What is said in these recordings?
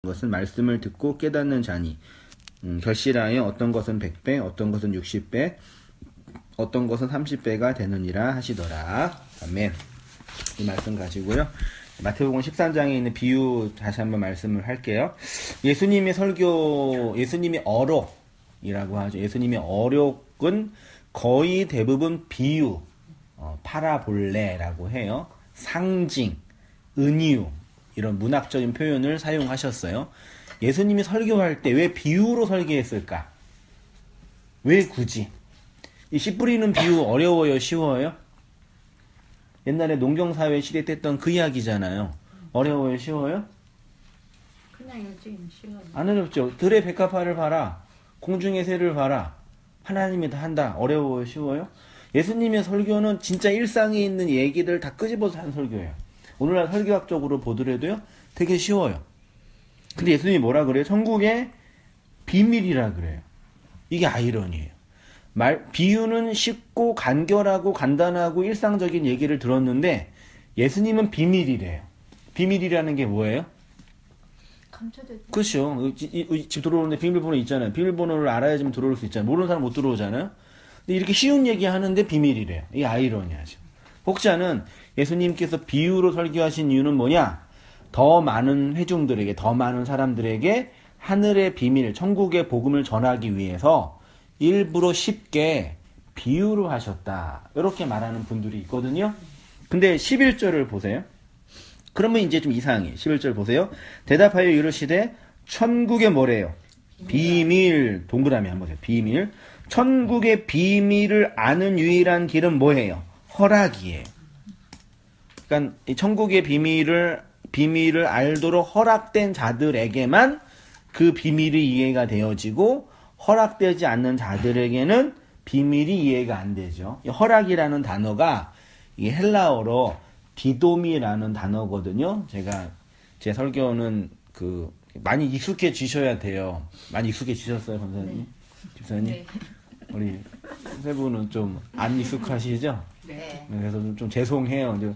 것은 말씀을 듣고 깨닫는 자니 결실하여 어떤 것은 100배 어떤 것은 60배 어떤 것은 30배가 되느니라 하시더라. 아멘. 이 말씀 가지고요. 마태복음 13장에 있는 비유 다시 한번 말씀을 할게요. 예수님의 설교, 예수님의 어록이라고 하죠. 예수님의 어록은 거의 대부분 비유, 파라볼레라고 해요. 상징, 은유 이런 문학적인 표현을 사용하셨어요. 예수님이 설교할 때 왜 비유로 설교했을까? 왜 굳이? 이 씨 뿌리는 비유 어려워요? 쉬워요? 옛날에 농경사회 시대 때 했던 그 이야기잖아요. 어려워요? 쉬워요? 그냥 요즘 쉬워요. 안 어렵죠. 들의 백합화를 봐라. 공중의 새를 봐라. 하나님이 다 한다. 어려워요? 쉬워요? 예수님의 설교는 진짜 일상에 있는 얘기들 다 끄집어서 한 설교예요. 오늘날 설교학적으로 보더라도요. 되게 쉬워요. 근데 예수님이 뭐라 그래요? 천국의 비밀이라 그래요. 이게 아이러니예요. 비유는 쉽고 간결하고 간단하고 일상적인 얘기를 들었는데 예수님은 비밀이래요. 비밀이라는 게 뭐예요? 감춰졌죠. 그렇죠. 집 들어오는데 비밀번호 있잖아요. 비밀번호를 알아야지만 들어올 수 있잖아요. 모르는 사람 못 들어오잖아요. 근데 이렇게 쉬운 얘기 하는데 비밀이래요. 이게 아이러니하죠. 혹자는 예수님께서 비유로 설교하신 이유는 뭐냐? 더 많은 회중들에게, 더 많은 사람들에게 하늘의 비밀, 천국의 복음을 전하기 위해서 일부러 쉽게 비유로 하셨다. 이렇게 말하는 분들이 있거든요. 근데 11절을 보세요. 그러면 이제 좀 이상해. 11절 보세요. 대답하여 이르시되 천국의 뭐래요? 비밀. 동그라미 한번 보세요. 비밀. 천국의 비밀을 아는 유일한 길은 뭐예요? 허락이에요. 그러니까 이 천국의 비밀을 알도록 허락된 자들에게만 그 비밀이 이해가 되어지고 허락되지 않는 자들에게는 비밀이 이해가 안 되죠. 이 허락이라는 단어가 이게 헬라어로 디도미라는 단어거든요. 제 설교는 많이 익숙해지셔야 돼요. 많이 익숙해지셨어요, 권사님? 네. 집사님? 네. 우리 세 분은 좀 안 익숙하시죠? 네. 그래서 좀 죄송해요. 이제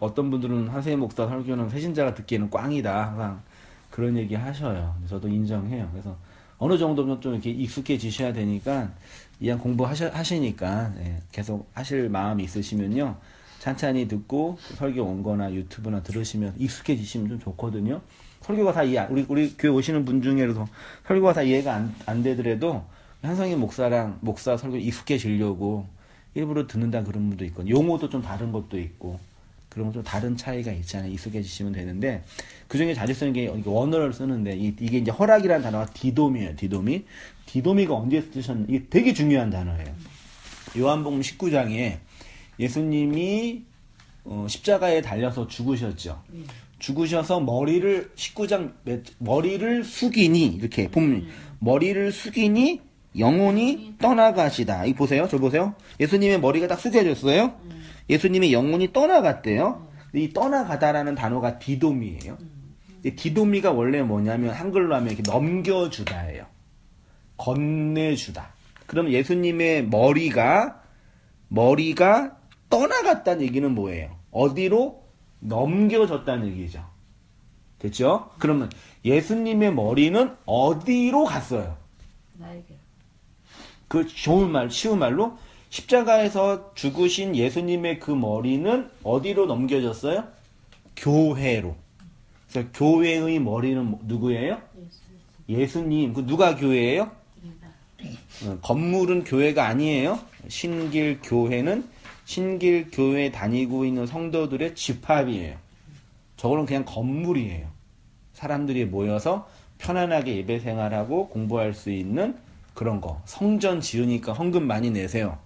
어떤 분들은 한세희 목사 설교는 새신자가 듣기에는 꽝이다. 항상 그런 얘기 하셔요. 저도 인정해요. 그래서 어느 정도는 좀 이렇게 익숙해지셔야 되니까, 이왕 공부하시니까, 계속 하실 마음이 있으시면요. 찬찬히 듣고, 설교 원고나 유튜브나 들으시면 익숙해지시면 좀 좋거든요. 설교가 다 우리 교회 오시는 분 중에도 설교가 다 이해가 안 되더라도, 한성희 목사 설교 익숙해지려고 일부러 듣는다 그런 분도 있고, 용어도 좀 다른 것도 있고, 그런 좀 다른 차이가 있잖아요. 익숙해지시면 되는데, 그 중에 자주 쓰는 게 원어를 쓰는데, 이게 이제 허락이라는 단어가 디도미예요. 디도미가 언제 쓰셨나? 이게 되게 중요한 단어예요. 요한복음 19장에 예수님이 십자가에 달려서 죽으셨죠. 죽으셔서 머리를 숙이니, 이렇게 보면, 머리를 숙이니 영혼이 떠나가시다. 이거 보세요. 저 보세요. 예수님의 머리가 딱 숙여졌어요. 예수님의 영혼이 떠나갔대요. 이 떠나가다라는 단어가 디도미예요. 이 디도미가 원래 뭐냐면 한글로 하면 이렇게 넘겨주다예요. 건네주다. 그럼 예수님의 머리가 떠나갔다는 얘기는 뭐예요? 어디로? 넘겨졌다는 얘기죠. 됐죠? 그러면 예수님의 머리는 어디로 갔어요? 나에게. 그 쉬운 말로 십자가에서 죽으신 예수님의 그 머리는 어디로 넘겨졌어요? 교회로. 그래서 교회의 머리는 누구예요? 예수님. 그 누가 교회예요? 건물은 교회가 아니에요. 신길교회는 신길교회 다니고 있는 성도들의 집합이에요. 저거는 그냥 건물이에요. 사람들이 모여서 편안하게 예배 생활하고 공부할 수 있는 그런 거. 성전 지으니까 헌금 많이 내세요.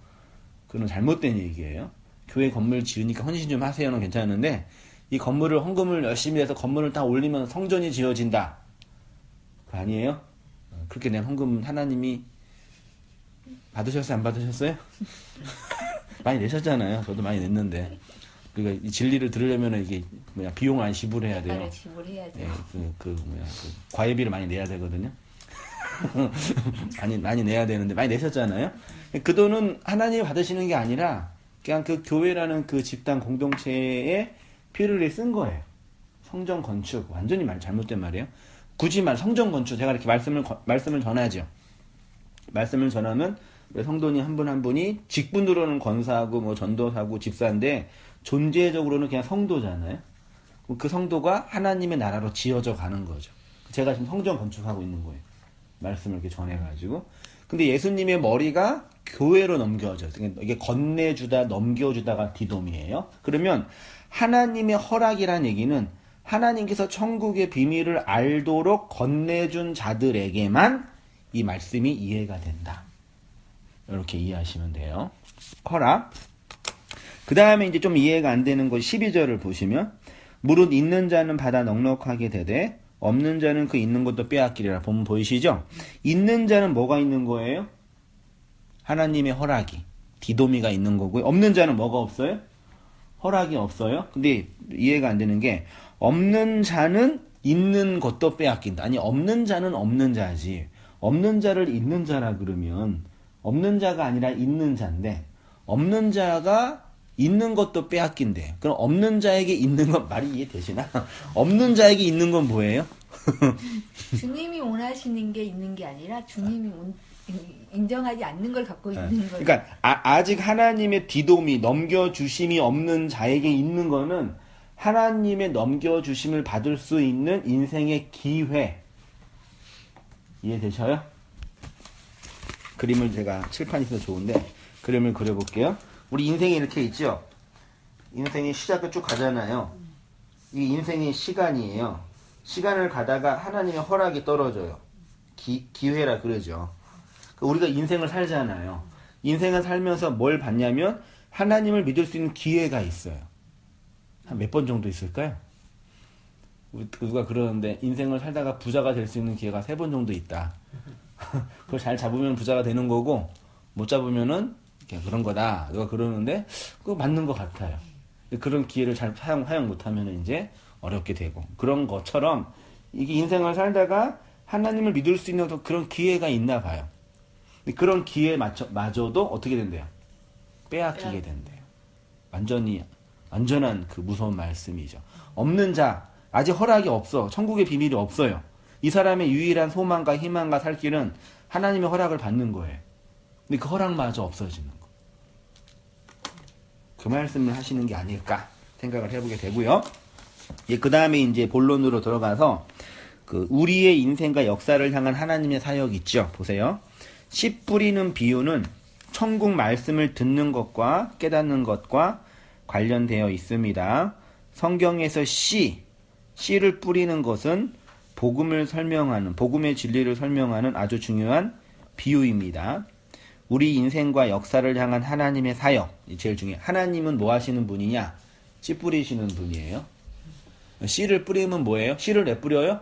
그건 잘못된 얘기예요. 교회 건물 지으니까 헌신 좀 하세요는 괜찮은데, 이 건물을 헌금을 열심히 해서 건물을 다 올리면 성전이 지어진다. 그거 아니에요? 그렇게 낸 헌금 하나님이 받으셨어요? 안 받으셨어요? 많이 내셨잖아요. 저도 많이 냈는데. 그러니까 이 진리를 들으려면 이게 비용을 많이 지불해야 돼요. 지불해야죠. 과외비를 많이 내야 되거든요. 많이 내야 되는데 많이 내셨잖아요. 그 돈은 하나님이 받으시는 게 아니라 그냥 그 교회라는 그 집단 공동체에 피를 쓴 거예요. 성전 건축 완전히 말 잘못된 말이에요. 굳이 말 성전 건축 제가 이렇게 말씀을 전하죠. 말씀을 전하면 성도님 한 분 한 분이 직분으로는 권사하고 뭐 전도사고 집사인데 존재적으로는 그냥 성도잖아요. 그 성도가 하나님의 나라로 지어져 가는 거죠. 제가 지금 성전 건축하고 있는 거예요. 말씀을 이렇게 전해가지고. 근데 예수님의 머리가 교회로 넘겨져. 이게 건네주다, 넘겨주다가 디돔이에요. 그러면 하나님의 허락이란 얘기는 하나님께서 천국의 비밀을 알도록 건네준 자들에게만 이 말씀이 이해가 된다. 이렇게 이해하시면 돼요. 허락. 그 다음에 이제 좀 이해가 안 되는 것이 12절을 보시면 무릇 있는 자는 받아 넉넉하게 되되 없는 자는 그 있는 것도 빼앗기리라. 보면 보이시죠? 있는 자는 뭐가 있는 거예요? 하나님의 허락이. 디도미가 있는 거고요. 없는 자는 뭐가 없어요? 허락이 없어요. 근데 이해가 안 되는 게 없는 자는 있는 것도 빼앗긴다. 아니 없는 자는 없는 자지. 없는 자를 있는 자라 그러면 없는 자가 아니라 있는 자인데 없는 자가 있는 것도 빼앗긴대. 그럼 없는 자에게 있는 건 말이 이해되시나? 없는 자에게 있는 건 뭐예요? 주님이 원하시는 게 있는 게 아니라 주님이 인정하지 않는 걸 갖고 있는 거예요. 그러니까 아직 하나님의 디돔이 넘겨주심이 없는 자에게 있는 거는 하나님의 넘겨주심을 받을 수 있는 인생의 기회. 이해되셔요? 그림을 제가 칠판이 있어서 좋은데 그림을 그려볼게요. 우리 인생이 이렇게 있죠? 인생이 시작을 쭉 가잖아요. 이 인생이 시간이에요. 시간을 가다가 하나님의 허락이 떨어져요. 기회라 그러죠. 우리가 인생을 살잖아요. 인생을 살면서 뭘 받냐면 하나님을 믿을 수 있는 기회가 있어요. 한 몇 번 정도 있을까요? 우리 누가 그러는데 인생을 살다가 부자가 될 수 있는 기회가 3번 정도 있다. 그걸 잘 잡으면 부자가 되는 거고 못 잡으면은 그냥 그런 거다. 누가 그러는데 그거 맞는 것 같아요. 그런 기회를 잘 사용 못하면 이제 어렵게 되고 그런 것처럼 이게 인생을 살다가 하나님을 믿을 수 있는 그런 기회가 있나 봐요. 그런 기회 마저도 어떻게 된대요? 빼앗기게 된대요. 완전한 그 무서운 말씀이죠. 없는 자, 아직 허락이 없어. 천국의 비밀이 없어요. 이 사람의 유일한 소망과 희망과 살 길은 하나님의 허락을 받는 거예요. 근데 그 허락마저 없어지는 거. 그 말씀을 하시는 게 아닐까 생각을 해보게 되고요. 그 다음에 이제 본론으로 들어가서 그 우리의 인생과 역사를 향한 하나님의 사역 있죠. 보세요. 씨 뿌리는 비유는 천국 말씀을 듣는 것과 깨닫는 것과 관련되어 있습니다. 성경에서 씨를 뿌리는 것은 복음을 설명하는, 복음의 진리를 설명하는 아주 중요한 비유입니다. 우리 인생과 역사를 향한 하나님의 사역, 제일 중요해요. 하나님은 뭐 하시는 분이냐? 씨 뿌리시는 분이에요. 씨를 뿌리면 뭐예요? 씨를 왜 뿌려요?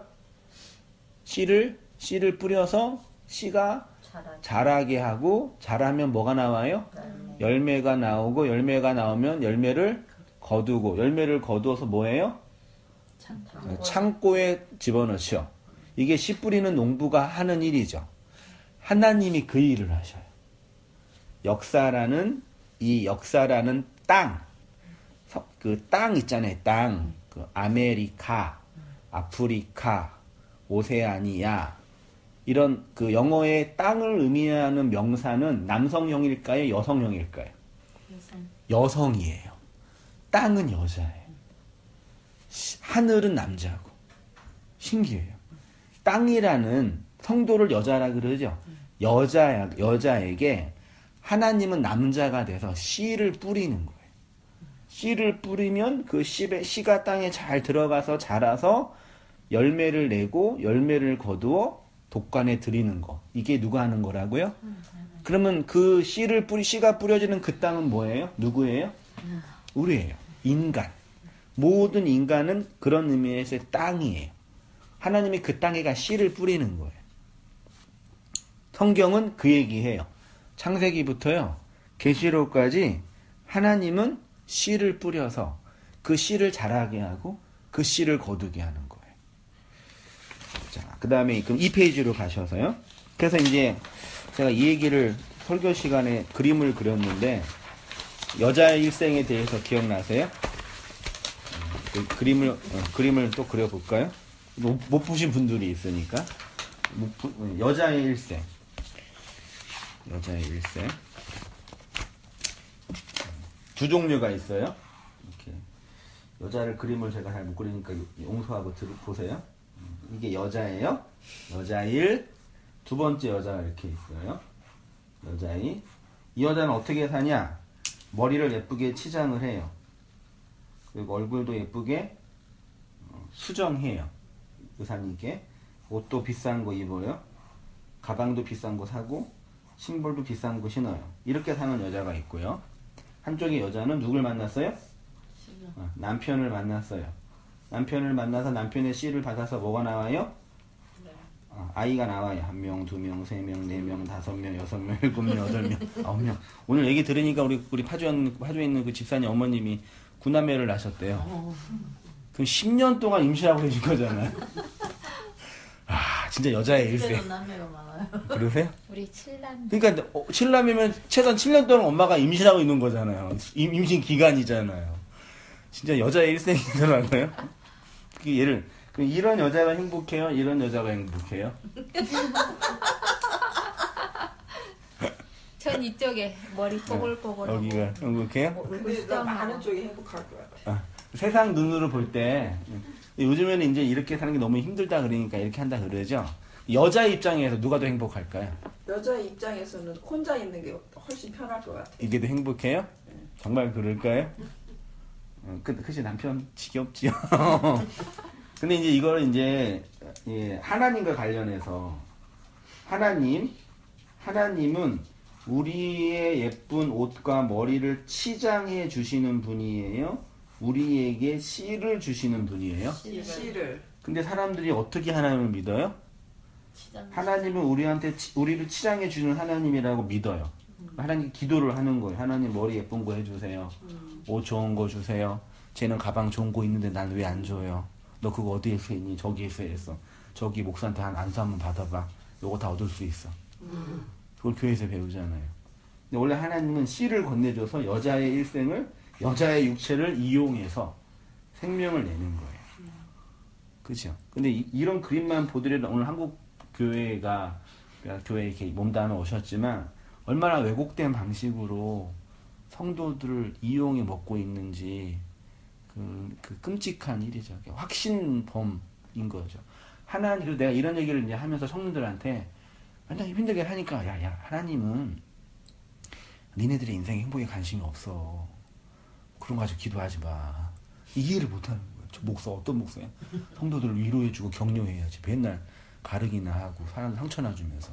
씨를 뿌려서 씨가 자라게 하고, 자라면 뭐가 나와요? 열매가 나오고, 열매가 나오면 열매를 거두고, 열매를 거두어서 뭐예요? 창고에 집어넣죠. 이게 씨 뿌리는 농부가 하는 일이죠. 하나님이 그 일을 하셔요. 역사라는 땅, 그 땅 있잖아요. 땅, 그 아메리카, 아프리카, 오세아니아 이런 그 영어의 땅을 의미하는 명사는 남성형일까요? 여성형일까요? 여성이에요. 땅은 여자예요. 하늘은 남자고. 신기해요. 땅이라는 성도를 여자라 그러죠. 여자에게 하나님은 남자가 돼서 씨를 뿌리는 거예요. 씨를 뿌리면 그 씨가 땅에 잘 들어가서 자라서 열매를 내고 열매를 거두어 독관에 드리는 거. 이게 누가 하는 거라고요? 그러면 그 씨가 뿌려지는 그 땅은 뭐예요? 누구예요? 우리예요. 인간. 모든 인간은 그런 의미에서의 땅이에요. 하나님이 그 땅에가 씨를 뿌리는 거예요. 성경은 그 얘기해요. 창세기부터요. 계시록까지 하나님은 씨를 뿌려서 그 씨를 자라게 하고 그 씨를 거두게 하는 거예요. 자, 그 다음에 그럼 2페이지로 가셔서요. 그래서 이제 제가 이 얘기를 설교 시간에 그림을 그렸는데 여자 일생에 대해서 기억나세요? 그림을 또 그려볼까요? 못 보신 분들이 있으니까. 여자의 일생. 여자의 일생. 두 종류가 있어요. 이렇게. 여자를 그림을 제가 잘 못 그리니까 용서하고 보세요. 이게 여자예요. 여자일. 두 번째 여자가 이렇게 있어요. 여자일. 이 여자는 어떻게 사냐? 머리를 예쁘게 치장을 해요. 그리고 얼굴도 예쁘게 수정해요. 의사님께. 옷도 비싼 거 입어요. 가방도 비싼 거 사고 신발도 비싼 거 신어요. 이렇게 사는 여자가 있고요. 한쪽의 여자는 누굴 만났어요? 남편을 만났어요. 남편을 만나서 남편의 씨를 받아서 뭐가 나와요? 아이가 나와요. 1명, 2명, 3명, 4명, 5명, 6명, 7명, 8명, 9명. 오늘 얘기 들으니까 우리 파주에 있는 그 집사님 어머님이 9남매를 낳으셨대요. 그럼 10년 동안 임신하고 계신 거잖아요. 아, 진짜 여자의 일세. 남매가 많아요. 그러세요? 우리 7남. 그러니까 7남이면 최소한 7년 동안 엄마가 임신하고 있는 거잖아요. 임신 기간이잖아요. 진짜 여자의 일생이더라고요. 이런 여자가 행복해요? 이런 여자가 행복해요? 전 이쪽에 머리 뽀글뽀글하고 여기가 행복해요? 근데 나 많은 쪽이 행복할 것 같아. 세상 눈으로 볼 때 요즘에는 이제 이렇게 사는 게 너무 힘들다 그러니까 이렇게 한다 그러죠. 여자 입장에서 누가 더 행복할까요? 여자 입장에서는 혼자 있는 게 훨씬 편할 것 같아. 이게 더 행복해요? 정말 그럴까요? 그치 남편 지겹지요. 근데 이제 이걸 이제 하나님과 관련해서 하나님은 우리의 예쁜 옷과 머리를 치장해 주시는 분이에요. 우리에게 씨를 주시는 분이에요. 씨를. 근데 사람들이 어떻게 하나님을 믿어요? 하나님은 우리를 치장해 주는 하나님이라고 믿어요. 하나님 기도를 하는 거예요. 하나님 머리 예쁜 거 해주세요. 옷 좋은 거 주세요. 쟤는 가방 좋은 거 있는데 난 왜 안 줘요? 너 그거 어디에서 했니? 저기에서 했어. 저기 목사한테 안수 한번 받아봐. 요거 다 얻을 수 있어. 그걸 교회에서 배우잖아요. 근데 원래 하나님은 씨를 건네줘서 여자의 일생을, 여자의 육체를 이용해서 생명을 내는 거예요. 그죠? 근데 이런 그림만 보더라도 오늘 한국 교회가, 그러니까 교회에 이렇게 몸담아 오셨지만 얼마나 왜곡된 방식으로 성도들을 이용해 먹고 있는지 그 끔찍한 일이죠. 확신범인 거죠. 그래서 내가 이런 얘기를 이제 하면서 성도들한테 완전 힘들게 하니까, 야, 하나님은 니네들의 인생에 행복에 관심이 없어. 그런 거 가지고 기도하지 마. 이해를 못 하는 거예요. 저 목사, 어떤 목사야? 성도들을 위로해주고 격려해야지. 맨날 가르기나 하고, 사람 상처나 주면서.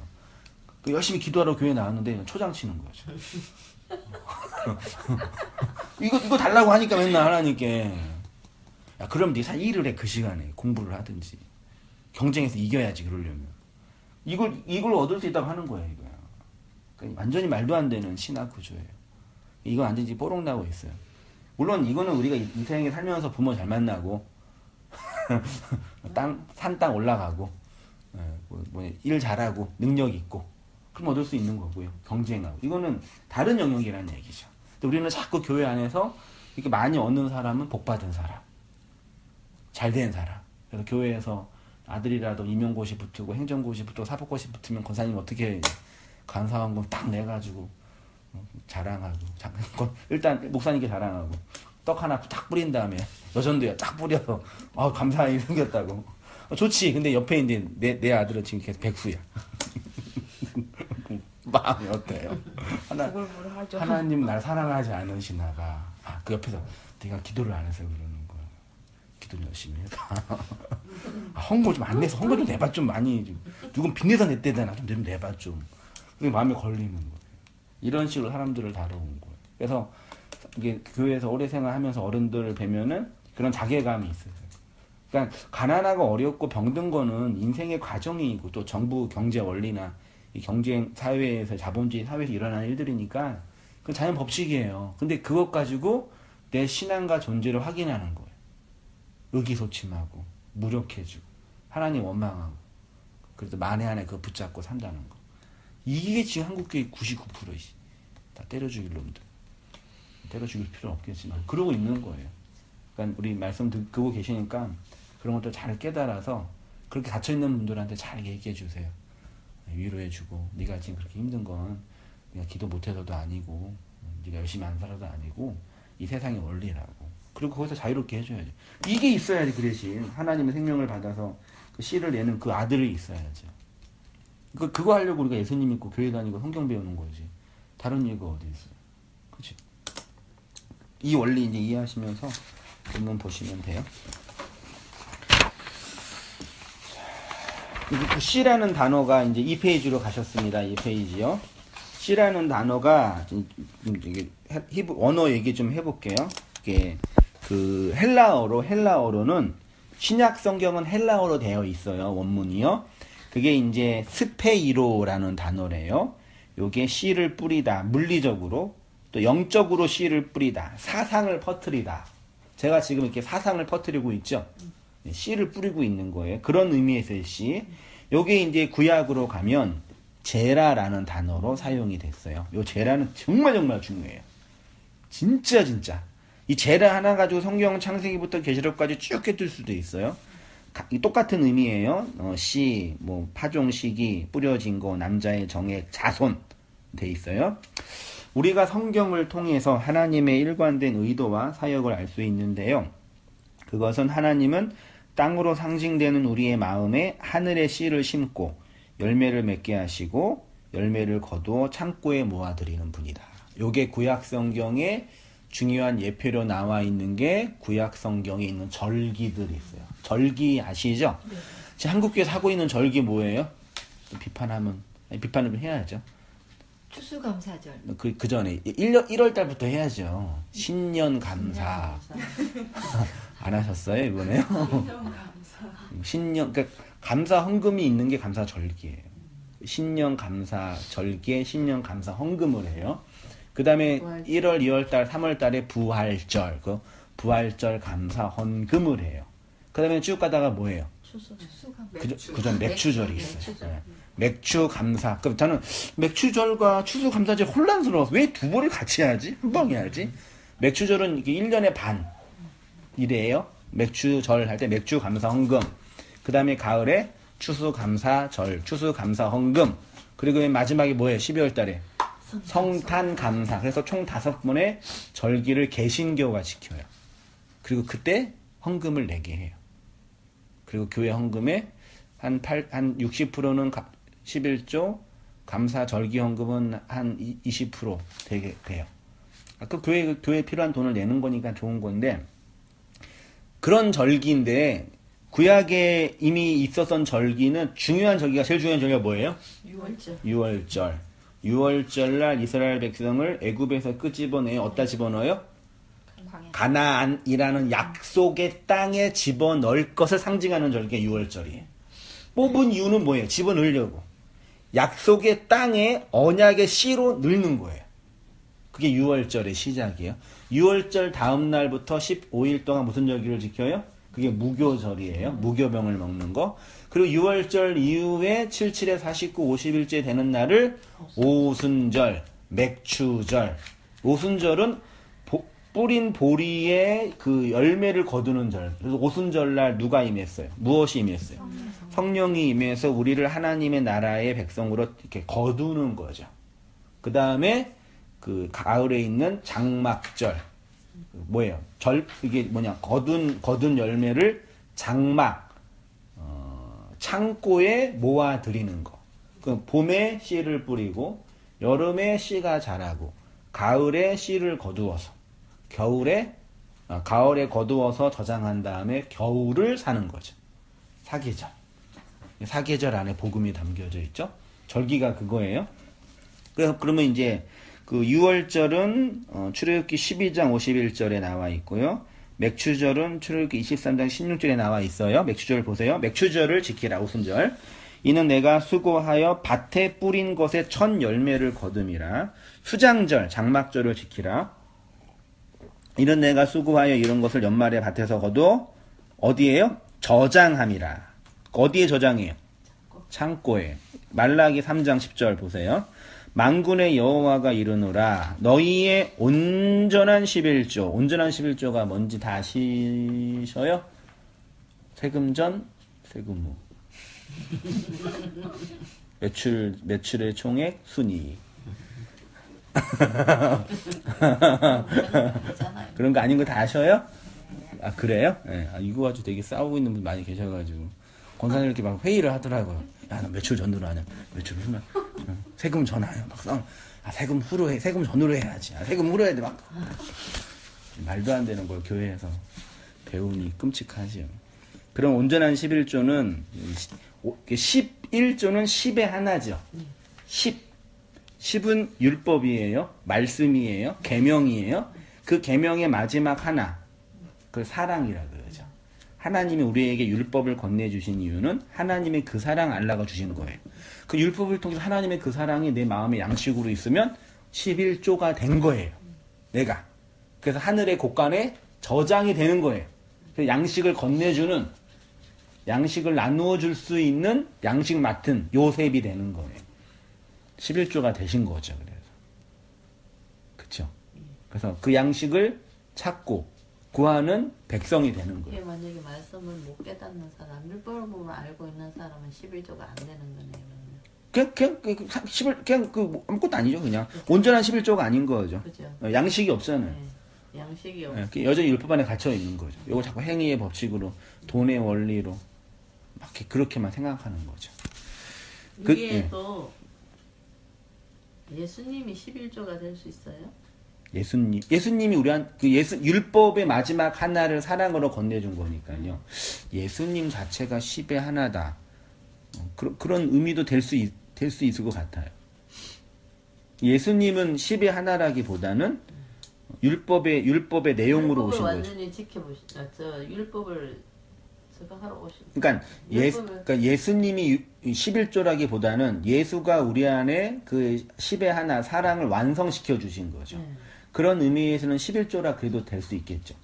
열심히 기도하러 교회 나왔는데 초장 치는 거죠. 이거 달라고 하니까 맨날 하나님께. 야, 그럼 네가 일을 해. 그 시간에 공부를 하든지 경쟁에서 이겨야지. 그러려면 이걸 얻을 수 있다고 하는 거예요. 이거야. 그러니까 완전히 말도 안 되는 신학 구조예요. 이건 완전히 뽀록 나고 있어요. 물론 이거는 우리가 이 세상에 살면서 부모 잘 만나고 산 땅 올라가고 일 잘하고 능력 있고 그럼 얻을 수 있는 거고요. 경쟁하고 이거는 다른 영역이라는 얘기죠. 근데 우리는 자꾸 교회 안에서 이렇게 많이 얻는 사람은 복받은 사람, 잘된 사람. 그래서 교회에서 아들이라도 임용고시 붙고 행정고시 붙고 사법고시 붙으면 권사님 어떻게 해? 간사원금 딱 내가지고 자랑하고 일단 목사님께 자랑하고 떡 하나 딱 뿌린 다음에 여전도야 딱 뿌려서 감사하게 생겼다고. 좋지. 근데 옆에 이제 내 아들은 지금 계속 백수야. 마음이 어때요? 하나님 날 사랑하지 않으시나 봐. 그 옆에서 내가 기도를 안 해서 그러는 거야. 기도를 열심히 해봐. 헌금 좀 안 내서 헌금 좀 내봐 좀 많이. 누군 빚내서 냈대잖아. 좀 내봐 좀. 그게 마음에 걸리는 거예요. 이런 식으로 사람들을 다뤄온 거예요. 그래서 이게 교회에서 오래 생활하면서 어른들을 뵈면은 그런 자괴감이 있어요. 그러니까 가난하고 어렵고 병든 거는 인생의 과정이고 또 정부 경제 원리나 이 경쟁 사회에서 자본주의 사회에서 일어나는 일들이니까 그건 자연 법칙이에요. 근데 그것 가지고 내 신앙과 존재를 확인하는 거예요. 의기소침하고 무력해지고 하나님 원망하고 그래서 만에 안에 그거 붙잡고 산다는 거. 이게 지금 한국교회 99%이지. 다 때려 죽일 놈들. 때려 죽일 필요는 없겠지만 그러고 있는 거예요. 그러니까 우리 말씀 듣고 계시니까 그런 것도 잘 깨달아서 그렇게 갇혀있는 분들한테 잘 얘기해 주세요. 위로해주고 네가 지금 그렇게 힘든 건 네가 기도 못해서도 아니고 네가 열심히 안 살아도 아니고 이 세상의 원리라고. 그리고 거기서 자유롭게 해줘야죠. 이게 있어야지. 그 대신 하나님의 생명을 받아서 그 씨를 내는 그 아들이 있어야죠. 그거 하려고 우리가 예수님 믿고 교회 다니고 성경 배우는 거지. 다른 이유가 어디 있어요. 그치? 이 원리 이제 이해하시면서 본문 보시면 돼요. 그 C라는 단어가 이제 2페이지로 가셨습니다. 2페이지요. C라는 단어가 언어 얘기 좀 해볼게요. 이게 그 헬라어로는 신약 성경은 헬라어로 되어 있어요. 원문이요. 그게 이제 스페이로라는 단어래요. 요게 씨를 뿌리다. 물리적으로 또 영적으로 씨를 뿌리다. 사상을 퍼뜨리다. 제가 지금 이렇게 사상을 퍼뜨리고 있죠. 씨를 뿌리고 있는 거예요. 그런 의미에서의 씨. 요게 이제 구약으로 가면 제라라는 단어로 사용이 됐어요. 요 제라는 정말 중요해요. 진짜. 이 제라 하나 가지고 성경 창세기부터 계시록까지 쭉 꿰뚫 수도 있어요. 똑같은 의미예요. 씨, 뭐 파종 시기, 뿌려진 거, 남자의 정액, 자손 돼 있어요. 우리가 성경을 통해서 하나님의 일관된 의도와 사역을 알 수 있는데요. 그것은 하나님은 땅으로 상징되는 우리의 마음에 하늘의 씨를 심고 열매를 맺게 하시고 열매를 거두어 창고에 모아드리는 분이다. 요게 구약 성경에 중요한 예표로 나와 있는 게 구약 성경에 있는 절기들이 있어요. 절기 아시죠? 네. 지금 한국교회에서 하고 있는 절기 뭐예요? 비판을 해야죠. 추수감사절. 그 전에 1월 달부터 해야죠. 신년 감사. 안 하셨어요 이번에요? 신년 그러니까 감사 헌금이 있는 게 감사 절기예요. 신년 감사 절기에 신년 감사 헌금을 해요. 그 다음에 1월, 2월 달, 3월 달에 부활절, 그 부활절 감사 헌금을 해요. 그 다음에 쭉 가다가 뭐예요? 그전 맥추절이 있어요. 네. 맥추 감사. 그럼 저는 맥추절과 추수 감사절 혼란스러워서 왜 두 번을 같이 해야지? 한 번 해야지. 맥추절은 1년에 반 이래요. 맥추절 할 때 맥추 감사 헌금. 그 다음에 가을에 추수 감사절, 추수 감사 헌금. 그리고 마지막에 뭐예요? 12월 달에 성탄 감사. 그래서 총 5번의 절기를 개신교가 지켜요. 그리고 그때 헌금을 내게 해요. 그리고 교회 헌금의 한 60%는 11조, 감사 절기 헌금은 한 20% 되게 돼요. 아까 교회에 필요한 돈을 내는 거니까 좋은 건데, 그런 절기인데, 구약에 이미 있었던 절기는 제일 중요한 절기가 뭐예요? 6월절. 6월절 날 이스라엘 백성을 애굽에서 끄집어내요. 어디다 집어넣어요? 가나안이라는 약속의 땅에 집어넣을 것을 상징하는 절기가 6월절이에요. 뽑은 이유는 뭐예요? 집어넣으려고. 약속의 땅에 언약의 씨로 넣는 거예요. 그게 6월절의 시작이에요. 6월절 다음 날부터 15일 동안 무슨 절기를 지켜요? 그게 무교절이에요. 무교병을 먹는 거. 그리고 6월절 이후에 77에 49, 50일째 되는 날을 오순절, 맥추절. 오순절은 뿌린 보리의 그 열매를 거두는 절. 그래서 오순절날 누가 임했어요? 무엇이 임했어요? 성령이 임해서 우리를 하나님의 나라의 백성으로 이렇게 거두는 거죠. 그 다음에 그 가을에 있는 장막절. 뭐예요? 이게 뭐냐? 거둔 열매를 장막, 창고에 모아드리는 거. 그 봄에 씨를 뿌리고, 여름에 씨가 자라고, 가을에 씨를 거두어서, 가을에 거두어서 저장한 다음에 겨울을 사는 거죠. 사계절. 사계절 안에 복음이 담겨져 있죠. 절기가 그거예요. 그러면 이제 그 6월절은 출애굽기 12장 51절에 나와 있고요. 맥추절은 출애굽기 23장 16절에 나와 있어요. 맥추절 보세요. 맥추절을 지키라. 오순절. 이는 내가 수고하여 밭에 뿌린 것의 첫 열매를 거둠이라. 수장절, 장막절을 지키라. 이는 내가 수고하여 이런 것을 연말에 밭에서 거두어 어디에요? 저장함이라. 어디에 저장해요? 창고에. 말라기 3장 10절 보세요. 만군의 여호와가 이르노라 너희의 온전한 11조. 온전한 11조가 뭔지 다 아시셔요? 세금 전, 세금 후. 매출의 총액, 순이익. 그런 거 아닌 거 다 아셔요? 아, 그래요? 네. 아, 이거 가지고 되게 싸우고 있는 분 많이 계셔가지고. 권사님 이렇게 막 회의를 하더라고요. 야, 너 매출 전으로 하냐? 매출 후면. 세금 전화요. 막 싸우. 아, 세금 후로 해. 세금 전으로 해야지. 아, 세금 후로 해야 돼. 막. 말도 안 되는 걸 교회에서 배우니 끔찍하지요. 그럼 온전한 11조는 11조는 10의 하나죠. 10. 10은 율법이에요. 말씀이에요. 계명이에요. 그 계명의 마지막 하나. 그걸 사랑이라 그러죠. 하나님이 우리에게 율법을 건네주신 이유는 하나님의 그 사랑 알라가 주신 거예요. 그 율법을 통해서 하나님의 그 사랑이 내 마음의 양식으로 있으면 11조가 된 거예요. 내가. 그래서 하늘의 곳간에 저장이 되는 거예요. 그래서 양식을 건네주는, 양식을 나누어 줄 수 있는 양식 맡은 요셉이 되는 거예요. 11조가 되신 거죠. 그래서. 그쵸? 그래서 그 양식을 찾고 구하는 백성이 되는 거예요. 이게 만약에 말씀을 못 깨닫는 사람, 율법을 보면 알고 있는 사람은 11조가 안 되는 거네요. 그냥 아무것도 아니죠. 그냥. 온전한 11조가 아닌 거죠. 그죠? 양식이 없잖아요. 네. 양식이 없. 네, 여전히 율법 안에 갇혀 있는 거죠. 이거 자꾸 행위의 법칙으로, 돈의 원리로, 막 그렇게만 생각하는 거죠. 여기에도 예수님이 11조가 될 수 있어요? 예수님이 율법의 마지막 하나를 사랑으로 건네준 거니까요. 예수님 자체가 10의 하나다. 그런 의미도 될 수 있을 것 같아요. 예수님은 10의 하나라기보다는 율법의 내용으로 오신 거죠. 완전히 지켜보시죠. 율법을 하러 오신. 그러니까 예수님이 11조라기보다는 예수가 우리 안에 그 10의 하나 사랑을 완성시켜 주신 거죠. 그런 의미에서는 11조라 그래도 될 수 있겠죠.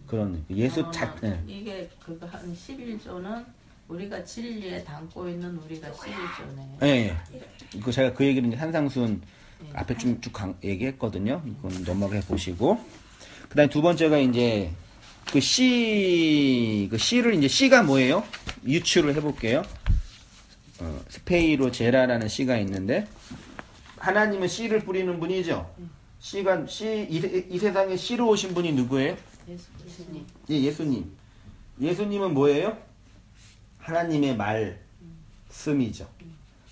그런 예수 이게 그거 한 11조는 우리가 진리에 담고 있는 우리가 11조네. 네. 이거 제가 그 얘기를 이제 한상순 앞에 쭉 얘기했거든요. 이건 넘어가 보시고. 그다음에 두 번째가 이제 그 씨를 이제 씨가 뭐예요? 유추를 해볼게요. 스페이로 제라라는 씨가 있는데 하나님은 씨를 뿌리는 분이죠. 이 세상에 씨로 오신 분이 누구예요? 예수님. 예, 예수님. 예수님은 뭐예요? 하나님의 말씀이죠.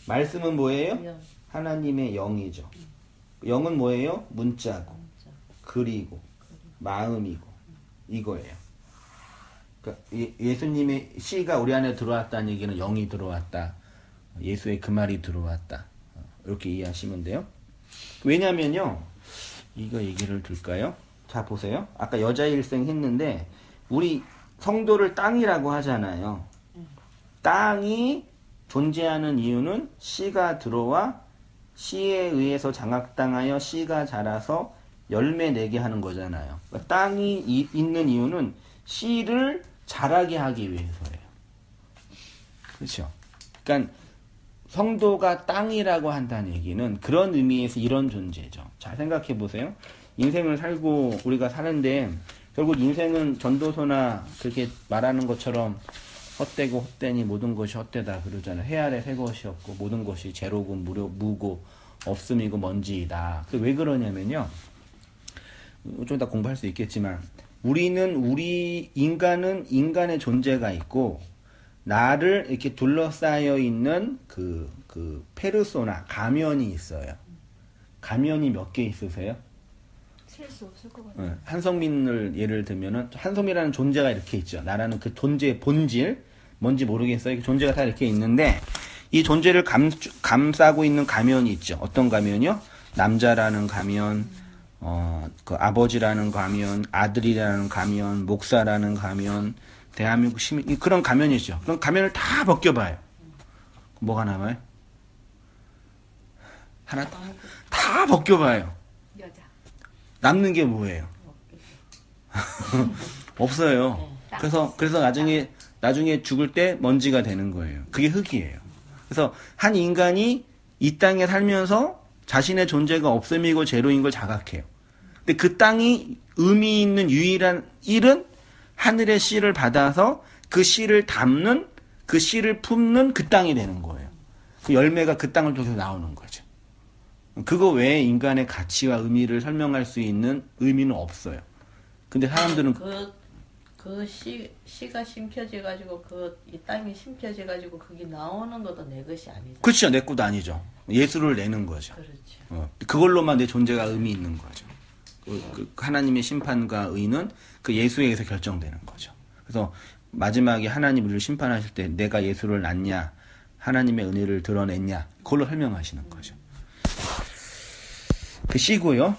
말씀은 뭐예요? 하나님의 영이죠. 영은 뭐예요? 문자고, 글이고, 마음이고, 이거예요. 그러니까 예수님의 씨가 우리 안에 들어왔다는 얘기는 영이 들어왔다. 예수의 그 말이 들어왔다. 이렇게 이해하시면 돼요. 왜냐면요, 이거 얘기를 들까요? 자, 보세요. 아까 여자 일생 했는데, 우리 성도를 땅이라고 하잖아요. 땅이 존재하는 이유는 씨가 들어와 씨에 의해서 장악당하여 씨가 자라서 열매 내게 하는 거잖아요. 그러니까 땅이 있는 이유는 씨를 자라게 하기 위해서예요. 그렇죠? 그러니까 성도가 땅이라고 한다는 얘기는 그런 의미에서 이런 존재죠. 잘 생각해 보세요. 인생을 살고 우리가 사는데 결국 인생은 전도서나 그렇게 말하는 것처럼 헛되고 헛되니 모든 것이 헛되다 그러잖아요. 해 아래 새 것이 없고 모든 것이 제로고 무고 없음이고 먼지이다. 왜 그러냐면요. 좀 이따 공부할 수 있겠지만 인간은 인간의 존재가 있고 나를 이렇게 둘러싸여 있는 그 페르소나 가면이 있어요. 가면이 몇 개 있으세요? 셀 수 없을 것 같아요. 한성민을 예를 들면은 한성민이라는 존재가 이렇게 있죠. 나라는 그 존재의 본질 뭔지 모르겠어요. 존재가 다 이렇게 있는데 이 존재를 감싸고 있는 가면이 있죠. 어떤 가면이요? 남자라는 가면, 그 아버지라는 가면, 아들이라는 가면, 목사라는 가면, 대한민국 시민 그런 가면이죠. 그런 가면을 다 벗겨봐요. 뭐가 남아요? 하나 다 벗겨봐요. 여자. 남는 게 뭐예요? 없어요. 그래서 나중에 죽을 때 먼지가 되는 거예요. 그게 흙이에요. 그래서 한 인간이 이 땅에 살면서 자신의 존재가 없음이고 제로인 걸 자각해요. 근데 그 땅이 의미 있는 유일한 일은 하늘의 씨를 받아서 그 씨를 담는, 그 씨를 품는 그 땅이 되는 거예요. 그 열매가 그 땅을 통해서 나오는 거죠. 그거 외에 인간의 가치와 의미를 설명할 수 있는 의미는 없어요. 근데 사람들은 그 씨가 심겨져가지고 이 땅이 심겨져가지고 그게 나오는 것도 내 것이 아니죠. 그렇죠. 내 것도 아니죠. 예수를 내는 거죠. 그렇죠. 그걸로만 내 존재가 의미 있는 거죠. 그 하나님의 심판과 의는 그 예수에 의해서 결정되는 거죠. 그래서 마지막에 하나님 우리를 심판하실 때 내가 예수를 낳냐, 하나님의 은혜를 드러냈냐, 그걸로 설명하시는 거죠. 그 씨고요.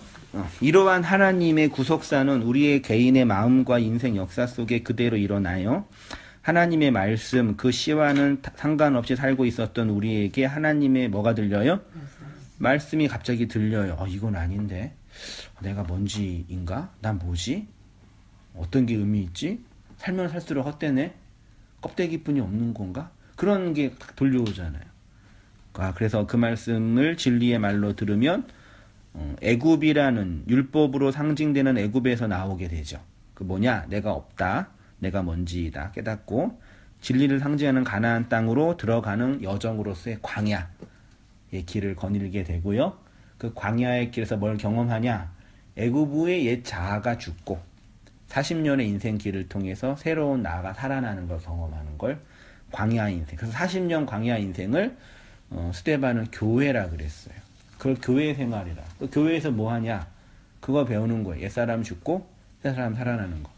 이러한 하나님의 구속사는 우리의 개인의 마음과 인생 역사 속에 그대로 일어나요. 하나님의 말씀, 그 씨와는 상관없이 살고 있었던 우리에게 하나님의 뭐가 들려요? 말씀이 갑자기 들려요. 이건 아닌데. 내가 뭔지인가? 난 뭐지? 어떤 게 의미 있지? 살면 살수록 헛되네? 껍데기뿐이 없는 건가? 그런 게 돌려오잖아요. 그래서 그 말씀을 진리의 말로 들으면 애굽이라는 율법으로 상징되는 애굽에서 나오게 되죠. 그 뭐냐? 내가 없다. 내가 뭔지다 깨닫고 진리를 상징하는 가나안 땅으로 들어가는 여정으로서의 광야의 길을 거닐게 되고요. 그 광야의 길에서 뭘 경험하냐? 애굽의 옛 자아가 죽고 40년의 인생 길을 통해서 새로운 나가 살아나는 걸 경험하는 걸 광야 인생. 그래서 40년 광야 인생을 스데반은 교회라 그랬어요. 그걸 교회 생활이라. 그 교회에서 뭐 하냐? 그거 배우는 거예요. 옛사람 죽고 새 사람 살아나는 거.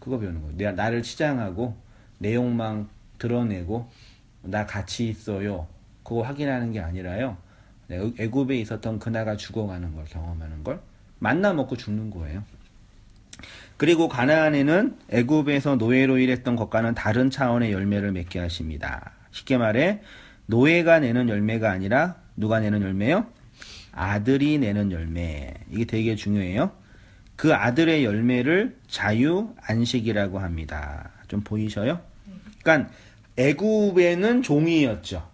그거 배우는 거예요. 나를 치장하고 내 욕망 드러내고 나 같이 있어요. 그거 확인하는 게 아니라요. 애굽에 있었던 그나가 죽어가는 걸 경험하는 걸 만나 먹고 죽는 거예요. 그리고 가나안에는 애굽에서 노예로 일했던 것과는 다른 차원의 열매를 맺게 하십니다. 쉽게 말해 노예가 내는 열매가 아니라 누가 내는 열매요? 아들이 내는 열매. 이게 되게 중요해요. 그 아들의 열매를 자유 안식이라고 합니다. 좀 보이셔요? 그러니까 애굽에는 종이었죠.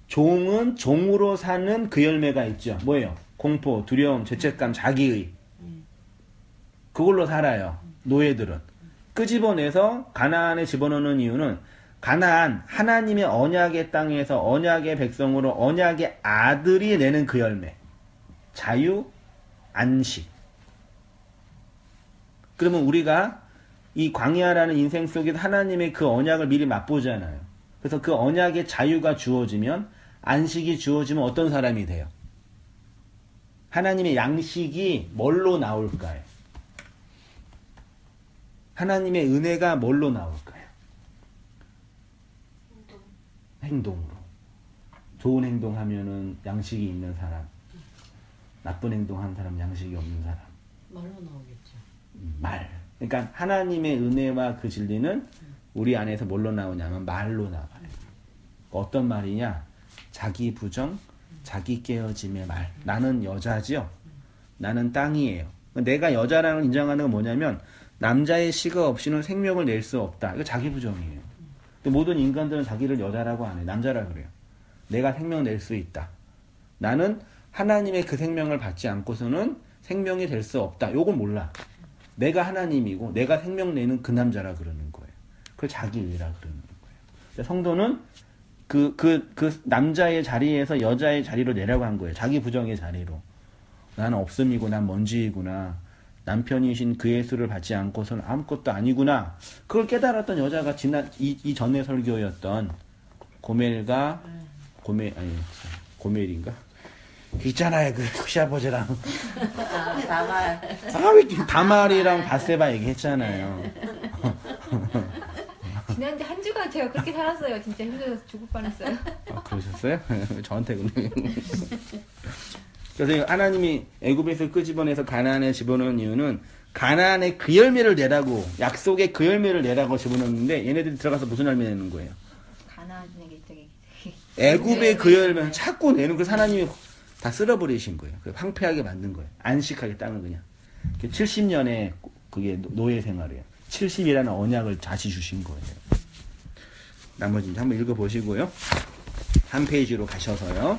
종은 종으로 사는 그 열매가 있죠. 뭐예요? 공포, 두려움, 죄책감, 자기의. 그걸로 살아요. 노예들은. 끄집어내서 가나안에 집어넣는 이유는 가나안, 하나님의 언약의 땅에서 언약의 백성으로 언약의 아들이 내는 그 열매. 자유, 안식. 그러면 우리가 이 광야라는 인생 속에 하나님의 그 언약을 미리 맛보잖아요. 그래서 그 언약의 자유가 주어지면, 안식이 주어지면 어떤 사람이 돼요? 하나님의 양식이 뭘로 나올까요? 하나님의 은혜가 뭘로 나올까요? 행동으로. 좋은 행동하면은 양식이 있는 사람, 나쁜 행동하는 사람, 양식이 없는 사람. 말로 나오겠죠. 말. 그러니까 하나님의 은혜와 그 진리는 우리 안에서 뭘로 나오냐면 말로 나와요. 어떤 말이냐? 자기 부정, 자기 깨어짐의 말. 나는 여자죠. 나는 땅이에요. 내가 여자라는 걸 인정하는 건 뭐냐면 남자의 씨가 없이는 생명을 낼 수 없다. 이거 자기 부정이에요. 근데 모든 인간들은 자기를 여자라고 안 해요. 남자라 그래요. 내가 생명 낼 수 있다. 나는 하나님의 그 생명을 받지 않고서는 생명이 될 수 없다. 요걸 몰라. 내가 하나님이고 내가 생명 내는 그 남자라 그러는 거예요. 그걸 자기의라 그러는 거예요. 성도는 그 남자의 자리에서 여자의 자리로 내려고 한 거예요. 자기 부정의 자리로. 나는 없음이고 난 먼지이구나. 남편이신 그 예수를 받지 않고서는 아무것도 아니구나. 그걸 깨달았던 여자가 이 전에 설교였던 고멜인가? 있잖아요. 그 시아버지랑. 다말. 다말이랑 바세바 얘기했잖아요. 지난주 한 주간 제가 그렇게 살았어요. 진짜 힘들어서 죽을 뻔했어요. 그러셨어요? 저한테 그러네. 그래서 하나님이 애굽에서 끄집어내서 가나안에 집어넣은 이유는 가나안에 그 열매를 내라고, 약속의 그 열매를 내라고 집어넣는데 얘네들이 들어가서 무슨 열매 내는 거예요? 가나안에게 저기 애굽의 그 열매는 자꾸 내는 그 하나님이 다 쓸어버리신 거예요. 황폐하게 만든 거예요. 안식하게 땅을 그냥. 70년의 그게 노예 생활이에요. 70이라는 언약을 다시 주신 거예요. 나머지 한번 읽어보시고요. 한 페이지로 가셔서요.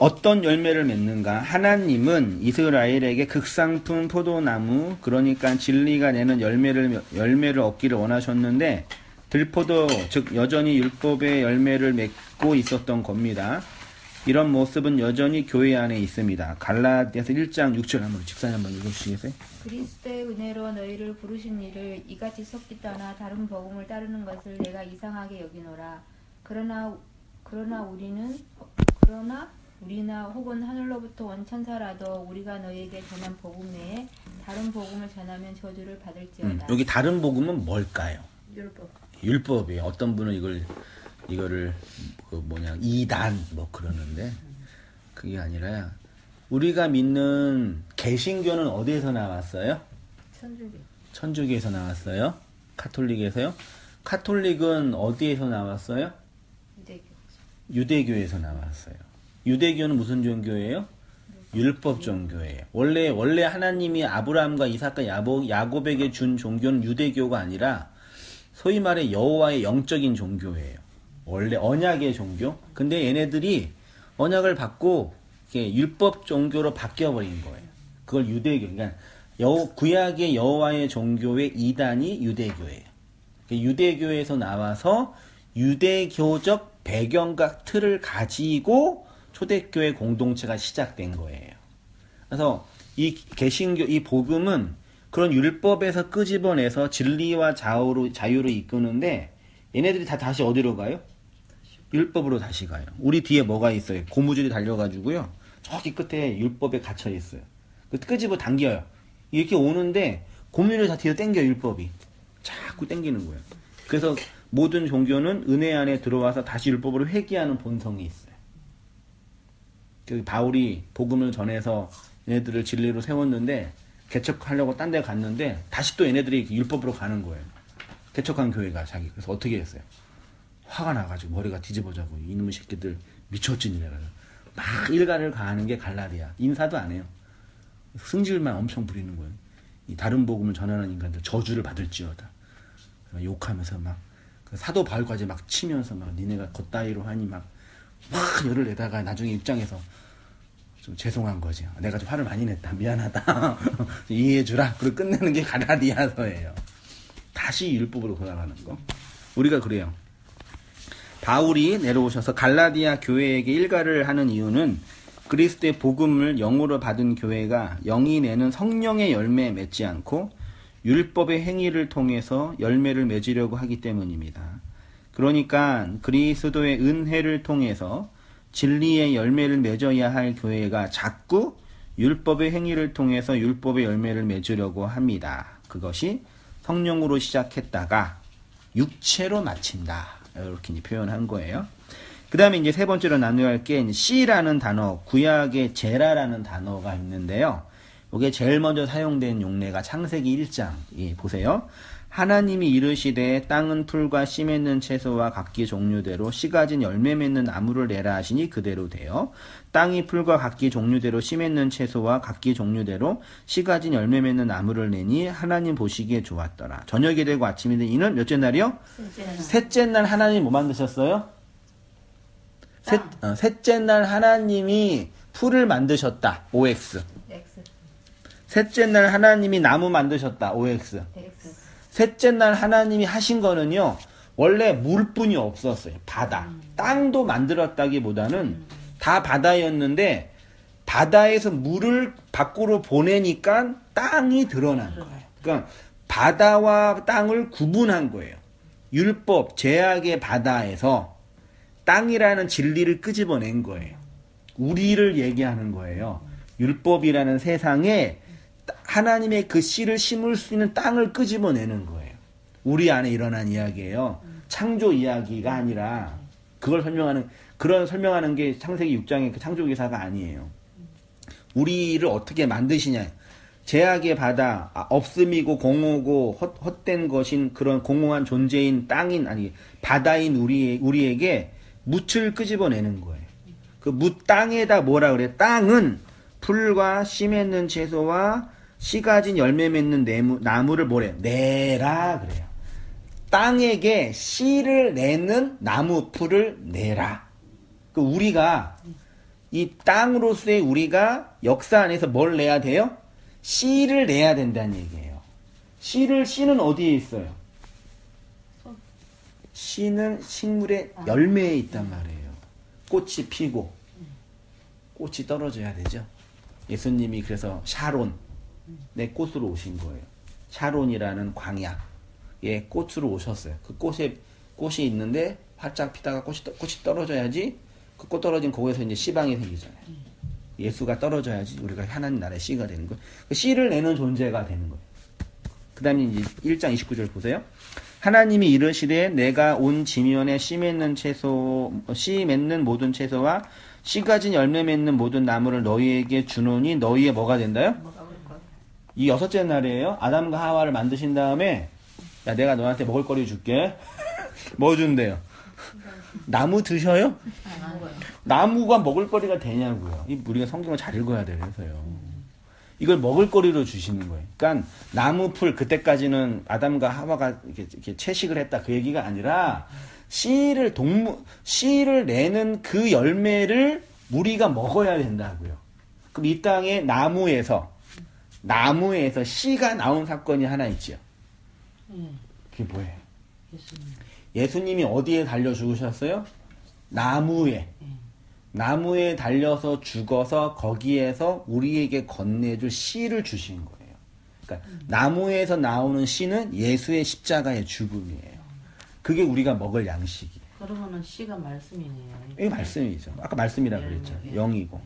어떤 열매를 맺는가? 하나님은 이스라엘에게 극상품 포도나무, 그러니까 진리가 내는 열매를 얻기를 원하셨는데, 들포도, 즉 여전히 율법의 열매를 맺고 있었던 겁니다. 이런 모습은 여전히 교회 안에 있습니다. 갈라디아서 1장 6절 한번 직사님 한번 읽어주시겠어요? 그리스도의 은혜로 너희를 부르신 이를 이같이 섞기 떠나 다른 복음을 따르는 것을 내가 이상하게 여기노라. 그러나 우리나 혹은 하늘로부터 온 천사라도 우리가 너희에게 전한 복음 외에 다른 복음을 전하면 저주를 받을지어다. 여기 다른 복음은 뭘까요? 율법. 율법이에요. 어떤 분은 이거를 이단 뭐 그러는데 그게 아니라 우리가 믿는 개신교는 어디에서 나왔어요? 천주교. 천주교에서 나왔어요. 카톨릭에서요. 카톨릭은 어디에서 나왔어요? 유대교. 유대교에서 나왔어요. 유대교는 무슨 종교예요? 율법 종교예요. 원래 하나님이 아브라함과 이삭과 야곱에게 준 종교는 유대교가 아니라 소위 말해 여호와의 영적인 종교예요. 원래 언약의 종교. 근데 얘네들이 언약을 받고 이렇게 율법 종교로 바뀌어버린 거예요. 그걸 유대교. 그러니까 구약의 여호와의 종교의 이단이 유대교예요. 유대교에서 나와서 유대교적 배경과 틀을 가지고 초대교회 공동체가 시작된 거예요. 그래서 이 개신교, 이 복음은 그런 율법에서 끄집어내서 진리와 자유로 이끄는데 얘네들이 다시 어디로 가요? 율법으로 다시 가요. 우리 뒤에 뭐가 있어요? 고무줄이 달려가지고요. 저기 끝에 율법에 갇혀 있어요. 끄집어 당겨요. 이렇게 오는데 고무줄이 다 뒤로 당겨요, 율법이. 자꾸 당기는 거예요. 그래서 모든 종교는 은혜 안에 들어와서 다시 율법으로 회귀하는 본성이 있어요. 바울이 복음을 전해서 얘네들을 진리로 세웠는데 개척하려고 딴 데 갔는데 다시 또 얘네들이 율법으로 가는 거예요. 개척한 교회가 자기. 그래서 어떻게 했어요? 화가 나가지고 머리가 뒤집어져고 이놈의 새끼들 미쳤지니라. 막 일가를 가하는 게 갈라디아. 인사도 안 해요. 승질만 엄청 부리는 거예요. 이 다른 복음을 전하는 인간들 저주를 받을지어다. 욕하면서 막 사도 바울까지 막 치면서 막 니네가 겉다이로 하니 막 열을 내다가 나중에 입장에서 좀 죄송한 거지. 내가 좀 화를 많이 냈다. 미안하다. 이해해주라. 그리고 끝내는 게 갈라디아서예요. 다시 율법으로 돌아가는 거. 우리가 그래요. 바울이 내려오셔서 갈라디아 교회에게 일가를 하는 이유는 그리스도의 복음을 영으로 받은 교회가 영이 내는 성령의 열매에 맺지 않고 율법의 행위를 통해서 열매를 맺으려고 하기 때문입니다. 그러니까 그리스도의 은혜를 통해서 진리의 열매를 맺어야 할 교회가 자꾸 율법의 행위를 통해서 율법의 열매를 맺으려고 합니다. 그것이 성령으로 시작했다가 육체로 마친다. 이렇게 표현한 거예요. 그 다음에 이제 세 번째로 나누어야 할 게 씨라는 단어, 구약의 제라라는 단어가 있는데요. 이게 제일 먼저 사용된 용례가 창세기 1장. 보세요. 하나님이 이르시되 땅은 풀과 씨 맺는 채소와 각기 종류대로 씨 가진 열매 맺는 나무를 내라 하시니 그대로 되어 땅이 풀과 각기 종류대로 씨 맺는 채소와 각기 종류대로 씨 가진 열매 맺는 나무를 내니 하나님 보시기에 좋았더라. 저녁이 되고 아침이 되니 이는 몇째 날이요? 셋째 날 하나님 뭐 만드셨어요? 셋째 날 하나님이 풀을 만드셨다. OX. 셋째 날 하나님이 나무 만드셨다. OX. 셋째 날 하나님이 하신 거는요, 원래 물뿐이 없었어요. 바다. 땅도 만들었다기보다는 다 바다였는데, 바다에서 물을 밖으로 보내니까 땅이 드러난 거예요. 그러니까 바다와 땅을 구분한 거예요. 율법, 제약의 바다에서 땅이라는 진리를 끄집어낸 거예요. 우리를 얘기하는 거예요. 율법이라는 세상에 하나님의 그 씨를 심을 수 있는 땅을 끄집어내는 거예요. 우리 안에 일어난 이야기예요. 창조 이야기가 아니라 그걸 설명하는 게 창세기 6장의 그 창조 기사가 아니에요. 우리를 어떻게 만드시냐. 제약의 바다, 없음이고 공허고 헛된 것인 그런 공허한 존재인 바다인 우리에게 뭇을 끄집어내는 거예요. 그 땅에다 뭐라 그래? 땅은 풀과 씨 맺는 채소와 씨 가진 열매 맺는 나무를 뭐래요? 내라 그래요. 땅에게 씨를 내는 나무 풀을 내라. 우리가 이 땅으로서의 우리가 역사 안에서 뭘 내야 돼요? 씨를 내야 된다는 얘기예요. 씨는 어디에 있어요? 씨는 식물의 열매에 있단 말이에요. 꽃이 피고 꽃이 떨어져야 되죠. 예수님이 그래서 샤론, 내 꽃으로 오신 거예요. 샤론이라는 광야에 꽃으로 오셨어요. 그 꽃이 있는데 활짝 피다가 꽃이 떨어져야지 그 꽃 떨어진 거기에서 이제 씨방이 생기잖아요. 예수가 떨어져야지 우리가 하나님 나라의 씨가 되는 거예요. 그 씨를 내는 존재가 되는 거예요. 그 다음에 이제 1장 29절 보세요. 하나님이 이르시되 내가 온 지면에 씨 맺는 모든 채소와 씨 가진 열매 맺는 모든 나무를 너희에게 주노니 너희의 뭐가 된다요? 이 6째 날이에요. 아담과 하와를 만드신 다음에 야 내가 너한테 먹을 거리 줄게. 뭐 준대요? 나무 드셔요? 나무가 먹을 거리가 되냐고요. 우리가 성경을 잘 읽어야 돼서요. 이걸 먹을 거리로 주시는 거예요. 그러니까 나무풀 그때까지는 아담과 하와가 이렇게 채식을 했다 그 얘기가 아니라 씨를 내는 그 열매를 우리가 먹어야 된다고요. 그럼 이 땅에 나무에서 씨가 나온 사건이 하나 있죠. 그게 뭐예요? 예수님이 어디에 달려 죽으셨어요? 나무에 달려서 죽어서 거기에서 우리에게 건네줄 씨를 주신 거예요. 그러니까 나무에서 나오는 씨는 예수의 십자가의 죽음이에요. 그게 우리가 먹을 양식이에요. 그러면은 씨가 말씀이네요. 이게 말씀이죠. 아까 말씀이라고 그랬죠. 영이고.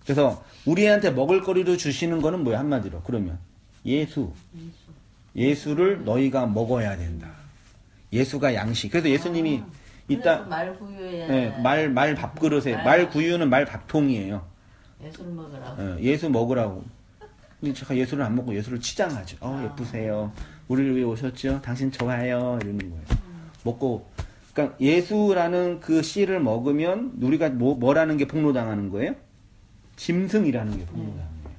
그래서 우리한테 먹을 거리로 주시는 거는 뭐야 한마디로. 그러면 예수를 너희가 먹어야 된다. 예수가 양식. 그래서 예수님이 이따 말구유에 말 밥그릇에 말구유는 말 밥통이에요. 예수를 먹으라고. 예수 먹으라고. 근데 제가 예수를 안 먹고 예수를 치장하죠. 예쁘세요. 우리를 위해 오셨죠. 당신 좋아요. 이러는 거예요. 먹고 그러니까 예수라는 그 씨를 먹으면 우리가 뭐라는 게 폭로당하는 거예요? 짐승이라는 게 폭로당하는 거예요.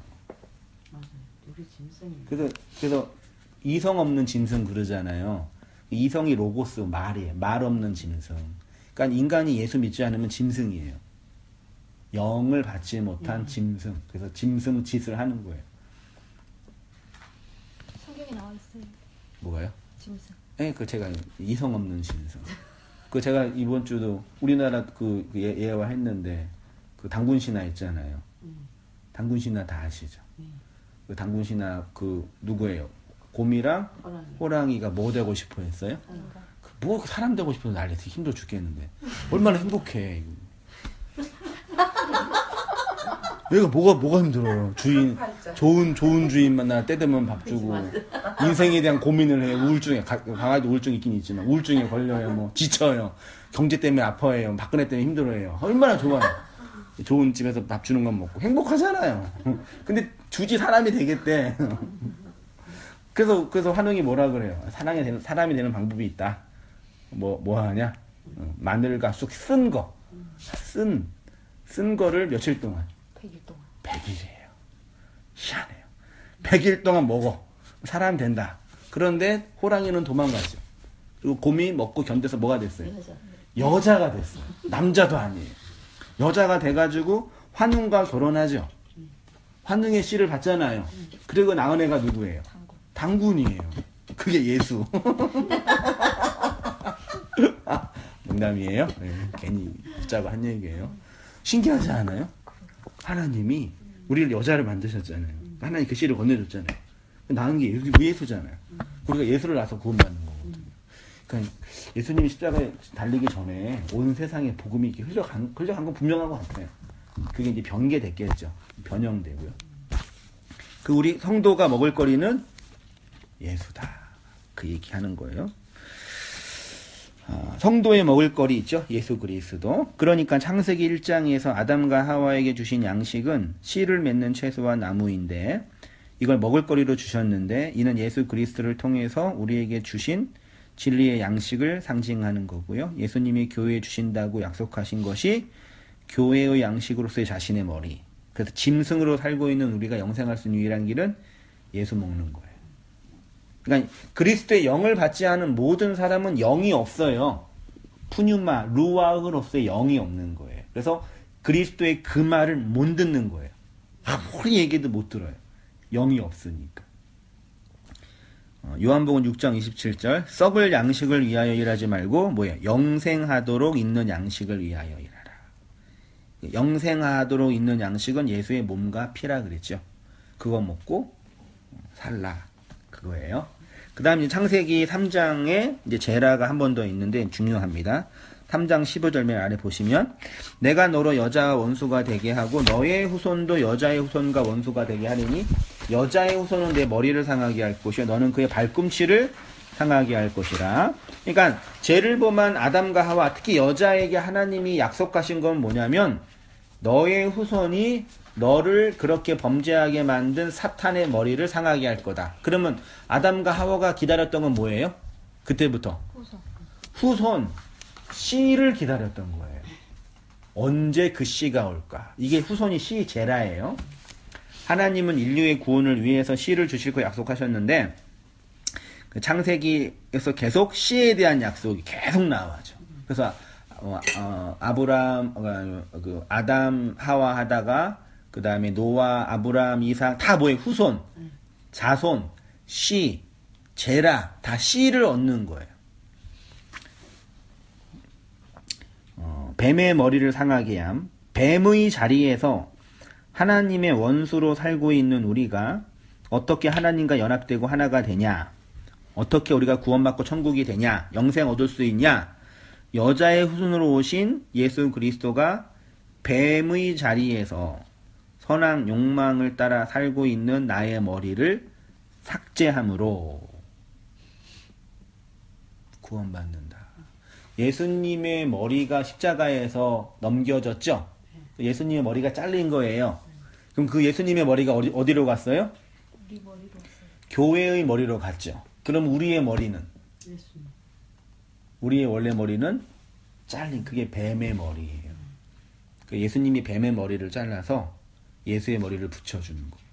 맞아요. 우리 짐승이. 그래서 이성 없는 짐승 그러잖아요. 이성이 로고스 말이에요. 말 없는 짐승. 그러니까 인간이 예수 믿지 않으면 짐승이에요. 영을 받지 못한 짐승. 그래서 짐승 짓을 하는 거예요. 성경에 나와 있어요. 뭐가요? 짐승. 네, 그 제가 이성 없는 짐승. 그 제가 이번 주도 우리나라 그 예화 했는데 그 당군 신화 있잖아요. 당군 신화 다 아시죠? 그 당군 신화 그 누구예요? 곰이랑 호랑이가 뭐 되고 싶어 했어요? 뭐 사람 되고 싶어서 난리 힘들어 죽겠는데 얼마나 행복해. 얘가 뭐가 힘들어요? 주인 좋은 주인 만나 때 되면 밥 주고 인생에 대한 고민을 해. 우울증에 강아지도 우울증 있긴 있지만 우울증에 걸려요. 뭐 지쳐요. 경제 때문에 아파해요. 박근혜 때문에 힘들어해요. 얼마나 좋아요. 좋은 집에서 밥 주는 건 먹고 행복하잖아요. 근데 주지 사람이 되겠대. 그래서 환웅이 뭐라 그래요? 사람이 되는 방법이 있다. 뭐 하냐? 마늘과 쑥 쓴 거를 며칠 동안? 100일 동안. 100일이에요. 희한해요. 100일 동안 먹어. 사람 된다. 그런데 호랑이는 도망가죠. 그리고 곰이 먹고 견뎌서 뭐가 됐어요? 여자가 됐어요. 남자도 아니에요. 여자가 돼가지고 환웅과 결혼하죠. 환웅의 씨를 받잖아요. 그리고 낳은 애가 누구예요? 당군이에요. 그게 예수. 농담이에요. 네, 괜히 붙자고 한 얘기예요. 신기하지 않아요? 하나님이 우리를 여자를 만드셨잖아요. 하나님 그 씨를 건네줬잖아요. 낳은 게 예수잖아요. 우리가 예수를 낳아서 구원받는 거거든요. 그러니까 예수님이 십자가에 달리기 전에 온 세상에 복음이 이렇게 흘러간 건 분명한 것 같아요. 그게 이제 변개됐겠죠. 변형되고요. 그 우리 성도가 먹을 거리는 예수다. 그 얘기하는 거예요. 성도의 먹을 거리 있죠. 예수 그리스도. 그러니까 창세기 1장에서 아담과 하와에게 주신 양식은 씨를 맺는 채소와 나무인데 이걸 먹을 거리로 주셨는데 이는 예수 그리스도를 통해서 우리에게 주신 진리의 양식을 상징하는 거고요. 예수님이 교회에 주신다고 약속하신 것이 교회의 양식으로서의 자신의 머리. 그래서 짐승으로 살고 있는 우리가 영생할 수 있는 유일한 길은 예수 먹는 거예요. 그러니까 그리스도의 영을 받지 않은 모든 사람은 영이 없어요. 푸뉴마, 루아흐로서의 영이 없는 거예요. 그래서 그리스도의 그 말을 못 듣는 거예요. 아무리 얘기해도 못 들어요. 영이 없으니까. 요한복음 6장 27절 썩을 양식을 위하여 일하지 말고 뭐예요? 영생하도록 있는 양식을 위하여 일하라. 영생하도록 있는 양식은 예수의 몸과 피라 그랬죠. 그거 먹고 살라 그거예요. 그 다음 이제 창세기 3장에 이제 제라가 한 번 더 있는데 중요합니다. 3장 15절 맨 아래 보시면 내가 너로 여자와 원수가 되게 하고 너의 후손도 여자의 후손과 원수가 되게 하리니 여자의 후손은 내 머리를 상하게 할 것이요 너는 그의 발꿈치를 상하게 할 것이라. 그러니까 죄를 범한 아담과 하와 특히 여자에게 하나님이 약속하신 건 뭐냐면 너의 후손이 너를 그렇게 범죄하게 만든 사탄의 머리를 상하게 할 거다. 그러면 아담과 하와가 기다렸던 건 뭐예요? 그때부터 후손 씨를 기다렸던 거예요. 언제 그 씨가 올까? 이게 후손이 씨 제라예요. 하나님은 인류의 구원을 위해서 씨를 주실 거 약속하셨는데 그 창세기에서 계속 씨에 대한 약속이 계속 나와죠. 그래서 아브람, 그 아담, 하와 하다가 그 다음에 노아, 아브람, 이삭 다 뭐예요? 후손, 자손, 씨, 제라 다 씨를 얻는 거예요. 뱀의 머리를 상하게 함. 뱀의 자리에서 하나님의 원수로 살고 있는 우리가 어떻게 하나님과 연합되고 하나가 되냐? 어떻게 우리가 구원받고 천국이 되냐? 영생 얻을 수 있냐? 여자의 후손으로 오신 예수 그리스도가 뱀의 자리에서 선악 욕망을 따라 살고 있는 나의 머리를 삭제함으로 구원받는다. 예수님의 머리가 십자가에서 넘겨졌죠? 예수님의 머리가 잘린 거예요. 그럼 그 예수님의 머리가 어디로 갔어요? 우리 머리로 갔어요. 교회의 머리로 갔죠. 그럼 우리의 머리는? 예수님. 우리의 원래 머리는 잘린 그게 뱀의 머리예요. 예수님이 뱀의 머리를 잘라서 예수의 머리를 붙여주는 거예요.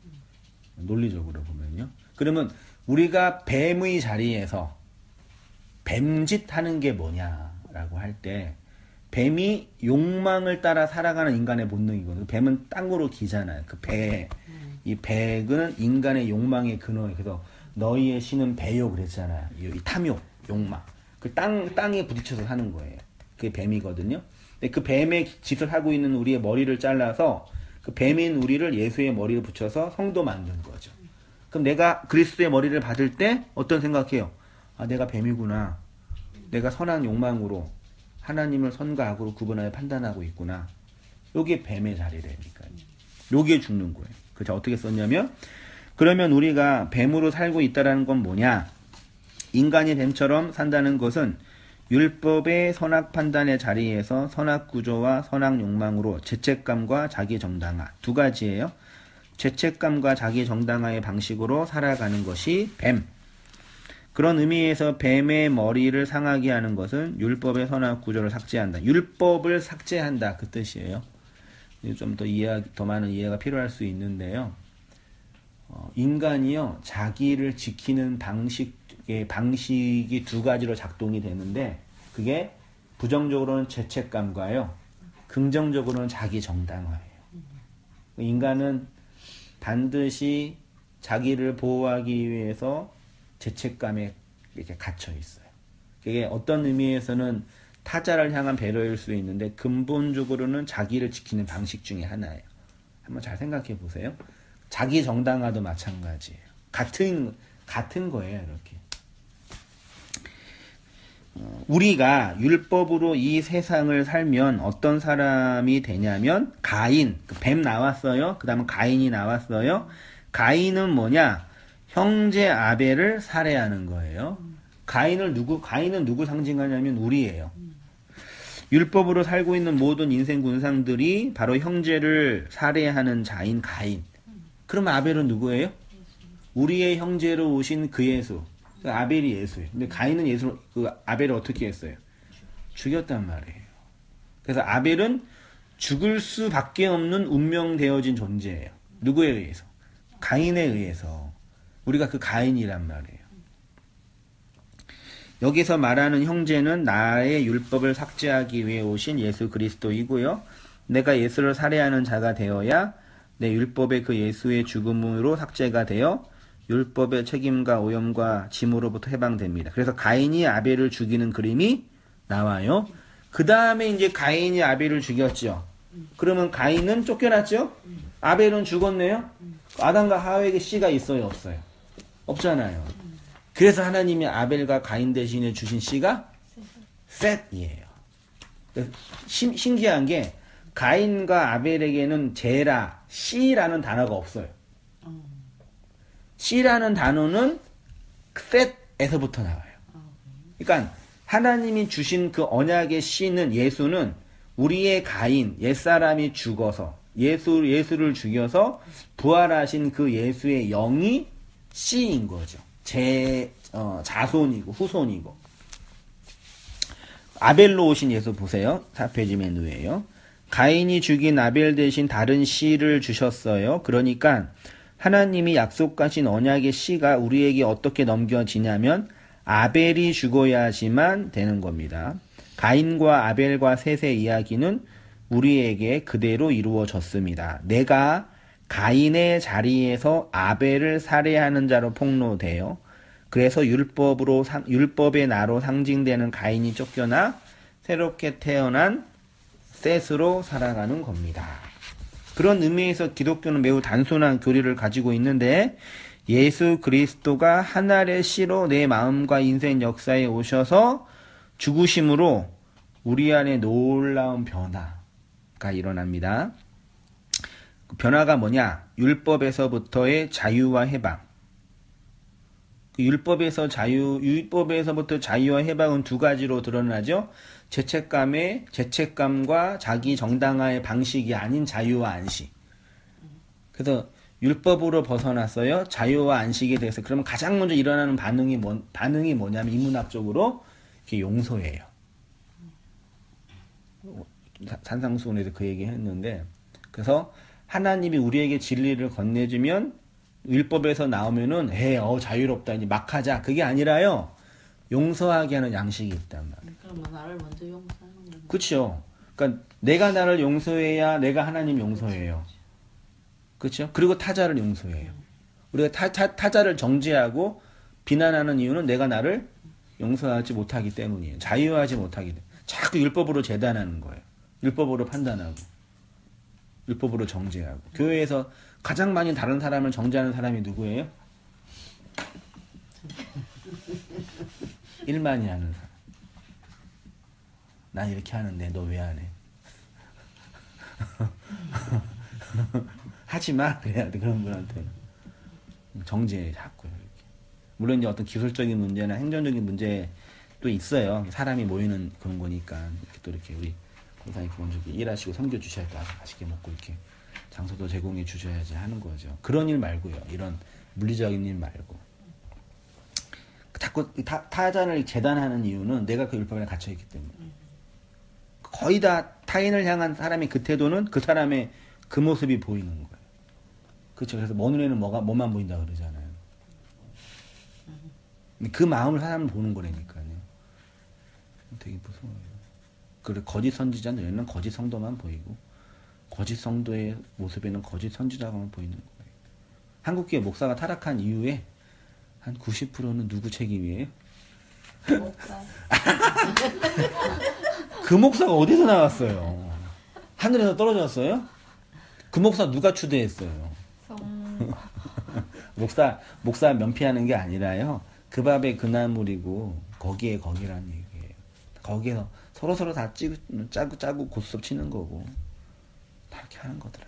논리적으로 보면요. 그러면 우리가 뱀의 자리에서 뱀짓 하는 게 뭐냐라고 할 때 뱀이 욕망을 따라 살아가는 인간의 본능이거든요. 뱀은 땅으로 기잖아요. 그 배, 이 배는 인간의 욕망의 근원이에요. 그래서 너희의 신은 배요 그랬잖아요. 이 탐욕, 욕망. 그 땅에 부딪혀서 사는 거예요. 그게 뱀이거든요. 근데 그 뱀의 짓을 하고 있는 우리의 머리를 잘라서 그 뱀인 우리를 예수의 머리를 붙여서 성도 만든 거죠. 그럼 내가 그리스도의 머리를 받을 때 어떤 생각해요? 아, 내가 뱀이구나. 내가 선한 욕망으로 하나님을 선과 악으로 구분하여 판단하고 있구나. 요게 뱀의 자리라니까요. 요게 죽는 거예요. 그래서 어떻게 썼냐면 그러면 우리가 뱀으로 살고 있다는 건 뭐냐? 인간이 뱀처럼 산다는 것은 율법의 선악 판단의 자리에서 선악 구조와 선악 욕망으로 죄책감과 자기 정당화 두 가지예요. 죄책감과 자기 정당화의 방식으로 살아가는 것이 뱀. 그런 의미에서 뱀의 머리를 상하게 하는 것은 율법의 선악 구조를 삭제한다. 율법을 삭제한다 그 뜻이에요. 좀 더 많은 이해가 필요할 수 있는데요. 인간이요 자기를 지키는 방식이 두 가지로 작동이 되는데 그게 부정적으로는 죄책감과요 긍정적으로는 자기 정당화예요. 인간은 반드시 자기를 보호하기 위해서 죄책감에 이렇게 갇혀 있어요. 그게 어떤 의미에서는 타자를 향한 배려일 수 있는데 근본적으로는 자기를 지키는 방식 중에 하나예요. 한번 잘 생각해 보세요. 자기 정당화도 마찬가지예요. 같은 거예요, 이렇게. 우리가 율법으로 이 세상을 살면 어떤 사람이 되냐면 가인, 뱀 나왔어요. 그 다음에 가인이 나왔어요. 가인은 뭐냐? 형제 아벨을 살해하는 거예요. 가인은 누구 상징하냐면 우리예요. 율법으로 살고 있는 모든 인생 군상들이 바로 형제를 살해하는 자인 가인. 그럼 아벨은 누구예요? 우리의 형제로 오신 그 예수. 아벨이 예수예요. 근데 가인은 아벨을 어떻게 했어요? 죽였단 말이에요. 그래서 아벨은 죽을 수밖에 없는 운명되어진 존재예요. 누구에 의해서? 가인에 의해서. 우리가 그 가인이란 말이에요. 여기서 말하는 형제는 나의 율법을 삭제하기 위해 오신 예수 그리스도이고요. 내가 예수를 살해하는 자가 되어야 내 율법의 그 예수의 죽음으로 삭제가 되어 율법의 책임과 오염과 짐으로부터 해방됩니다. 그래서 가인이 아벨을 죽이는 그림이 나와요. 그 다음에 이제 가인이 아벨을 죽였죠. 그러면 가인은 쫓겨났죠? 아벨은 죽었네요? 아담과 하와에게 씨가 있어요, 없어요? 없잖아요. 그래서 하나님이 아벨과 가인 대신에 주신 씨가 셋이에요. 신기한 게 가인과 아벨에게는 제라, 씨라는 단어가 없어요. 씨라는 단어는 셋에서부터 나와요. 그러니까 하나님이 주신 그 언약의 씨는 예수는 우리의 가인, 옛사람이 죽어서 예수를 죽여서 부활하신 그 예수의 영이 씨인 거죠. 자손이고 후손이고. 아벨로 오신 예수 보세요. 4페이지 맨 위에요. 가인이 죽인 아벨 대신 다른 씨를 주셨어요. 그러니까 하나님이 약속하신 언약의 씨가 우리에게 어떻게 넘겨지냐면 아벨이 죽어야지만 되는 겁니다. 가인과 아벨과 셋의 이야기는 우리에게 그대로 이루어졌습니다. 내가 가인의 자리에서 아벨을 살해하는 자로 폭로돼요. 그래서 율법의 나로 상징되는 가인이 쫓겨나 새롭게 태어난 셋으로 살아가는 겁니다. 그런 의미에서 기독교는 매우 단순한 교리를 가지고 있는데 예수 그리스도가 하늘의 씨로 내 마음과 인생 역사에 오셔서 죽으심으로 우리 안에 놀라운 변화가 일어납니다. 그 변화가 뭐냐? 율법에서부터의 자유와 해방. 율법에서부터 자유와 해방은 두 가지로 드러나죠. 죄책감과 자기 정당화의 방식이 아닌 자유와 안식. 그래서 율법으로 벗어났어요. 자유와 안식에 대해서. 그러면 가장 먼저 일어나는 반응이 뭐냐면 인문학적으로 이게 용서예요. 산상수훈에서 그 얘기 했는데, 그래서 하나님이 우리에게 진리를 건네주면 율법에서 나오면은 자유롭다 이제 막 하자 그게 아니라요. 용서하게 하는 양식이 있단 말이에요. 그럼 나를 먼저 용서하는 거예요. 그렇죠. 그러니까 내가 나를 용서해야 내가 하나님 용서해요. 그렇죠? 그리고 타자를 용서해요. 우리가 타자를 정죄하고 비난하는 이유는 내가 나를 용서하지 못하기 때문이에요. 자유하지 못하기 때문에. 자꾸 율법으로 재단하는 거예요. 율법으로 판단하고 율법으로 정죄하고. 교회에서 가장 많이 다른 사람을 정죄하는 사람이 누구예요? 일만이 하는 사람. 난 이렇게 하는데 너 왜 안 해? 하지 마. 그래야 돼. 그런 분한테는. 정죄해 자꾸 이렇게. 물론 이제 어떤 기술적인 문제나 행정적인 문제도 있어요. 사람이 모이는 그런 거니까 이렇게 또 이렇게 우리 권사님 먼저 일하시고 섬겨 주셔야 돼. 맛있게 먹고 이렇게 장소도 제공해 주셔야지 하는 거죠. 그런 일 말고요. 이런 물리적인 일 말고. 자꾸 타잔을 재단하는 이유는 내가 그 율법 안에 갇혀 있기 때문에. 거의 다 타인을 향한 사람의 그 태도는 그 사람의 그 모습이 보이는 거예요. 그렇죠. 그래서 먼 눈에는 뭐만 보인다 그러잖아요. 근데 그 마음을 사람은 보는 거라니까요. 되게 무서워요. 그래 거짓 선지자는 거짓 성도만 보이고 거짓 성도의 모습에는 거짓 선지자만 보이는 거예요. 한국교회 목사가 타락한 이후에 한 90%는 누구 책임이에요? 목사. 그 목사가 어디서 나왔어요? 하늘에서 떨어졌어요? 그 목사 누가 추대했어요? 목사 면피하는 게 아니라요. 그 밥에 그 나물이고 거기에 거기라는 얘기예요. 거기에서 서로 다 짜고 고스톱 치는 거고 다 이렇게 하는 거더라.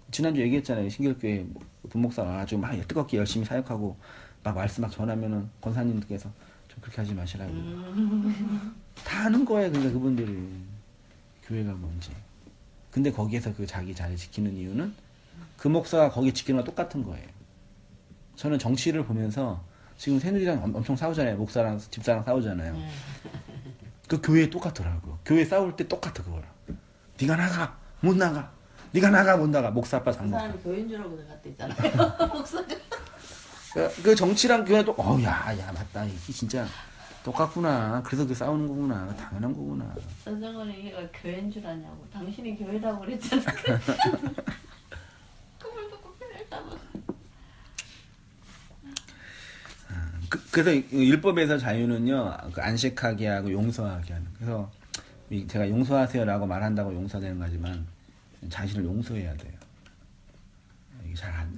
지난주 얘기했잖아요. 신길교회 분목사가 아주 막 뜨겁게 열심히 사역하고 막 말씀 막 전하면은 권사님께서 좀 그렇게 하지 마시라고. 다 아는 거예요. 그러니까 그분들이 교회가 뭔지. 근데 거기에서 그 자기 자리 지키는 이유는 그 목사가 거기 지키는 거 똑같은 거예요. 저는 정치를 보면서 지금 새누리랑 엄청 싸우잖아요. 목사랑 집사랑 싸우잖아요. 그 교회에 똑같더라고. 교회 싸울 때 똑같아 그거랑. 네가 나가 못 나가. 네가 나가 못 나가. 목사 아빠 장목. 그 사람이 교인 줄 알고 갔다 있잖아요. 목사가. 그 정치랑 교회 또 야 맞다. 이게 진짜 똑같구나. 그래서 그 싸우는 거구나. 당연한 거구나. 서정원이 얘가 교회인 줄 아냐고. 당신이 교회라고 그랬잖아. 꿈을 듣고 교회를 따면. 그래서 율법에서 자유는요, 그 안식하게 하고 용서하게 하는. 그래서 제가 용서하세요라고 말한다고 용서되는 거지만 자신을 용서해야 돼요.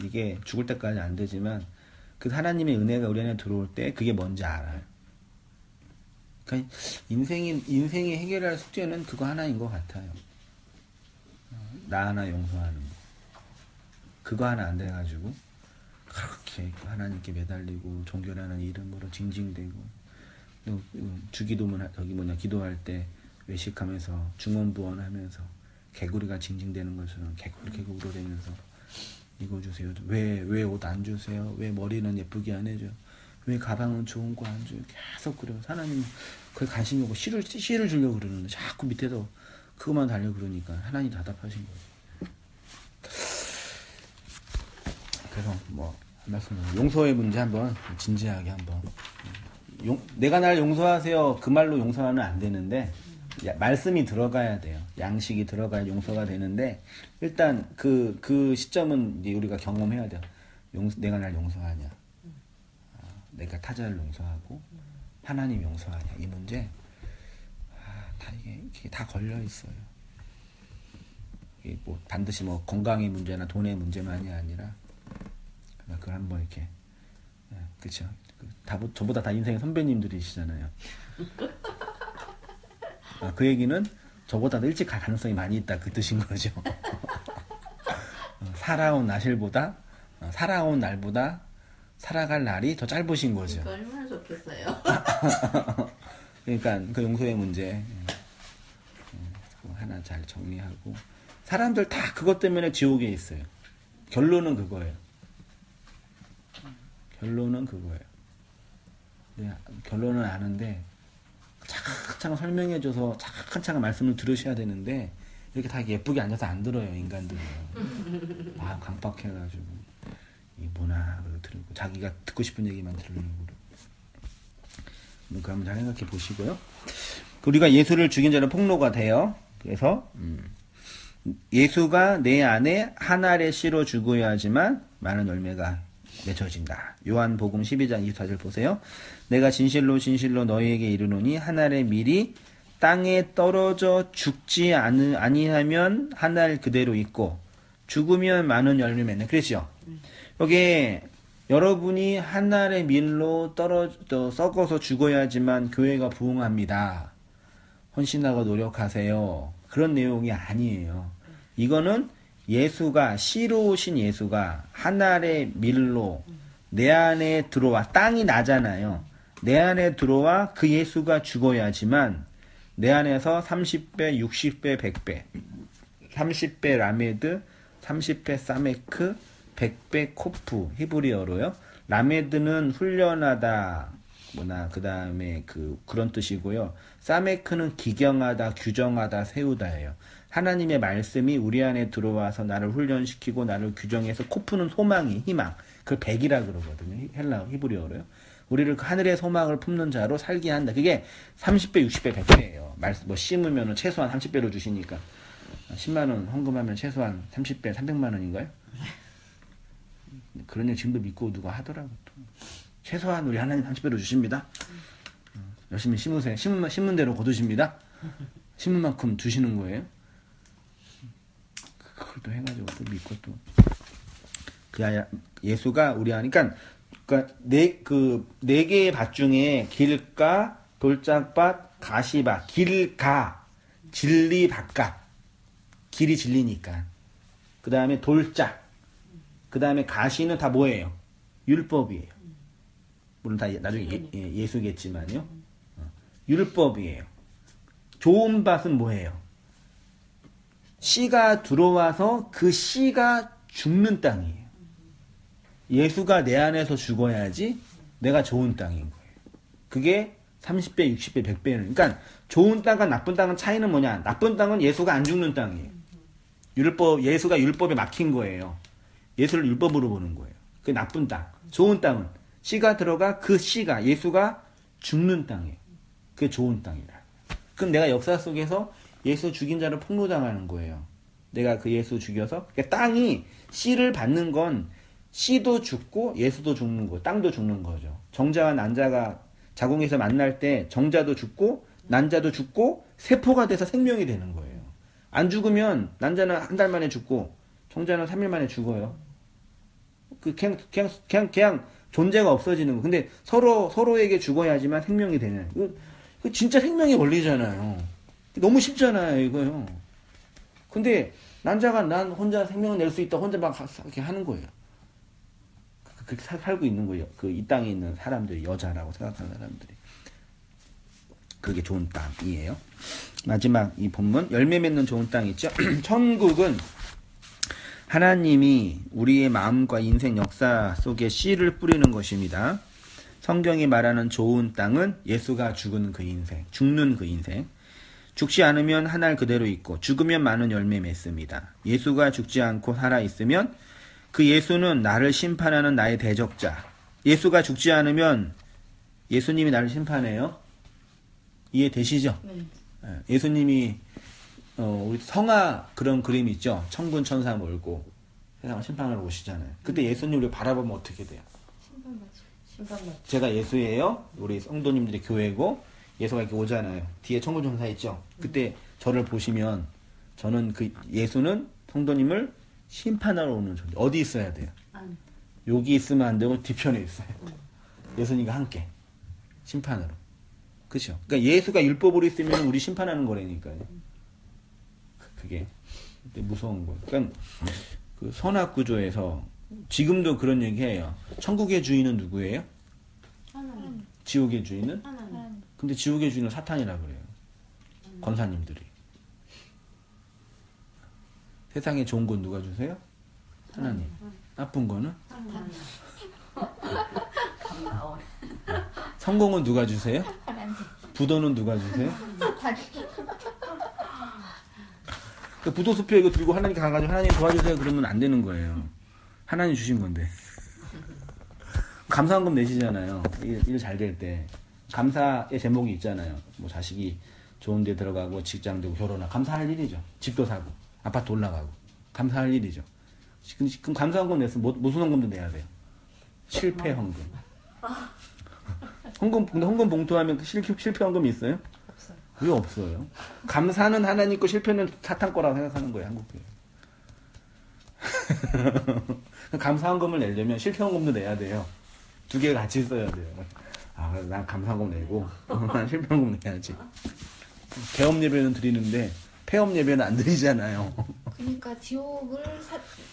이게 죽을 때까지 안 되지만 그 하나님의 은혜가 우리 안에 들어올 때 그게 뭔지 알아요. 그러니까 인생이 해결할 숙제는 그거 하나인 것 같아요. 나 하나 용서하는 거. 그거 하나 안 돼가지고 그렇게 하나님께 매달리고 종교라는 이름으로 징징대고 또 주기도문 기도할 때 외식하면서 중언부언하면서 개구리가 징징대는 것처럼 개구리로 되면서 이거 주세요. 왜 옷 안 주세요? 왜 머리는 예쁘게 안 해줘? 왜 가방은 좋은 거 안 줘요? 계속 그래요. 하나님 그게 관심이 없고 씨를 주려고 그러는데 자꾸 밑에서 그것만 달려 그러니까 하나님 답답하신 거예요. 그래서 말씀 용서의 문제 한번 진지하게 한번 내가 날 용서하세요 그 말로 용서는 안 되는데 말씀이 들어가야 돼요. 양식이 들어가야 용서가 되는데 일단 그 시점은 이제 우리가 경험해야 돼요. 내가 날 용서하냐, 내가 타자를 용서하고 하나님 용서하냐 이 문제 이게 다 걸려 있어요. 이게 반드시 건강의 문제나 돈의 문제만이 아니라 그걸 한번 이렇게 그렇죠. 저보다 다 인생의 선배님들이시잖아요. 그 얘기는 저보다 더 일찍 갈 가능성이 많이 있다 그 뜻인 거죠. 살아온 날보다 살아갈 날이 더 짧으신 거죠. 얼마나 좋겠어요. 그러니까 그 용서의 문제 하나 잘 정리하고 사람들 다 그것 때문에 지옥에 있어요. 결론은 그거예요. 결론은 아는데 차근차근 설명해줘서 차근차근 말씀을 들으셔야 되는데 이렇게 다 예쁘게 앉아서 안 들어요. 인간들은 마음 강박해가지고 이게 뭐나 들고 자기가 듣고 싶은 얘기만 들으려고 그러고 한번 잘 생각해 보시고요. 우리가 예수를 죽인 자는 폭로가 돼요. 그래서 예수가 내 안에 한 알의 씨로 죽어야지만 많은 열매가 맺어진다. 요한복음 12장 24절 보세요. 내가 진실로 너희에게 이르노니 한 알의 밀이 땅에 떨어져 죽지 아니하면 한 알 그대로 있고 죽으면 많은 열매 맺는. 그랬죠? 여기 여러분이 한 알의 밀로 썩어서 죽어야지만 교회가 부흥합니다. 헌신하고 노력하세요. 그런 내용이 아니에요. 이거는 예수가 씨로 오신 예수가 한 알의 밀로 내 안에 들어와 땅이 나잖아요. 내 안에 들어와 그 예수가 죽어야지만 내 안에서 30배, 60배, 100배 30배 라메드, 30배 사메크, 100배 코프 히브리어로요. 라메드는 훈련하다 그 다음에 그런 뜻이고요. 사메크는 기경하다, 규정하다, 세우다예요. 하나님의 말씀이 우리 안에 들어와서 나를 훈련시키고 나를 규정해서 코프는 소망이 희망. 그걸 백이라 그러거든요. 헬라 히브리어로요. 우리를 그 하늘의 소망을 품는 자로 살게 한다. 그게 30배, 60배, 100배예요. 심으면 최소한 30배로 주시니까 10만 원 헌금하면 최소한 30배, 300만 원인가요? 그런 일 지금도 믿고 누가 하더라고. 최소한 우리 하나님 30배로 주십니다. 열심히 심으세요. 심은 대로 거두십니다. 심은 만큼 주시는 거예요. 그걸 또 해가지고 또 믿고 또 예수가 우리 안에 그러니까 네 개의 밭 중에 길가, 돌짝밭, 가시밭, 길가, 진리 밭가, 길이 진리니까. 그 다음에 돌짝, 그 다음에 가시는 다 뭐예요? 율법이에요. 물론 다 나중에 예수겠지만요. 율법이에요. 좋은 밭은 뭐예요? 씨가 들어와서 그 씨가 죽는 땅이에요. 예수가 내 안에서 죽어야지 내가 좋은 땅인 거예요. 그게 30배, 60배, 100배는. 그러니까 좋은 땅과 나쁜 땅은 차이는 뭐냐? 나쁜 땅은 예수가 안 죽는 땅이에요. 예수가 율법에 막힌 거예요. 예수를 율법으로 보는 거예요. 그게 나쁜 땅. 좋은 땅은 씨가 들어가 그 씨가 예수가 죽는 땅이에요. 그게 좋은 땅이라. 그럼 내가 역사 속에서 예수 죽인 자를 폭로당하는 거예요. 내가 그 예수 죽여서. 그러니까 땅이 씨를 받는 건 씨도 죽고 예수도 죽는 거, 땅도 죽는 거죠. 정자와 난자가 자궁에서 만날 때 정자도 죽고 난자도 죽고 세포가 돼서 생명이 되는 거예요. 안 죽으면 난자는 한 달 만에 죽고 정자는 3일 만에 죽어요. 그냥 존재가 없어지는 거. 근데 서로에게 죽어야지만 생명이 되는. 이거 진짜 생명의 원리잖아요. 너무 쉽잖아요, 이거요. 근데 난자가 난 혼자 생명을 낼 수 있다, 혼자 막 이렇게 하는 거예요. 그렇게 살고 있는 거예요. 이 땅에 있는 사람들이, 여자라고 생각하는 사람들이. 그게 좋은 땅이에요. 마지막 이 본문, 열매 맺는 좋은 땅 있죠? 천국은 하나님이 우리의 마음과 인생 역사 속에 씨를 뿌리는 것입니다. 성경이 말하는 좋은 땅은 예수가 죽는 그 인생, 죽는 그 인생. 죽지 않으면 하늘 그대로 있고 죽으면 많은 열매 맺습니다. 예수가 죽지 않고 살아있으면 그 예수는 나를 심판하는 나의 대적자. 예수가 죽지 않으면 예수님이 나를 심판해요. 이해되시죠? 네. 예수님이 우리 성화 그런 그림 있죠? 천군 천사 몰고 세상을 심판하러 오시잖아요. 그때 예수님 우리 바라보면 어떻게 돼요? 심판받죠. 제가 예수예요. 우리 성도님들이 교회고 예수가 이렇게 오잖아요. 뒤에 천군 천사 있죠? 그때 저를 보시면 저는 그 예수는 성도님을 심판하러 오는 존재. 어디 있어야 돼요? 여기 있으면 안 되고 뒤편에 있어야 돼요. 예수님과 함께 심판으로. 그렇죠? 그러니까 예수가 율법으로 있으면 우리 심판하는 거라니까요. 그게 무서운 거예요. 그러니까 그 선악 구조에서 지금도 그런 얘기해요. 천국의 주인은 누구예요? 하나님. 지옥의 주인은? 하나님. 근데 지옥의 주인은 사탄이라 그래요. 권사님들이. 세상에 좋은 건 누가 주세요? 하나님. 나쁜 거는? 하나님. 성공은 누가 주세요? 하나님. 부도는 누가 주세요? 그 부도수표 이거 들고 하나님께 가가지고 하나님 도와주세요 그러면 안 되는 거예요. 하나님 주신 건데. 감사원금 내시잖아요. 일 잘 될 때. 감사의 제목이 있잖아요. 뭐 자식이 좋은 데 들어가고 직장 되고 결혼하고 감사할 일이죠. 집도 사고 아파트 올라가고 감사할 일이죠. 그럼 감사원금 냈으면 무슨 헌금도 내야 돼요? 실패 헌금. 근데 헌금 봉투하면 실패 헌금이 있어요? 없어요. 왜 없어요? 감사는 하나님 거, 실패는 사탄 거라고 생각하는 거예요, 한국 교회. 감사 헌금을 내려면 실패 헌금도 내야 돼요. 두 개 같이 써야 돼요. 아, 난 감사 헌금 내고, 난 실패 헌금 내야지. 개업 예배는 드리는데 폐업 예배는 안 드리잖아요. 그러니까 지옥을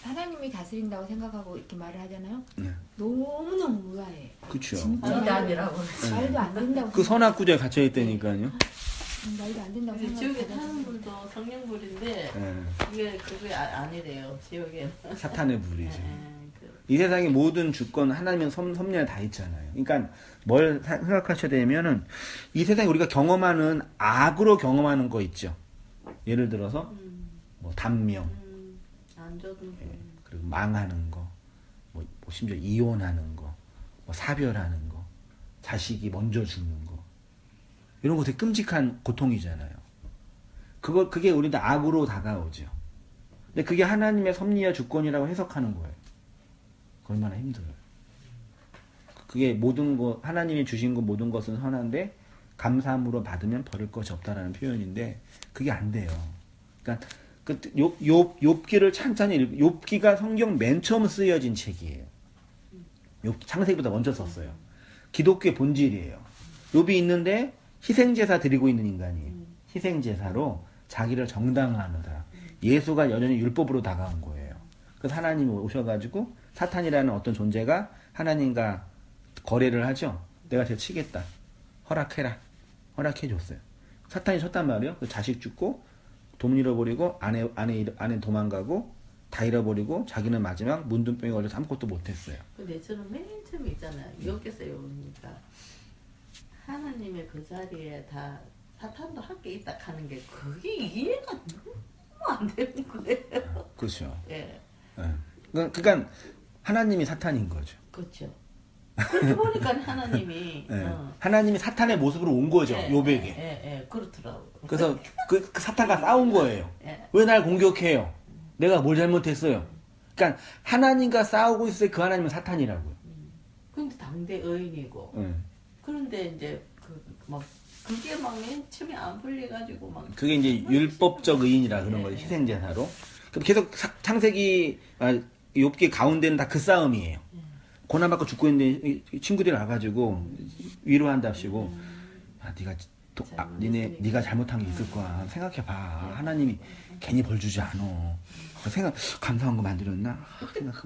하나님이 다스린다고 생각하고 이렇게 말을 하잖아요. 네. 너무너무 의아해. 그쵸. 진짜 아니다 아니라고. 말도 안 된다고. 그 선악구조에 갇혀 있다니까요. 말도 안 된다고 근데 지옥에 생각하고. 사는 분도 성령불인데 네. 그게 아니래요. 지옥에는. 사탄의 불이죠. 그 이 세상의 모든 주권 하나님은 섭리에 다 있잖아요. 그러니까 뭘 생각하셔야 되면은 이 세상에 우리가 경험하는 악으로 경험하는 거 있죠. 예를 들어서 뭐 단명, 안 좋은 그리고 망하는 거, 뭐 심지어 이혼하는 거, 뭐 사별하는 거, 자식이 먼저 죽는 거 이런 거 되게 끔찍한 고통이잖아요. 그게 우리한테 악으로 다가오죠. 근데 그게 하나님의 섭리와 주권이라고 해석하는 거예요. 얼마나 힘들어요. 그게 모든 것, 하나님이 주신 것 모든 것은 선한데 감사함으로 받으면 버릴 것이 없다라는 표현인데 그게 안 돼요. 그러니까 욥기를 찬찬히 욥기가 성경 맨 처음 쓰여진 책이에요. 창세기보다 먼저 썼어요. 기독교의 본질이에요. 욥이 있는데 희생제사 드리고 있는 인간이에요. 희생제사로 자기를 정당화하느라 예수가 여전히 율법으로 다가온 거예요. 그래서 하나님이 오셔가지고 사탄이라는 어떤 존재가 하나님과 거래를 하죠. 내가 쟤 치겠다. 허락해라. 허락해줬어요. 사탄이 쳤단 말이에요. 그 자식 죽고 돈 잃어버리고 아내 도망가고 다 잃어버리고 자기는 마지막 문둥병에 걸려서 아무것도 못했어요. 근데 저는 맨 처음에 있잖아요. 여기서 여기니까 하나님의 그 자리에 다 사탄도 함께 있다 하는 게 그게 이해가 너무 안 되는 거예요. 그렇죠. 예. 그러니까 하나님이 사탄인 거죠. 그렇죠. 그렇게 보니까 하나님이 예. 하나님이 사탄의 모습으로 온 거죠. 요백에. 예, 그렇더라고. 그래서 그 사탄과 싸운 거예요. 예. 왜 날 공격해요? 내가 뭘 잘못했어요? 그러니까 하나님과 싸우고 있을 때 그 하나님은 사탄이라고요. 근데 당대 의인이고. 예. 그런데 이제 막 그게 막 맨 처음에 안 풀려가지고 막. 그게 이제 율법적 의인이라 그런 거예요. 희생제사로. 그럼 계속 창세기 욥기 가운데는 다 그 싸움이에요. 고난받고 죽고 있는데 친구들이 와가지고 위로한답시고 네가 잘못한 게 있을 거야. 생각해봐. 하나님이 괜히 벌 주지 않어. 감사한 거 만들었나?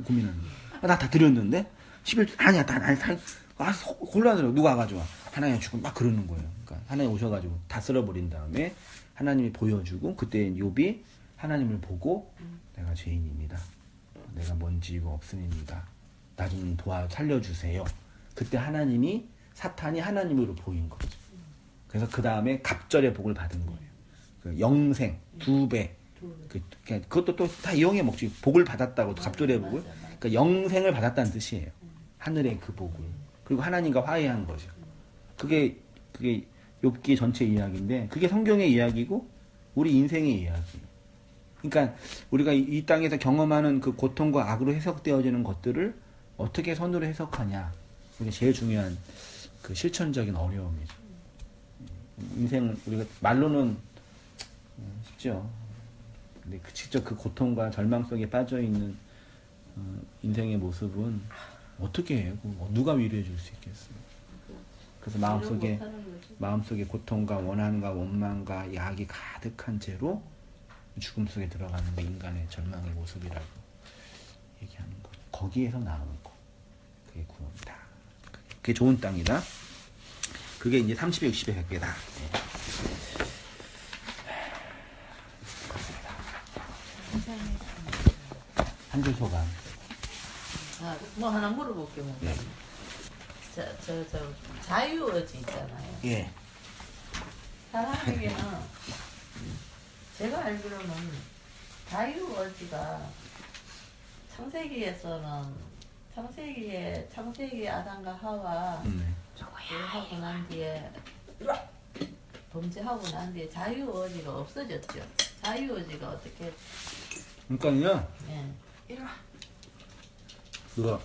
고민하는 거야. 나 다 드렸는데 11조 아니야. 곤란스러워. 누가 와가지고 하나님 죽고 막 그러는 거예요. 그러니까 하나님 오셔가지고 다 쓸어버린 다음에 하나님이 보여주고 그때 욥이 하나님을 보고 내가 죄인입니다. 내가 뭔지 이거 없으니까 나 좀 살려주세요. 그때 사탄이 하나님으로 보인 거죠. 그래서 그 다음에 갑절의 복을 받은 거예요. 그 영생 2배. 그것도 또 다 이용해 먹지. 복을 받았다고 갑절의 복을. 그러니까 영생을 받았다는 뜻이에요. 하늘의 그 복을. 그리고 하나님과 화해한 거죠. 그게 욥기 전체 이야기인데 그게 성경의 이야기고 우리 인생의 이야기. 그러니까 우리가 이 땅에서 경험하는 그 고통과 악으로 해석되어지는 것들을 어떻게 선으로 해석하냐. 그게 제일 중요한 그 실천적인 어려움이죠. 인생을 우리가 말로는 쉽죠. 근데 직접 그 고통과 절망 속에 빠져 있는 인생의 모습은 어떻게 해요? 누가 위로해 줄 수 있겠어요? 그래서 마음속에 고통과 원한과 원망과 야악이 가득한 채로 죽음 속에 들어가는 게 인간의 절망의 모습이라고 얘기하는 거. 거기에서 나오는 거. 그게 구원이다. 그게 좋은 땅이다. 그게 이제 30에 60에 100개다. 한 줄 소감. 뭐 하나 물어볼게 뭐. 예. 저 자유의지 있잖아요. 예. 사람에게는 제가 알기로는 자유의지가 창세기에 아담과 하와 하고 난 뒤에 범죄하고 난 뒤에 자유의지가 없어졌죠. 자유의지가 어떻게? 그러니까요. 예. 그거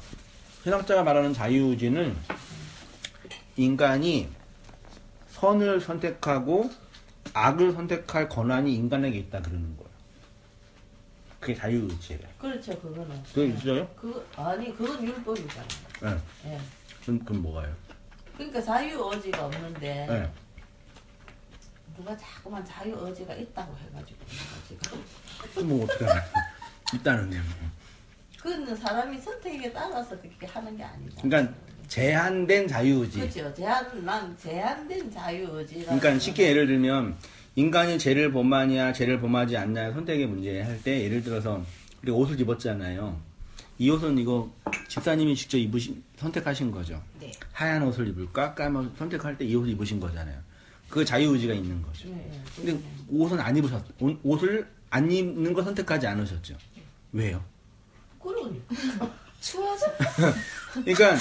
신학자가 말하는 자유의지는 인간이 선을 선택하고 악을 선택할 권한이 인간에게 있다 그러는 거예요. 그게 자유의지예요. 그렇죠, 그거는. 그게 있어요? 그건 율법이잖아요. 네. 예. 그럼 뭐가요? 그러니까 자유의지가 없는데 네. 누가 자꾸만 자유의지가 있다고 해가지고 지금. 뭐 어떻게 하나? 있다는데 뭐. 그거는 사람이 선택에 따라서 그렇게 하는 게 아니다. 그러니까 제한된 자유의지. 그렇죠. 제한된 자유의지. 그러니까 쉽게 예를 들면 인간이 죄를 범하냐 죄를 범하지 않냐 선택의 문제 할 때 예를 들어서 우리가 옷을 입었잖아요. 이 옷은 이거 집사님이 직접 선택하신 거죠. 네. 하얀 옷을 입을까 까만 옷을 선택할 때 이 옷을 입으신 거잖아요. 그 자유의지가 있는 거죠. 네, 근데 옷을 안 입는 거 선택하지 않으셨죠. 왜요? 그러니까. 추워서? 그러니까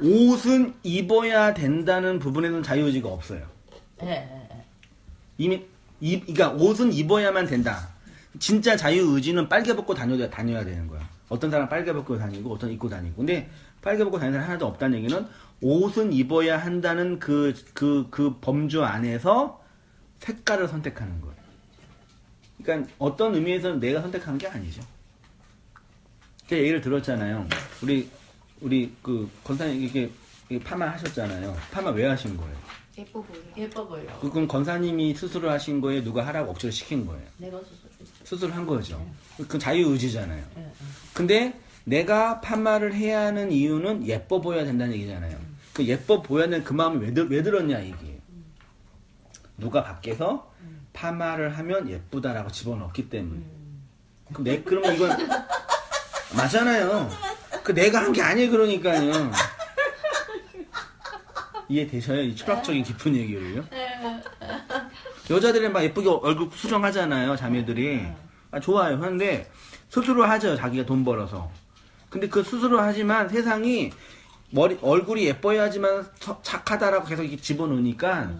옷은 입어야 된다는 부분에는 자유의지가 없어요. 예. 이미 그러니까 옷은 입어야만 된다. 진짜 자유의지는 빨개 벗고 다녀야 되는 거야. 어떤 사람은 빨개 벗고 다니고 어떤 입고 다니고. 근데 빨개 벗고 다니는 사람 하나도 없다는 얘기는 옷은 입어야 한다는 그 범주 안에서 색깔을 선택하는 거예요. 그러니까 어떤 의미에서는 내가 선택한 게 아니죠. 제가 얘기를 들었잖아요. 우리 그 권사님 이렇게 파마 하셨잖아요. 파마 왜 하신 거예요? 예뻐 보여. 그건 권사님이 스스로 하신 거예요? 누가 하라고 억지로 시킨 거예요? 내가 스스로 한 거죠. 그건 자유의지잖아요. 예. 근데 내가 파마를 해야 하는 이유는 예뻐 보여야 된다는 얘기잖아요. 그 예뻐 보여야 되는 그 마음이 왜 들었냐 이게. 누가 밖에서 파마를 하면 예쁘다라고 집어넣기 때문에. 그러면 이건 맞잖아요. 내가 한 게 아니에요, 그러니까요. 이해되셔요? 이 철학적인 깊은 얘기를요? 여자들은 막 예쁘게 얼굴 수정하잖아요, 자매들이. 좋아요. 하는데, 스스로 하죠, 자기가 돈 벌어서. 근데 그 스스로 하지만 세상이 얼굴이 예뻐야지만 착하다라고 계속 이렇게 집어넣으니까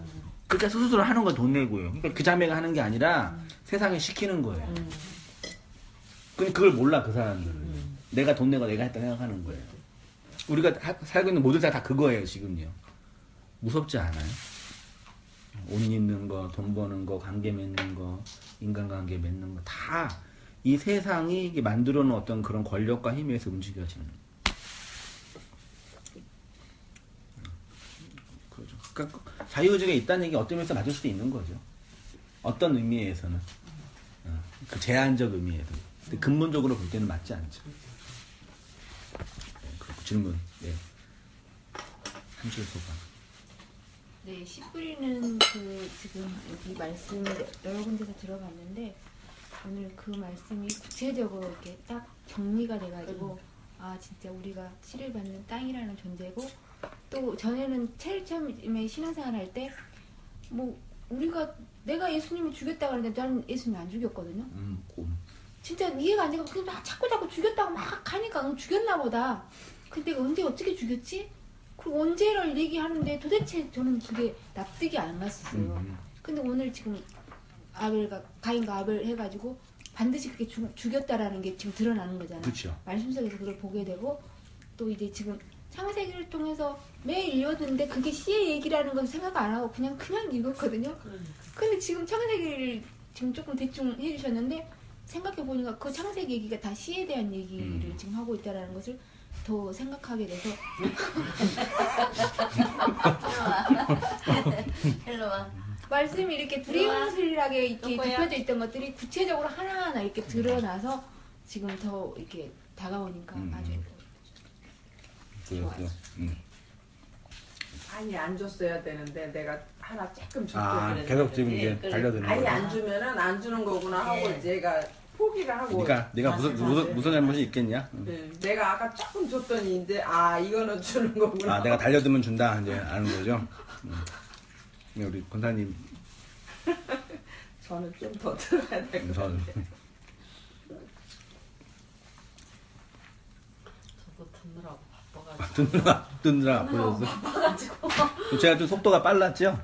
그러니까 스스로 하는 걸 돈 내고요. 그러니까 그 자매가 하는 게 아니라 세상에 시키는 거예요. 근데 그걸 몰라 그 사람들은. 내가 돈 내고 내가 했다 생각하는 거예요. 우리가 살고 있는 모든 사람 다 그거예요 지금요. 무섭지 않아요? 옷 입는 거, 돈 버는 거, 관계 맺는 거, 인간관계 맺는 거 다 이 세상이 만들어 놓은 어떤 그런 권력과 힘에 의해서 움직여지는 거죠. 그러니까 자유의지가 있다는 얘기 어떤 면에서 맞을 수도 있는 거죠. 어떤 의미에서는 그 제한적 의미에서. 근데 근본적으로 볼 때는 맞지 않죠. 네, 질문. 네. 한줄소가. 네, 씨 뿌리는 그 지금 여기 말씀 여러 군데서 들어봤는데 오늘 그 말씀이 구체적으로 이렇게 딱 정리가 돼가지고 아 진짜 우리가 씨를 받는 땅이라는 존재고 또 전에는 제일 처음에 신앙생활 할 때 뭐 우리가 내가 예수님을 죽였다고 하는데 나는 예수님 안 죽였거든요. 진짜 이해가 안 되고 그냥 막 자꾸 죽였다고 막 하니까 죽였나 보다. 근데 내가 언제 어떻게 죽였지? 그리고 언제를 얘기하는데 도대체 저는 그게 납득이 안 갔었어요. 근데 오늘 지금 가인과 아벨 해가지고 반드시 그렇게 죽였다라는 게 지금 드러나는 거잖아요. 그렇죠. 말씀 속에서 그걸 보게 되고 또 이제 지금 창세기를 통해서 매일 읽었는데 그게 씨의 얘기라는 걸 생각 안 하고 그냥 읽었거든요. 근데 지금 창세기를 지금 조금 대충 해주셨는데 생각해 보니까 그 창세기 얘기가 다 씨에 대한 얘기를 지금 하고 있다라는 것을 더 생각하게 돼서 일로 와. 말씀이 이렇게 두리뭉술하게 이렇게 덮여져 있던 것들이 구체적으로 하나하나 이렇게 드러나서 지금 더 이렇게 다가오니까 아주 좋아요. 아니 안 줬어야 되는데 내가 하나 조금 줬거든. 아 계속 지금 이제 달려드는 아니 거예요. 안 주면은 안 주는 거구나 하고 얘가 포기를 하고. 그러니까 내가 무슨 잘못이 있겠냐? 네, 내가 아까 조금 줬더니 이제 이거는 주는 거구나. 내가 달려들면 준다 이제 아는 거죠. 우리 권사님. 저는 좀 더 들어야 될 것 같아요. 저도 듣느라고 바빠가지고. 듣느라 보셨어? 제가 좀 속도가 빨랐죠?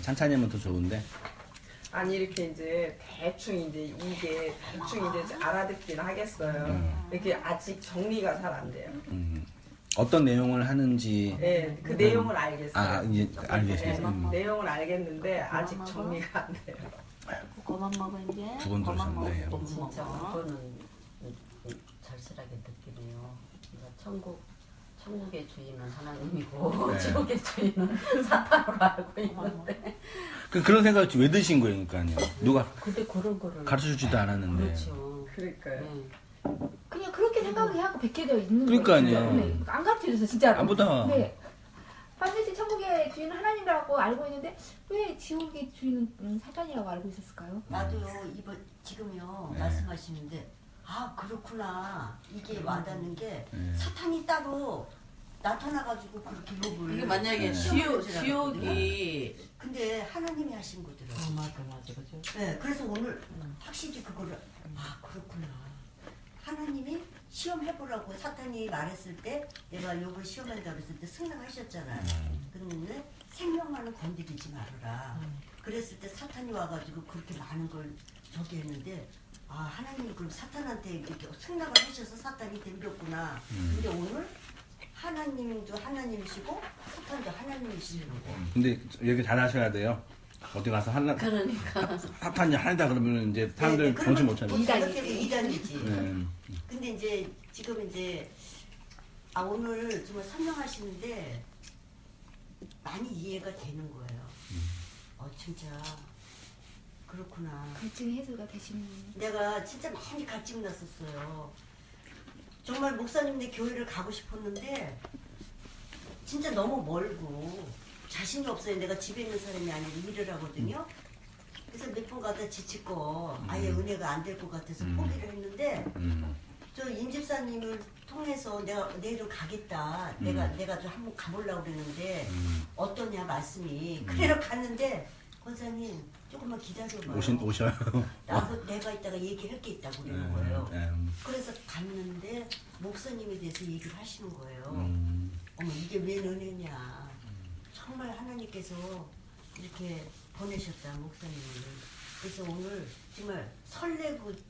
찬찬히 하면 더 좋은데. 아니 이렇게 이제 대충 이제 알아듣긴 하겠어요. 이렇게 아직 정리가 잘 안 돼요. 어떤 내용을 하는지. 네, 그 내용을 알겠어요. 이제 알겠어요. 내용을 알겠는데 아직 정리가 안 돼요. 그거만 먹어 이제. 두 번 들으셨네요. 진짜 그거는 절실하게 느끼네요. 그러니까 천국의 주인은 하나님이고 네. 지옥의 주인은 사탄으로 알고 있는데. 그런 생각을 왜 드신 거예요, 그러니까요? 누가 근데 그런 거를 가르쳐주지도 않았는데. 그렇죠. 그러니까요. 네. 그냥 그렇게 생각하고 뵙게 되어 있는 그러니까요. 거예요. 네, 안 가르쳐줘서 진짜로. 아무도. 네. 반드시 천국의 주인은 하나님이라고 알고 있는데 왜 지옥의 주인은 사탄이라고 알고 있었을까요? 나도요 지금요 네. 말씀하시는데 그렇구나 이게 와닿는 게 네. 사탄이 따로 나타나가지고 그렇게 욕을 이게 만약에 네. 지옥이 근데 하나님이 하신 거더라고요. 맞아 그죠. 네, 그래서 오늘 확실히 그거를 그렇구나 하나님이 시험해보라고 사탄이 말했을 때 내가 욕을 시험한다고 했을 때 승낙하셨잖아요. 그런데 생명만은 건드리지 말아라. 그랬을 때 사탄이 와가지고 그렇게 많은 걸 저기 했는데 하나님이 그럼 사탄한테 이렇게 승낙을 하셔서 사탄이 덤볐구나. 근데 오늘 하나님도 하나님이시고 사탄도 하나님이시는 거. 근데 얘기 잘 하셔야 돼요. 어디 가서 그러니까 사탄이 하나다 그러면 이제 사람들 정신 못 차려. 이단이지. 네. 근데 이제 지금 이제 오늘 정말 설명하시는데 많이 이해가 되는 거예요. 진짜 그렇구나. 갈증 해소가 되시는. 내가 진짜 많이 갈증 났었어요. 정말 목사님네 교회를 가고 싶었는데 진짜 너무 멀고 자신이 없어요. 내가 집에 있는 사람이 아니고 일을 하거든요. 그래서 몇 번 가다 지치고 아예 은혜가 안 될 것 같아서 포기를 했는데 저 임집사님을 통해서 내가 내일은 가겠다. 내가 좀 한번 가보려고 그랬는데 어떠냐 말씀이. 그래서 갔는데 권사님 조금만 기다려봐요. 오셔요. 내가 이따가 얘기할 게 있다고 그러는 거예요. 그래서 갔는데 목사님에 대해서 얘기를 하시는 거예요. 어머 이게 웬 은혜냐. 정말 하나님께서 이렇게 보내셨다 목사님을. 그래서 오늘 정말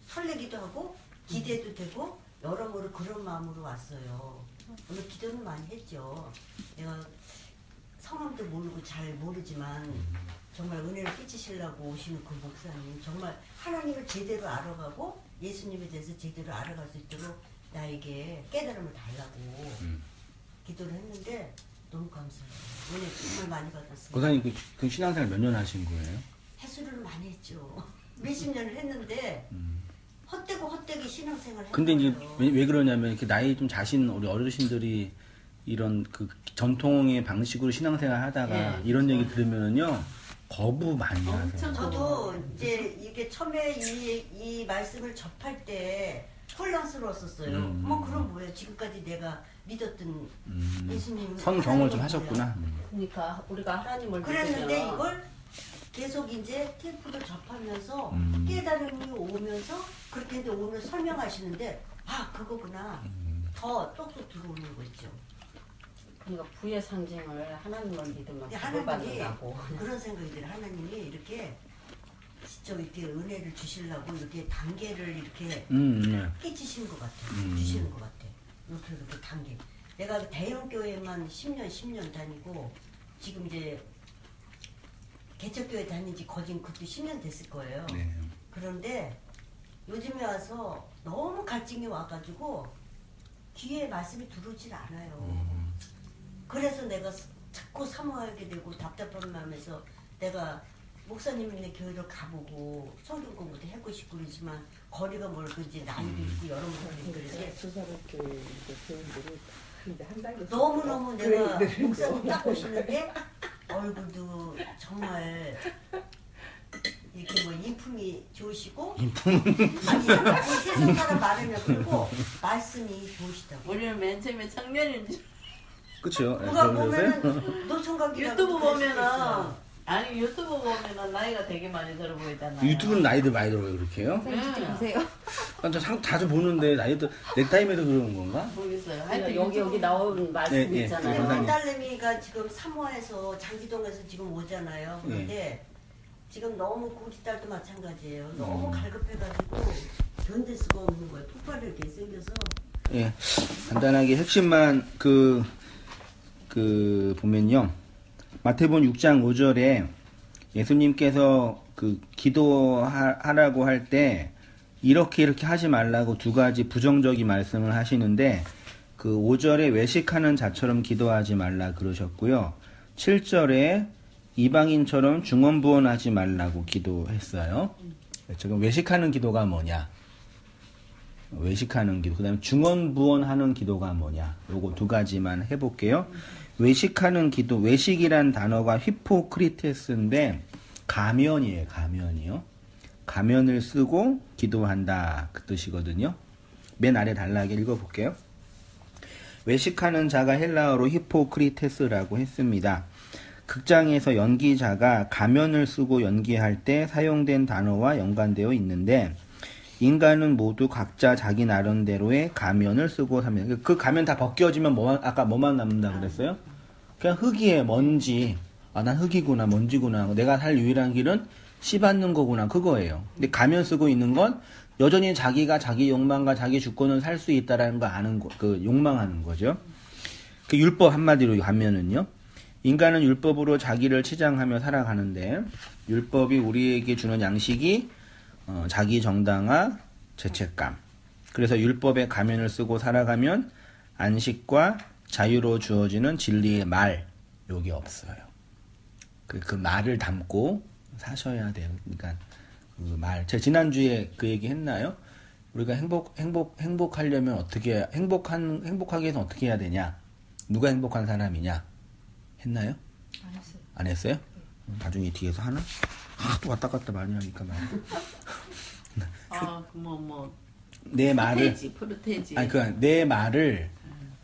설레기도 하고 기대도 되고 여러모로 그런 마음으로 왔어요. 오늘 기도는 많이 했죠. 내가 성함도 모르고 잘 모르지만 정말 은혜를 끼치시려고 오시는 그 목사님 정말 하나님을 제대로 알아가고 예수님에 대해서 제대로 알아갈 수 있도록 나에게 깨달음을 달라고 기도를 했는데 너무 감사해요. 은혜 정말 많이 받았어요. 권사님 그 신앙생활 몇 년 하신 거예요? 해수를 많이 했죠. 몇십 년을 했는데 헛되게 신앙생활을 했어요. 근데 이제 왜 그러냐면 이렇게 나이 좀 자신 우리 어르신들이 이런 그 전통의 방식으로 신앙생활 하다가 이런 얘기 들으면요 거부 많이 하세요. 저도 이제 이게 처음에 이 말씀을 접할 때 혼란스러웠었어요. 뭐 그럼 뭐예요? 지금까지 내가 믿었던 예수님 선경을 좀 하셨구나. 그러니까 우리가 하나님을 그랬는데 믿으면 이걸 계속 이제 테이프를 접하면서 깨달음이 오면서 그렇게 했는데 오늘 설명하시는데 아 그거구나 더 똑똑 들어오는 거 있죠. 그러니까 부의 상징을 하나님을 믿으면 근데 복을 하나님이 받는다고. 그런 생각이 들어요. 하나님이 이렇게 직접 이렇게 은혜를 주시려고 이렇게 단계를 이렇게 끼치시는 것 같아요. 주시는 것 같아. 이렇게 단계. 내가 대형 교회만 10년 다니고 지금 이제 개척교회 다닌 지 거진 그때 10년 됐을 거예요. 네. 그런데 요즘에 와서 너무 갈증이 와가지고 귀에 말씀이 들어오질 않아요. 그래서 내가 자꾸 사모하게 되고 답답한 마음에서 내가 목사님 있는 교회를 가보고 성경 공부도 하고 싶고 그러지만 거리가 멀고 이제 나이도 있고 여러 가지 그러지 수사학교의 교인들이 근데 한 달도 너무너무 내가 목사님 딱 보시는데 얼굴도 정말 이렇게 뭐 인품이 좋으시고 아니 세상 사람 말하면 그리고 말씀이 좋으시다고 우리는 맨 처음에 청년인지 그렇죠. 누가 보면은 노총각이라고 유튜브 그럴 수도 보면은 있어요. 아니 유튜브 보면은 나이가 되게 많이 들어 보이잖아요. 유튜브는 나이도 많이 들어요 그렇게요? 직접 보세요. 저 자주 보는데 나이도 넥타임에서 그러는 건가? 모르겠어요. 그러니까 하여튼 여기 나온 말씀 예, 예. 있잖아요. 근데 선생님. 딸내미가 지금 사모에서 장기동에서 지금 오잖아요. 그런데 지금 너무 우리 딸도 마찬가지예요. 너무 갈급해가지고 견딜 수가 없는 거예요. 폭발이렇게 생겨서. 예, 간단하게 핵심만 보면요. 마태복음 6장 5절에 예수님께서 그 기도하라고 할 때 이렇게 하지 말라고 두 가지 부정적인 말씀을 하시는데 그 5절에 외식하는 자처럼 기도하지 말라 그러셨고요. 7절에 이방인처럼 중언부언하지 말라고 기도했어요. 지금 외식하는 기도가 뭐냐? 외식하는 기도, 그 다음에 중언부언하는 기도가 뭐냐? 요거 두 가지만 해볼게요. 외식하는 기도, 외식이란 단어가 히포크리테스인데 가면이에요. 가면이요. 가면을 쓰고 기도한다 그 뜻이거든요. 맨 아래 단락에 읽어볼게요. 외식하는 자가 헬라어로 히포크리테스라고 했습니다. 극장에서 연기자가 가면을 쓰고 연기할 때 사용된 단어와 연관되어 있는데 인간은 모두 각자 자기 나름대로의 가면을 쓰고 삽니다. 그 가면 다 벗겨지면 아까 뭐만 남는다 그랬어요? 그냥 흙이에요. 먼지. 아, 난 흙이구나. 먼지구나. 내가 살 유일한 길은 씨 받는 거구나. 그거예요. 근데 가면 쓰고 있는 건 여전히 자기가 자기 욕망과 자기 주권을 살 수 있다라는 거 아는 그 욕망하는 거죠. 그 율법 한마디로 가면은요. 인간은 율법으로 자기를 치장하며 살아가는데 율법이 우리에게 주는 양식이 자기 정당화, 죄책감. 그래서 율법의 가면을 쓰고 살아가면 안식과 자유로 주어지는 진리의 말, 요게 없어요. 그 말을 담고 사셔야 돼요. 그러니까 그 말. 제가 지난주에 그 얘기 했나요? 우리가 행복하려면 어떻게, 행복하게 해서 어떻게 해야 되냐? 누가 행복한 사람이냐? 했나요? 안 했어요. 안 했어요? 나중에 뒤에서 하나? 또 왔다 갔다 많이 하니까 말. 내 말을 프로테지. 아니 내 말을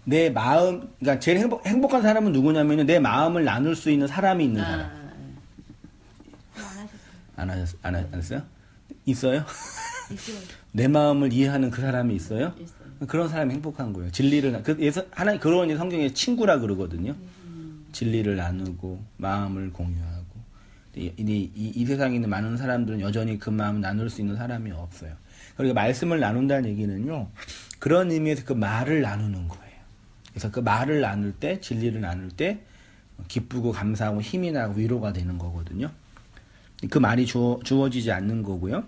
내 마음 그러니까 제일 행복한 사람은 누구냐면은 내 마음을 나눌 수 있는 사람이 있는 사람. 안 하셨어요? 있어요? 있어요. 내 마음을 이해하는 그 사람이 있어요? 있어요. 그런 사람이 행복한 거예요. 진리를 하나님 그런 이제 성경에 친구라 그러거든요. 진리를 나누고 마음을 공유하고. 이 세상에 있는 많은 사람들은 여전히 그 마음을 나눌 수 있는 사람이 없어요. 그러니까 말씀을 나눈다는 얘기는요. 그런 의미에서 그 말을 나누는 거예요. 그래서 그 말을 나눌 때, 진리를 나눌 때 기쁘고 감사하고 힘이 나고 위로가 되는 거거든요. 그 말이 주어지지 않는 거고요.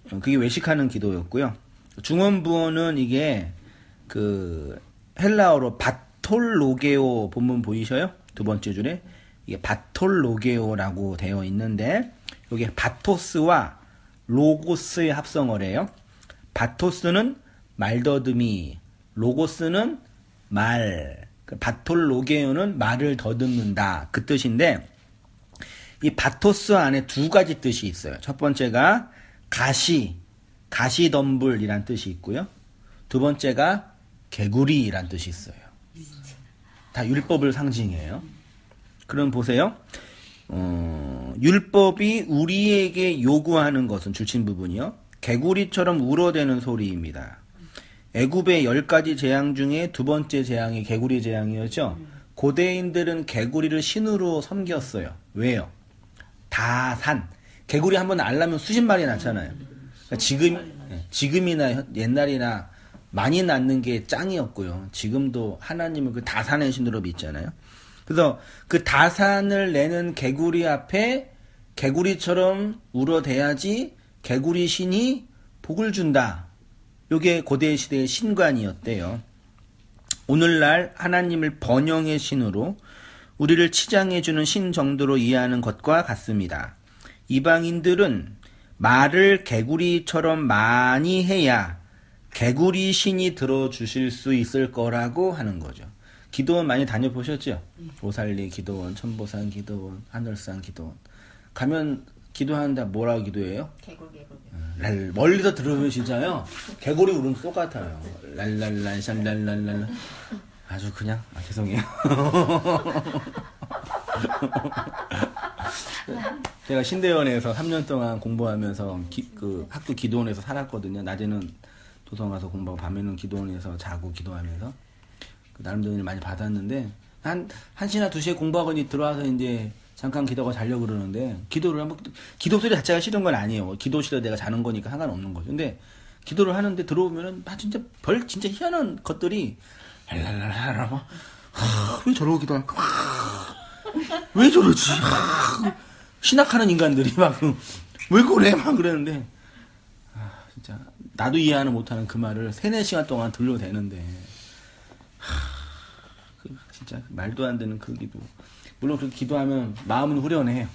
그게 외식하는 기도였고요. 중언부언은 이게 그 헬라어로 바톨로게오 본문 보이셔요? 두 번째 줄에 이게 바톨로게오라고 되어 있는데 이게 바토스와 로고스의 합성어래요. 바토스는 말더듬이, 로고스는 말, 바톨로게오는 말을 더듬는다 그 뜻인데 이 바토스 안에 두 가지 뜻이 있어요. 첫 번째가 가시덤불이란 뜻이 있고요. 두 번째가 개구리란 뜻이 있어요. 다 율법을 상징해요. 그럼 보세요. 율법이 우리에게 요구하는 것은 줄친 부분이요. 개구리처럼 울어대는 소리입니다. 애굽의 10가지 재앙 중에 두 번째 재앙이 개구리 재앙이었죠. 고대인들은 개구리를 신으로 섬겼어요. 왜요? 다 산. 개구리 한번 알라면 수십 마리 낳잖아요. 그러니까 지금이나 옛날이나 많이 낳는 게 짱이었고요. 지금도 하나님은 그 다산의 신으로 믿잖아요. 그래서 그 다산을 내는 개구리 앞에 개구리처럼 울어대야지 개구리 신이 복을 준다. 요게 고대 시대의 신관이었대요. 오늘날 하나님을 번영의 신으로 우리를 치장해주는 신 정도로 이해하는 것과 같습니다. 이방인들은 말을 개구리처럼 많이 해야 개구리 신이 들어주실 수 있을 거라고 하는 거죠. 기도원 많이 다녀보셨죠? 보살리 기도원, 천보산 기도원, 하늘산 기도원. 가면 기도하는데 뭐라고 기도해요? 개굴. 멀리서 들으면 진짜요. 개구리 울음 똑같아요. 랄랄랄 샬랄랄랄. 아주 그냥 죄송해요. 제가 신대원에서 3년 동안 공부하면서 그 학교 기도원에서 살았거든요. 낮에는 도서관 가서 공부하고 밤에는 기도원에서 자고 기도하면서 나름대로 일 많이 받았는데 한 1시나 2시에 공부하고 들어와서 이제 잠깐 기도하고 자려고 그러는데 기도를 한번 기도 소리 자체가 싫은 건 아니에요. 기도실에 내가 자는 거니까 상관없는 거죠. 근데 기도를 하는데 들어오면은 진짜 진짜 희한한 것들이 랄랄랄랄 왜 저러고 기도할까? 왜 저러지? 신학하는 인간들이 막 왜 그래? 막 그러는데 진짜 나도 이해하는 못하는 그 말을 3-4시간 동안 들려대는데 진짜 말도 안 되는 그 기도. 물론 그렇게 기도하면 마음은 후련해요.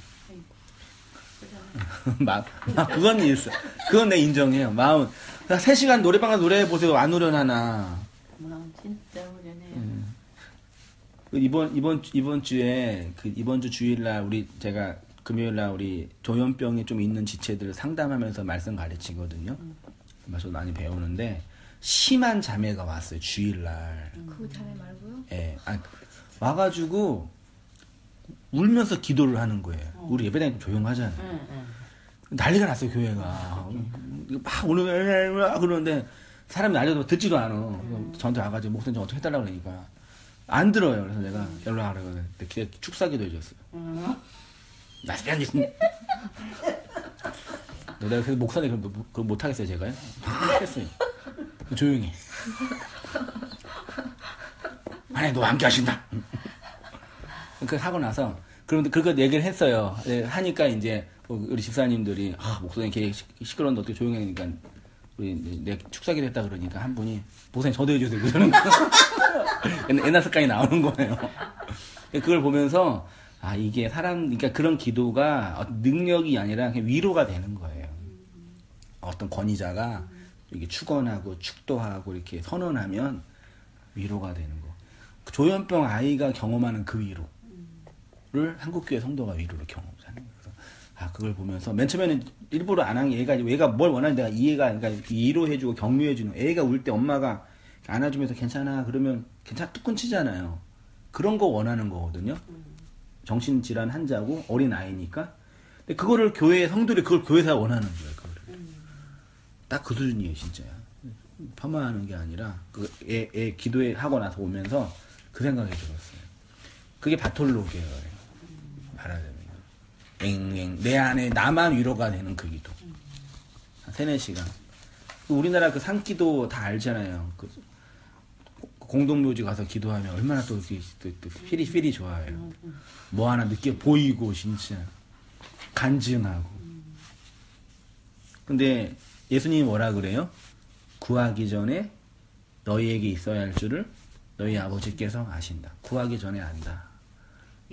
그건 있어. 그건 내 인정해요. 마음은 3시간 노래방에서 노래해보세요. 안 후련하나. 마음 진짜 후련해요. 이번 주에 이번 주 주일날 제가 금요일날 우리 조현병이 좀 있는 지체들 상담하면서 말씀 가르치거든요. 그래서 많이 배우는데 심한 자매가 왔어요. 주일날. 그 자매 말고요? 예. 와가지고 울면서 기도를 하는 거예요. 우리 예배당이 좀 조용하잖아요. 난리가 났어요, 교회가. 막 오늘 그러는데 사람이 알려도 듣지도 않아. 저한테 와가지고 목사님 좀 어떻게 해달라고 그러니까 안 들어요. 그래서 내가 연락하라고 축사기도 해줬어요. 나스비한 있으니 내가 그래서 목사님 그거 못하겠어요, 제가요? 했어요. 조용히. 아니, 너 함께 하신다. 그 하고 나서 그런데 그거 얘기를 했어요. 하니까 이제 우리 집사님들이 목사님 걔 시끄러운데 어떻게 조용히 하니까 우리 내 축사기를 했다 그러니까 한 분이 목사님 저도 해주세요 그러는 거. 옛날 습관이 나오는 거예요. 그걸 보면서 이게 그러니까 그런 기도가 능력이 아니라 그냥 위로가 되는 거예요. 어떤 권위자가 이렇게 축원하고 축도하고 이렇게 선언하면 위로가 되는 거. 조현병 아이가 경험하는 그 위로를 한국교회 성도가 위로를 경험하는 거예요. 그래서 그걸 보면서 맨 처음에는 일부러 안 한 게 얘가 뭘 원하는지 내가 이해가 그러니까 위로해주고 격려해주는 애가 울 때 엄마가 안아주면서 괜찮아 그러면 뚝 끊치잖아요. 그런 거 원하는 거거든요. 정신질환 환자고 어린 아이니까. 근데 그거를 교회 성도들이 그걸 교회에서 원하는 거예요. 딱 그 수준이에요, 진짜. 폄하하는 게 아니라 애 기도회 하고 나서 오면서 그 생각이 들었어요. 그게 바톨로게예요. 말하자면 앵앵 내 안에 나만 위로가 되는 그 기도. 한 3-4시간. 우리나라 그 산기도 다 알잖아요. 그 공동묘지 가서 기도하면 얼마나 또 필이 좋아요. 뭐 하나 느껴 보이고 진짜 간증하고. 근데 예수님이 뭐라 그래요? 구하기 전에 너희에게 있어야 할 줄을 너희 아버지께서 아신다. 구하기 전에 안다.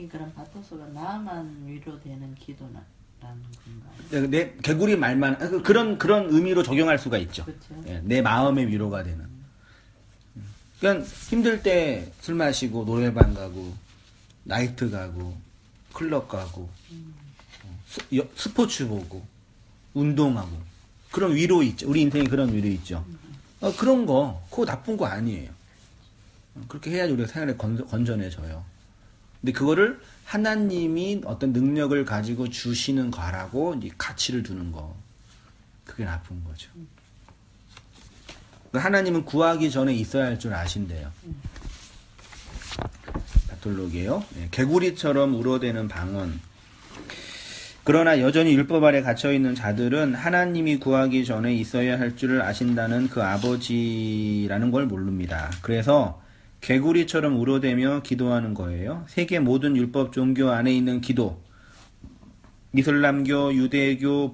그럼 바토스가 나만 위로되는 기도라는 건가요? 내 개구리 말만 그런 의미로 적용할 수가 있죠. 그렇죠. 예, 내 마음의 위로가 되는. 그러니까 힘들 때 술 마시고 노래방 가고 나이트 가고 클럽 가고 스포츠 보고 운동하고 그런 위로 있죠. 우리 인생에 그런 위로 있죠. 그런 거 그거 나쁜 거 아니에요. 그렇게 해야지 우리가 생활에 건전해져요. 근데 그거를 하나님이 어떤 능력을 가지고 주시는 거라고 이제 가치를 두는 거. 그게 나쁜 거죠. 하나님은 구하기 전에 있어야 할 줄 아신대요. 바톨로게요. 개구리처럼 울어대는 방언. 그러나 여전히 율법 아래 갇혀있는 자들은 하나님이 구하기 전에 있어야 할 줄을 아신다는 그 아버지라는 걸 모릅니다. 그래서 개구리처럼 울어대며 기도하는 거예요. 세계 모든 율법 종교 안에 있는 기도. 이슬람교, 유대교,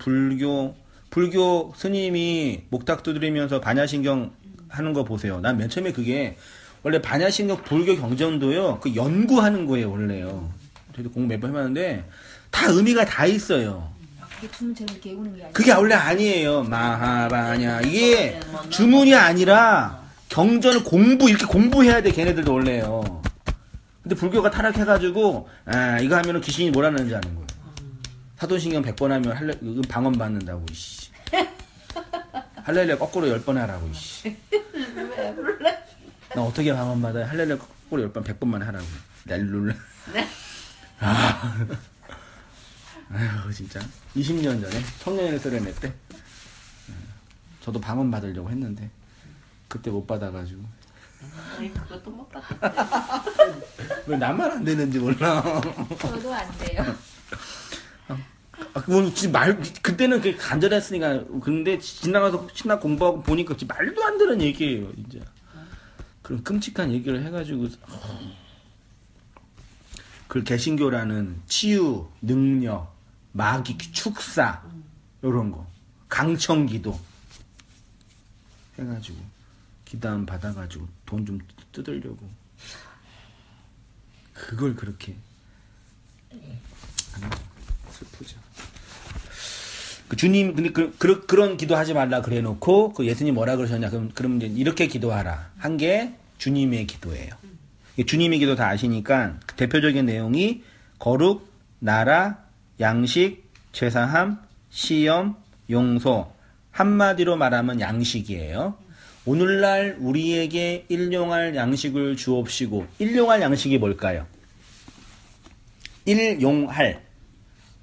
불교 스님이 목탁 두드리면서 반야신경 하는 거 보세요. 난 맨 처음에 그게 원래 반야신경 불교 경전도요. 그 연구하는 거예요, 원래요. 저도 공부 몇 번 해봤는데 다 의미가 다 있어요. 그게 주문처럼 이렇게 우는 게 아니라. 그게 원래 아니에요. 마하바냐. 이게 주문이 아니라 경전을 이렇게 공부해야 돼, 걔네들도 원래요. 근데 불교가 타락해가지고, 이거 하면은 귀신이 뭐라는지 아는 거예요. 사돈신경 100번 하면 방언 받는다고, 이씨. 할렐루야 거꾸로 10번 하라고, 이씨. 나 어떻게 방언 받아요? 할렐루야 거꾸로 10번, 100번만 하라고. 랄룰라. 아휴, 진짜. 20년 전에 청년의 소련회 때. 저도 방언 받으려고 했는데, 그때 못 받아가지고. 그것도 못 받았대. 왜 나만 안 되는지 몰라. 저도 안 돼요. 그때는 그게 간절했으니까. 근데 지나가서 신학 공부하고 보니까 말도 안 되는 얘기예요, 진짜. 그런 끔찍한 얘기를 해가지고. 그 개신교라는 치유, 능력, 마귀, 축사, 요런 거. 강청기도. 해가지고. 기도함 받아가지고 돈 좀 뜯으려고. 그걸 그렇게. 슬프죠. 그 주님, 근데 그런 기도하지 말라 그래 놓고, 그 예수님 뭐라 그러셨냐. 그럼 이제 이렇게 기도하라. 한 게 주님의 기도예요. 주님의 기도 다 아시니까 그 대표적인 내용이 거룩, 나라, 양식, 죄사함, 시험, 용서. 한마디로 말하면 양식이에요. 오늘날 우리에게 일용할 양식을 주옵시고. 일용할 양식이 뭘까요? 일용할.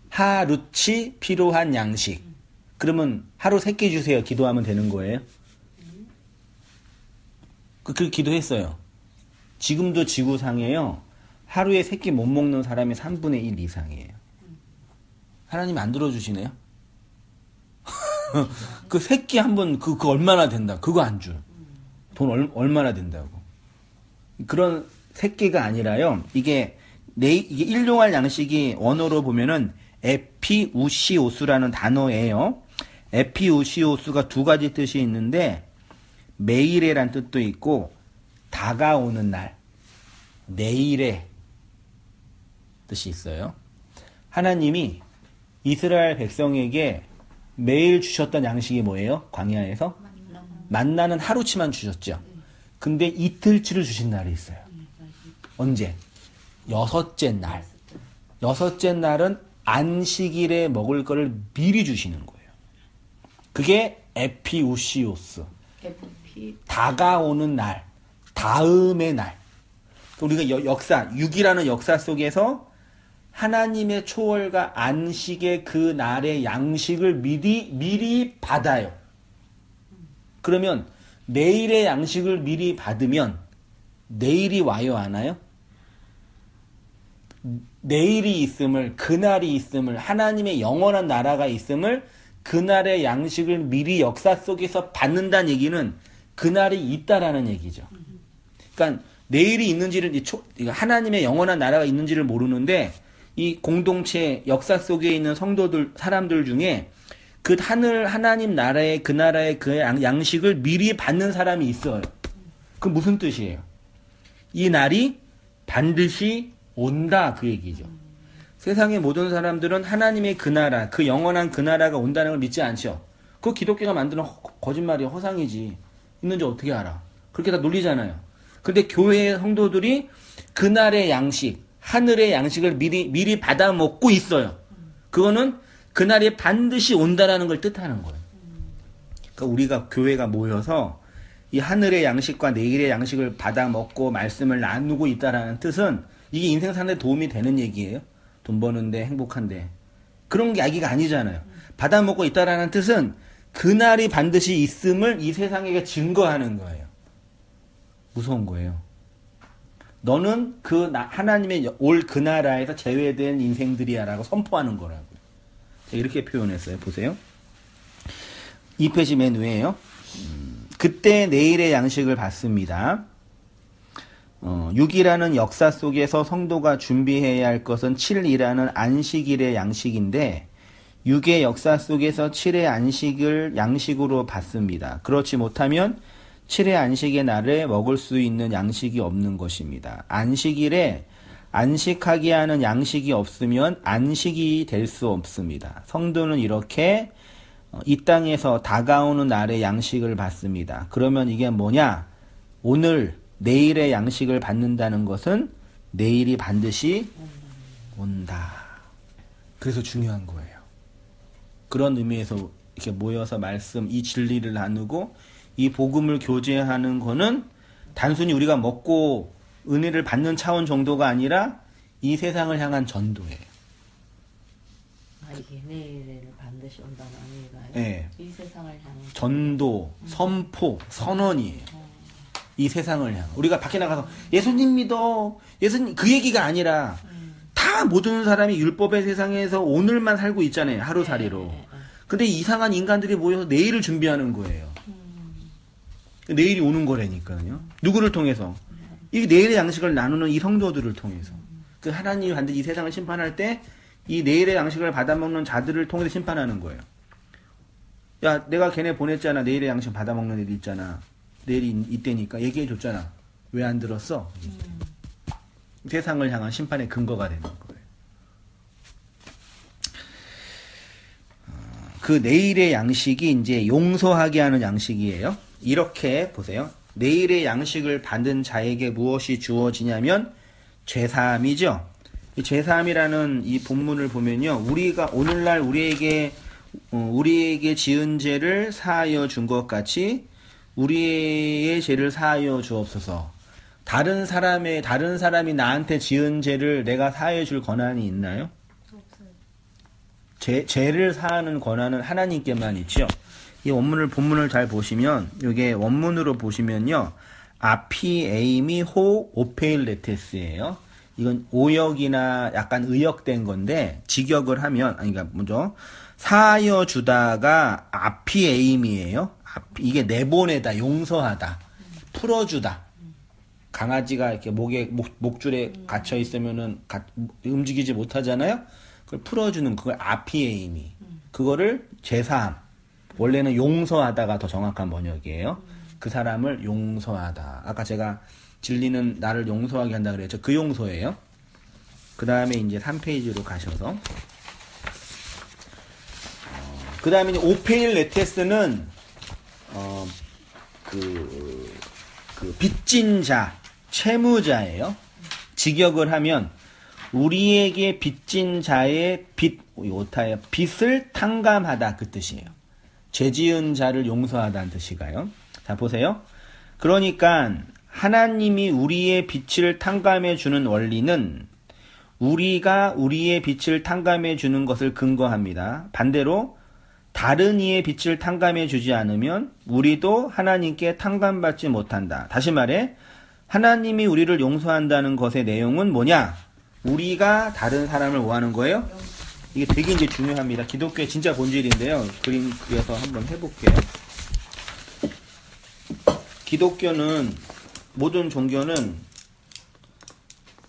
하루치 필요한 양식. 그러면 하루 3끼 주세요. 기도하면 되는 거예요. 그 기도했어요. 지금도 지구상에요. 하루에 3끼 못 먹는 사람이 3분의 1 이상이에요. 하나님 안 들어주시네요. 그 3끼 한번 그 얼마나 된다. 그거 안 줘. 돈 얼마나 된다고. 그런 3끼가 아니라요. 이게 일용할 양식이 원어로 보면은 에피우시오스라는 단어예요. 에피우시오스가 2가지 뜻이 있는데 매일에란 뜻도 있고 다가오는 날, 내일의 뜻이 있어요. 하나님이 이스라엘 백성에게 매일 주셨던 양식이 뭐예요? 광야에서? 만나는 하루치만 주셨죠. 근데 이틀치를 주신 날이 있어요. 언제? 6째 날. 6째 날은 안식일에 먹을 거를 미리 주시는 거예요. 그게 에피우시오스. 다가오는 날. 다음의 날. 우리가 역사, 6이라는 역사 속에서 하나님의 초월과 안식의 그 날의 양식을 미리 받아요. 그러면 내일의 양식을 미리 받으면 내일이 와요, 안 와요? 내일이 있음을, 그날이 있음을, 하나님의 영원한 나라가 있음을, 그날의 양식을 미리 역사 속에서 받는다는 얘기는 그날이 있다라는 얘기죠. 그러니까 내일이 있는지를, 하나님의 영원한 나라가 있는지를 모르는데 이 공동체 역사 속에 있는 성도들, 사람들 중에 그 하나님 나라의 그 나라의 그 양식을 미리 받는 사람이 있어요. 그 무슨 뜻이에요? 이 날이 반드시 온다, 그 얘기죠. 세상의 모든 사람들은 하나님의 그 나라, 그 영원한 그 나라가 온다는 걸 믿지 않죠. 그거 기독교가 만드는 거짓말이야, 허상이지. 있는지 어떻게 알아? 그렇게 다 놀리잖아요. 근데 교회의 성도들이 그날의 양식, 하늘의 양식을 미리 받아 먹고 있어요. 그거는 그날이 반드시 온다라는 걸 뜻하는 거예요. 그러니까 우리가 교회가 모여서 이 하늘의 양식과 내일의 양식을 받아 먹고 말씀을 나누고 있다라는 뜻은 이게 인생 사는데 도움이 되는 얘기예요. 돈 버는데 행복한데. 그런 게 얘기가 아니잖아요. 받아 먹고 있다라는 뜻은 그날이 반드시 있음을 이 세상에게 증거하는 거예요. 무서운 거예요. 너는 하나님의 올 그 나라에서 제외된 인생들이야라고 선포하는 거라고요. 이렇게 표현했어요. 보세요. 2페이지 맨 위에요. 그때 내일의 양식을 받습니다. 6이라는 역사 속에서 성도가 준비해야 할 것은 7이라는 안식일의 양식인데 6의 역사 속에서 7의 안식을 양식으로 받습니다. 그렇지 못하면 7의 안식의 날에 먹을 수 있는 양식이 없는 것입니다. 안식일에 안식하게 하는 양식이 없으면 안식이 될 수 없습니다. 성도는 이렇게 이 땅에서 다가오는 날의 양식을 받습니다. 그러면 이게 뭐냐? 오늘, 내일의 양식을 받는다는 것은 내일이 반드시 온다. 그래서 중요한 거예요. 그런 의미에서 이렇게 모여서 말씀, 이 진리를 나누고 이 복음을 교제하는 거는 단순히 우리가 먹고 은혜를 받는 차원 정도가 아니라 이 세상을 향한 전도예요. 이게 내일에는 반드시 온다는 의미가요? 네. 이 세상을 향한 전도, 선포, 선언이에요. 이 세상을 향한. 우리가 밖에 나가서 예수님 믿어, 예수님, 그 얘기가 아니라 다 모든 사람이 율법의 세상에서 오늘만 살고 있잖아요. 하루살이로. 근데 이상한 인간들이 모여서 내일을 준비하는 거예요. 내일이 오는 거라니까요. 누구를 통해서? 이 내일의 양식을 나누는 이 성도들을 통해서. 그 하나님이 반드시 이 세상을 심판할 때 이 내일의 양식을 받아먹는 자들을 통해서 심판하는 거예요. 야, 내가 걔네 보냈잖아. 내일의 양식 받아먹는 애들 있잖아. 내일이 이때니까 얘기해줬잖아. 왜 안 들었어? 세상을 향한 심판의 근거가 되는 거예요. 그 내일의 양식이 이제 용서하게 하는 양식이에요. 이렇게 보세요. 내일의 양식을 받은 자에게 무엇이 주어지냐면 죄사함이죠. 이 죄사함이라는 이 본문을 보면요. 우리가 오늘날 우리에게 지은 죄를 사하여 준 것 같이 우리의 죄를 사하여 주옵소서. 다른 사람이 나한테 지은 죄를 내가 사하여 줄 권한이 있나요? 없어요. 죄를 사하는 권한은 하나님께만 있죠. 이 본문을 잘 보시면, 이게 원문으로 보시면요. 아피, 에이미, 호, 오페일레테스예요. 이건 오역이나 약간 의역된 건데, 직역을 하면, 그러니까 먼저, 사하여 주다가 아피, 에이미예요. 이게 내보내다, 용서하다, 풀어주다. 강아지가 이렇게 목줄에 갇혀 있으면은 움직이지 못하잖아요. 그걸 풀어주는 그걸 아피에이미. 그거를 제사함. 원래는 용서하다가 더 정확한 번역이에요. 그 사람을 용서하다. 아까 제가 진리는 나를 용서하게 한다 그랬죠. 그 용서예요. 그 다음에 이제 3페이지로 가셔서 그 다음에 이제 오페일레테스는 그 빚진 자, 채무자예요. 직역을 하면 우리에게 빚진 자의 빚을 탕감하다 그 뜻이에요. 죄 지은 자를 용서하다는 뜻이가요. 자 보세요. 그러니까 하나님이 우리의 빚을 탕감해 주는 원리는 우리가 우리의 빛을 탕감해 주는 것을 근거합니다. 반대로 다른 이의 빛을 탕감해 주지 않으면 우리도 하나님께 탕감받지 못한다. 다시 말해 하나님이 우리를 용서한다는 것의 내용은 뭐냐? 우리가 다른 사람을 뭐 하는 거예요? 이게 되게 이제 중요합니다. 기독교의 진짜 본질인데요. 그림 그려서 한번 해볼게요. 기독교는, 모든 종교는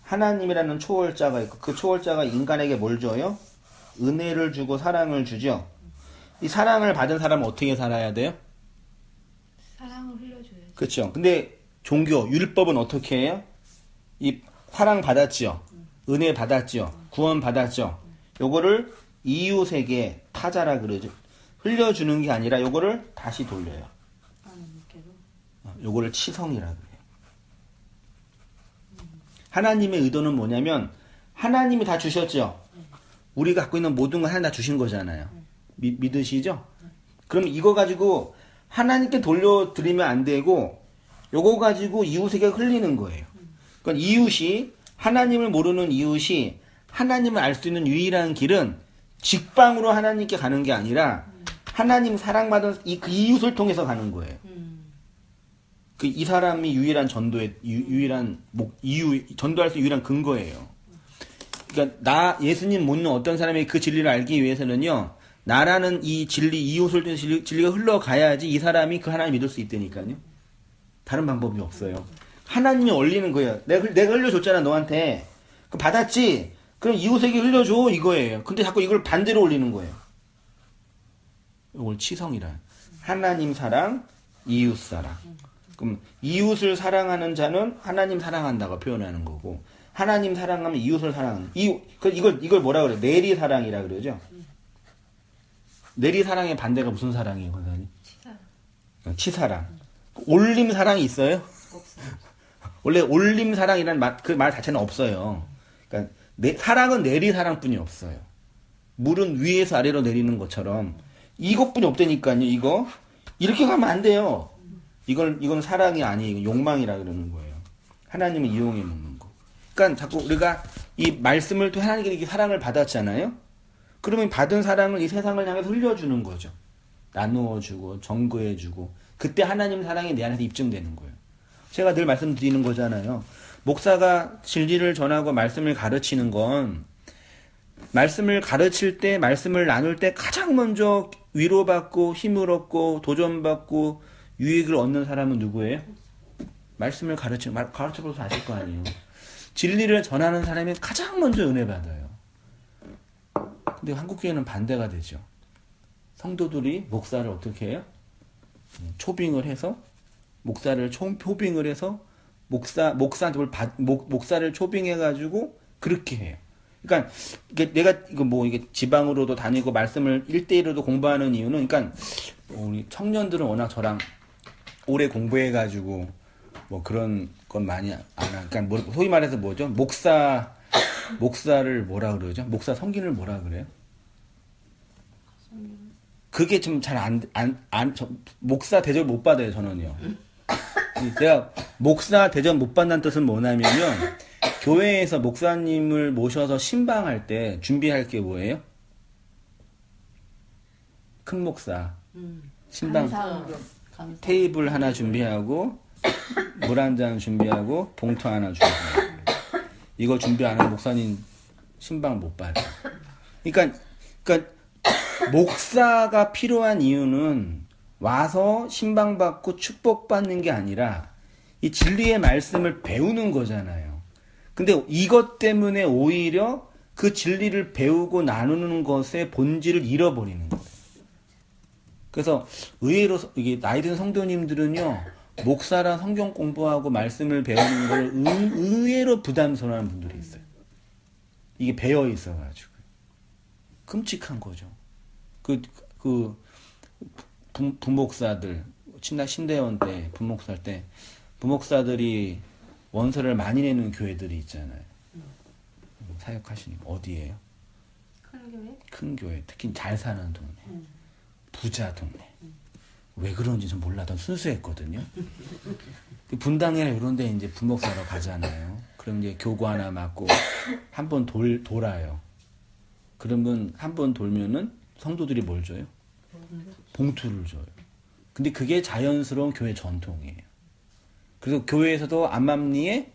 하나님이라는 초월자가 있고 그 초월자가 인간에게 뭘 줘요? 은혜를 주고 사랑을 주죠. 이 사랑을 받은 사람은 어떻게 살아야 돼요? 사랑을 흘려줘야죠. 그렇죠. 근데 종교, 율법은 어떻게 해요? 이 사랑 받았죠. 은혜 받았죠. 구원 받았죠. 요거를 이웃에게 타자라 그러죠. 흘려주는 게 아니라 요거를 다시 돌려요. 요거를 치성이라 그래요. 하나님의 의도는 뭐냐면 하나님이 다 주셨죠. 우리가 갖고 있는 모든 걸 하나님 다 주신 거잖아요. 믿으시죠? 그럼 이거 가지고 하나님께 돌려드리면 안 되고 요거 가지고 이웃에게 흘리는 거예요. 그러니까 이웃이, 하나님을 모르는 이웃이 하나님을 알 수 있는 유일한 길은 직방으로 하나님께 가는 게 아니라 하나님 사랑받은 그 이웃을 통해서 가는 거예요. 이 사람이 유일한 전도의 유일한 전도할 수 유일한 근거예요. 그러니까 예수님 묻는 어떤 사람이 그 진리를 알기 위해서는요, 나라는 이 진리, 이웃을 통해서 진리가 흘러가야지 이 사람이 그 하나님 믿을 수 있다니까요. 다른 방법이 없어요. 하나님이 올리는 거예요. 내가 흘려줬잖아, 너한테. 그 받았지? 그럼 이웃에게 흘려줘, 이거예요. 근데 자꾸 이걸 반대로 올리는 거예요. 이걸 치성이라. 하나님 사랑, 이웃 사랑. 그럼 이웃을 사랑하는 자는 하나님 사랑한다고 표현하는 거고, 하나님 사랑하면 이웃을 사랑하는. 이걸 뭐라 그래요? 내리 사랑이라 그러죠. 내리 사랑의 반대가 무슨 사랑이에요, 권사님? 치사랑. 올림 사랑이 있어요? 없어요. 원래 올림 사랑이라는 그 말 자체는 없어요. 그러니까 사랑은 내리 사랑뿐이 없어요. 물은 위에서 아래로 내리는 것처럼 이것뿐이 없다니까요. 이거 이렇게 가면 안 돼요. 이건 사랑이 아니에요. 욕망이라 그러는 거예요. 하나님을 이용해 먹는 거. 그러니까 자꾸 우리가 이 말씀을 또 하나님께 이렇게 사랑을 받았잖아요. 그러면 받은 사랑을 이 세상을 향해서 흘려주는 거죠. 나누어주고 정거해주고, 그때 하나님 사랑이 내 안에서 입증되는 거예요. 제가 늘 말씀드리는 거잖아요. 목사가 진리를 전하고 말씀을 가르치는 건, 말씀을 가르칠 때, 말씀을 나눌 때 가장 먼저 위로받고 힘을 얻고 도전받고 유익을 얻는 사람은 누구예요? 말씀을 가르쳐봐서 아실 거 아니에요. 진리를 전하는 사람이 가장 먼저 은혜 받아요. 근데 한국교회는 반대가 되죠. 성도들이 목사를 어떻게 해요? 초빙을 해서, 목사를 초빙을 해서, 목사한테 목사를 초빙해가지고 그렇게 해요. 그러니까 내가 이게 지방으로도 다니고 말씀을 1대1로도 공부하는 이유는, 그러니까 우리 청년들은 워낙 저랑 오래 공부해가지고 뭐 그런 건 많이 안 하. 그러니까 소위 말해서 뭐죠? 목사를 뭐라 그러죠? 목사 성gin을 뭐라 그래요? 그게 좀 잘 목사 대접 못 받아요, 저는요. 제가 목사 대접 못 받는 뜻은 뭐냐면요, 교회에서 목사님을 모셔서 신방할 때 준비할 게 뭐예요? 큰 목사 신방 테이블 하나 준비하고 물 한 잔 준비하고 봉투 하나 준비하고, 이거 준비 안 하면 목사님 신방 못 받아요. 그러니까 목사가 필요한 이유는 와서 신방받고 축복받는 게 아니라 이 진리의 말씀을 배우는 거잖아요. 근데 이것 때문에 오히려 그 진리를 배우고 나누는 것의 본질을 잃어버리는 거예요. 그래서 의외로 이게 나이 든 성도님들은요, 목사랑 성경 공부하고 말씀을 배우는 걸 의외로 부담스러워하는 분들이 있어요. 이게 배어 있어가지고. 끔찍한 거죠. 부목사들, 신대원 때, 부목사 때, 부목사들이 원서를 많이 내는 교회들이 있잖아요. 사역하시니까. 어디예요? 큰 교회? 큰 교회. 특히 잘 사는 동네. 부자 동네. 왜 그런지 좀 몰라도 순수했거든요. 분당이나 이런 데 이제 부목사로 가잖아요. 그럼 이제 교구 하나 맞고 한 번 돌아요. 그러면 한 번 돌면은 성도들이 뭘 줘요? 봉투를 줘요. 근데 그게 자연스러운 교회 전통이에요. 그래서 교회에서도 암암리에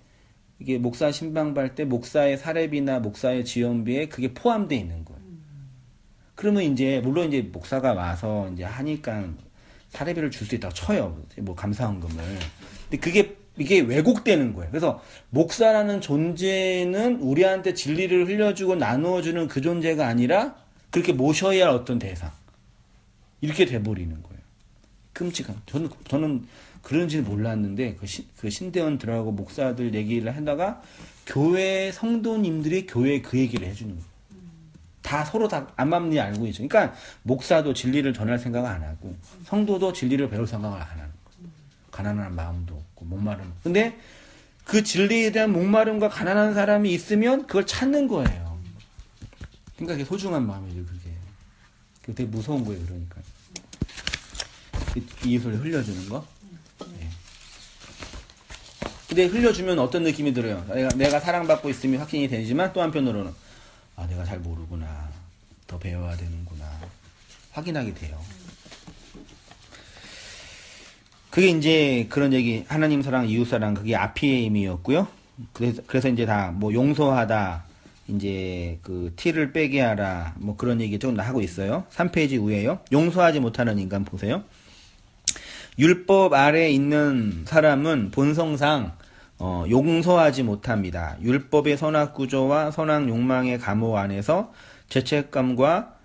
이게 목사 신방할 때 목사의 사례비나 목사의 지원비에 그게 포함되어 있는 거예요. 그러면 이제 물론 이제 목사가 와서 이제 하니까 사례비를 줄 수 있다고 쳐요. 뭐 감사헌금을. 근데 이게 왜곡되는 거예요. 그래서 목사라는 존재는 우리한테 진리를 흘려주고 나누어주는 그 존재가 아니라 그렇게 모셔야 할 어떤 대상. 이렇게 돼버리는 거예요. 끔찍한. 저는 그런지는 몰랐는데 그 신대원 들어가고 목사들 얘기를 하다가 교회 성도님들이 교회에 그 얘기를 해주는 거예요. 다 서로 다 암암리 알고 있죠. 그러니까 목사도 진리를 전할 생각을 안 하고 성도도 진리를 배울 생각을 안 하는 거예요. 가난한 마음도 없고 목마름. 근데 그 진리에 대한 목마름과 가난한 사람이 있으면 그걸 찾는 거예요. 그러니까 그게 소중한 마음이죠. 그게 되게 무서운 거예요. 그러니까 이 소리 흘려주는 거. 네. 근데 흘려주면 어떤 느낌이 들어요? 내가 사랑받고 있으면 확신이 되지만 또 한편으로는 내가 잘 모르구나. 더 배워야 되는구나. 확인하게 돼요. 그게 이제 그런 얘기, 하나님 사랑, 이웃 사랑, 그게 아피에임이었고요. 그래서 이제 다 뭐 용서하다, 이제 그 티를 빼게 하라, 뭐 그런 얘기 좀 하고 있어요. 3페이지 위에요. 용서하지 못하는 인간 보세요. 율법 아래 있는 사람은 본성상 용서하지 못합니다. 율법의 선악 구조와 선악 욕망의 감옥 안에서 죄책감과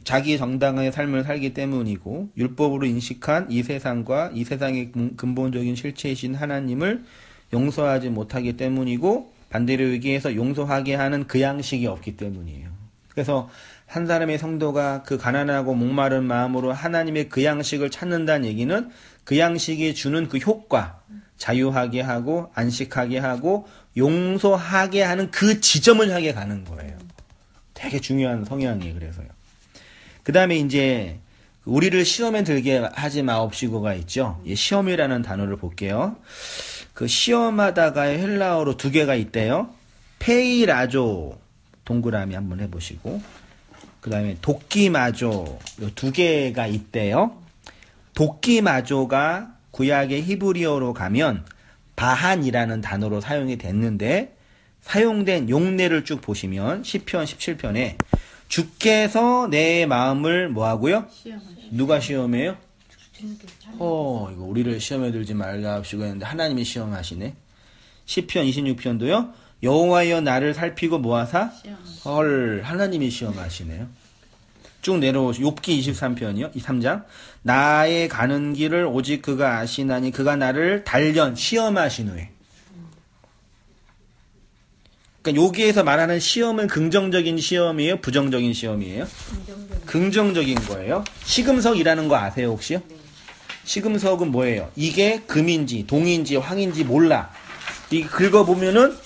자기 정당한 삶을 살기 때문이고 율법으로 인식한 이 세상과 이 세상의 근본적인 실체이신 하나님을 용서하지 못하기 때문이고 반대로 얘기해서 용서하게 하는 그 양식이 없기 때문이에요. 그래서 한 사람의 성도가 그 가난하고 목마른 마음으로 하나님의 그 양식을 찾는다는 얘기는 그 양식이 주는 그 효과, 자유하게 하고 안식하게 하고 용서하게 하는 그 지점을 향해 가는 거예요. 되게 중요한 성향이에요. 그래서요. 그 다음에 이제 우리를 시험에 들게 하지 마옵시고가 있죠. 시험이라는 단어를 볼게요. 그 시험하다가 헬라어로 두 개가 있대요. 페이라조 동그라미 한번 해보시고 그 다음에 도끼마조 두 개가 있대요. 도끼마조가 구약의 히브리어로 가면 바한이라는 단어로 사용이 됐는데 사용된 용례를 쭉 보시면 시편 17편에 주께서 내 마음을 뭐하고요? 누가 시험해요? 이거 우리를 시험에 들지 말라 합시고 했는데 하나님이 시험하시네. 시편 26편도요. 여호와여 나를 살피고 뭐하사? 하나님이 시험하시네요. 쭉 내려오시고 욥기 23편이요. 3장 나의 가는 길을 오직 그가 아시나니 그가 나를 단련 시험하신 후에. 그러니까 여기에서 말하는 시험은 긍정적인 시험이에요? 부정적인 시험이에요? 긍정적인 거예요. 시금석이라는 거 아세요 혹시요? 네. 시금석은 뭐예요? 이게 금인지 동인지 황인지 몰라. 이 긁어보면은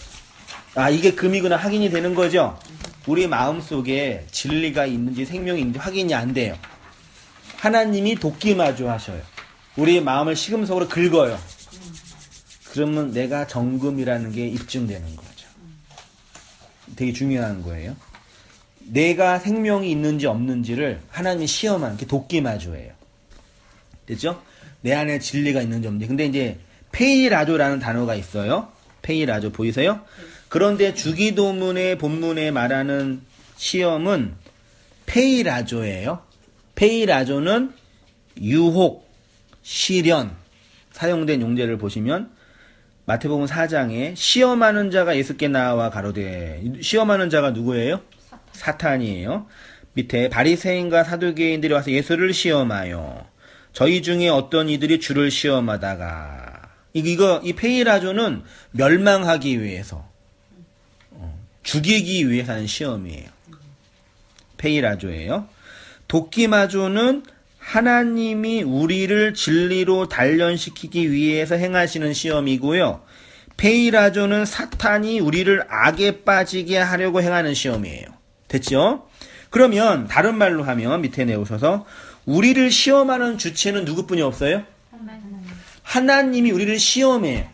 이게 금이구나 확인이 되는 거죠. 우리 마음속에 진리가 있는지 생명이 있는지 확인이 안 돼요. 하나님이 도끼마주 하셔요. 우리의 마음을 시금석으로 긁어요. 그러면 내가 정금이라는 게 입증되는 거죠. 되게 중요한 거예요. 내가 생명이 있는지 없는지를 하나님이 시험하는 게 도끼마주예요. 됐죠? 내 안에 진리가 있는지 없는지. 근데 이제 페이라조라는 단어가 있어요. 페이라조 보이세요? 그런데 주기도문의 본문에 말하는 시험은 페이라조예요. 페이라조는 유혹, 시련 사용된 용제를 보시면 마태복음 4장에 시험하는 자가 예수께 나와 가로되 시험하는 자가 누구예요? 사탄이에요. 밑에 바리새인과 사두개인들이 와서 예수를 시험하여 저희 중에 어떤 이들이 주를 시험하다가 이 페이라조는 멸망하기 위해서 죽이기 위해서 하는 시험이에요. 페이라조예요. 도끼마조는 하나님이 우리를 진리로 단련시키기 위해서 행하시는 시험이고요. 페이라조는 사탄이 우리를 악에 빠지게 하려고 행하는 시험이에요. 됐죠? 그러면 다른 말로 하면 밑에 내오셔서 우리를 시험하는 주체는 누구뿐이 없어요? 하나님이 우리를 시험해요.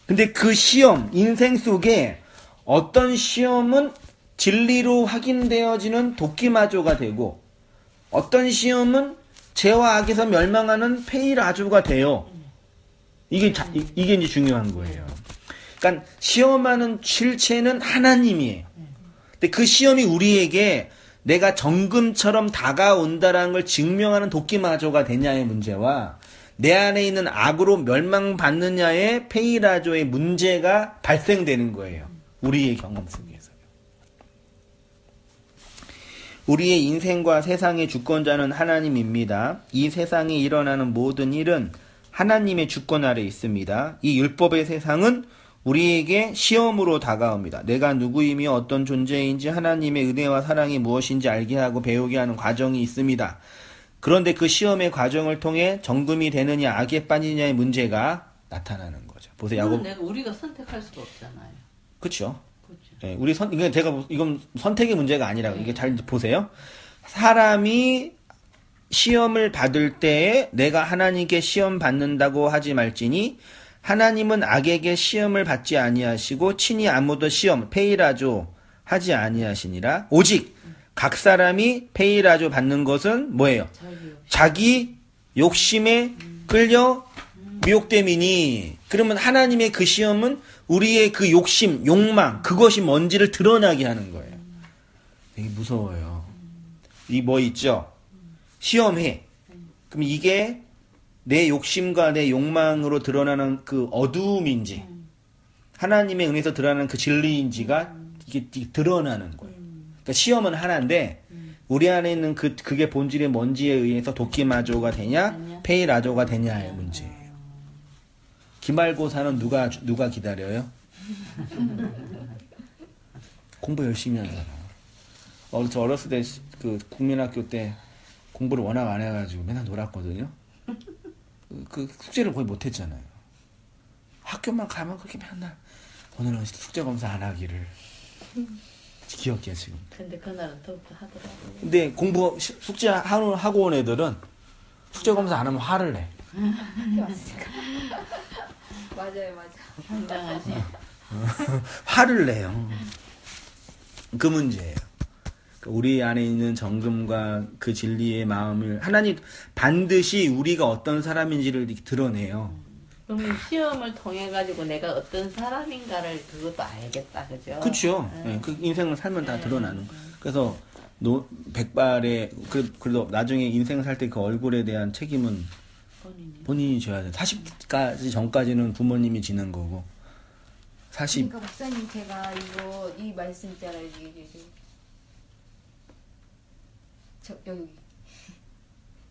근데 그 시험, 인생 속에 어떤 시험은 진리로 확인되어지는 도끼마조가 되고 어떤 시험은 죄와 악에서 멸망하는 페이라조가 돼요. 이게 이제 중요한 거예요. 그러니까 시험하는 실체는 하나님이에요. 근데 그 시험이 우리에게 내가 정금처럼 다가온다라는 걸 증명하는 도끼마조가 되냐의 문제와 내 안에 있는 악으로 멸망받느냐의 페이라조의 문제가 발생되는 거예요. 우리의 경험 속에서. 우리의 인생과 세상의 주권자는 하나님입니다. 이 세상에 일어나는 모든 일은 하나님의 주권 아래 있습니다. 이 율법의 세상은 우리에게 시험으로 다가옵니다. 내가 누구이며 어떤 존재인지 하나님의 은혜와 사랑이 무엇인지 알게 하고 배우게 하는 과정이 있습니다. 그런데 그 시험의 과정을 통해 정금이 되느냐 악에 빠지느냐의 문제가 나타나는 거죠. 보세요. 야곱. 내가 우리가 선택할 수가 없잖아요. 그렇죠. 그렇죠. 네, 이건 선택의 문제가 아니라고. 이게 잘 보세요. 사람이 시험을 받을 때에 내가 하나님께 시험 받는다고 하지 말지니 하나님은 악에게 시험을 받지 아니하시고 친히 아무도 시험 페이라조 하지 아니하시니라. 오직 각 사람이 페이라조 받는 것은 뭐예요? 자기 욕심에 끌려 미혹됨이니. 그러면 하나님의 그 시험은 우리의 그 욕심, 욕망, 그것이 뭔지를 드러나게 하는 거예요. 되게 무서워요. 이 뭐 있죠? 시험해. 그럼 이게 내 욕심과 내 욕망으로 드러나는 그 어두움인지 하나님의 은혜에서 드러나는 그 진리인지가 이게 드러나는 거예요. 그러니까 시험은 하나인데 우리 안에 있는 그게 본질의 뭔지에 의해서 도끼마조가 되냐 페이라조가 되냐의 문제예요. 기말고사는 누가 기다려요? 공부 열심히 하는 사람. 저 어렸을 때 그 국민학교 때 공부를 워낙 안 해가지고 맨날 놀았거든요. 그 숙제를 거의 못했잖아요. 학교만 가면 그렇게 맨날 오늘은 숙제 검사 안 하기를 기억해 지금. 근데 그날은 더욱더 하더라고요. 근데 숙제 하고 온 애들은 숙제 검사 안 하면 화를 내. 맞아요. 당당하지. 화를 내요. 그 문제예요. 우리 안에 있는 정금과 그 진리의 마음을 하나님 반드시 우리가 어떤 사람인지를 드러내요. 그러면 시험을 통해 가지고 내가 어떤 사람인가를 그것도 알겠다, 그죠? 그렇죠. 네, 그 인생을 살면 다 드러나는. 그래서 백발에 그래도 나중에 인생을 살 때 그 얼굴에 대한 책임은 본인이 져야 돼. 40까지 전까지는 부모님이 지는 거고. 40. 그러니까 목사님 제가 이 말씀 있잖아요. 여기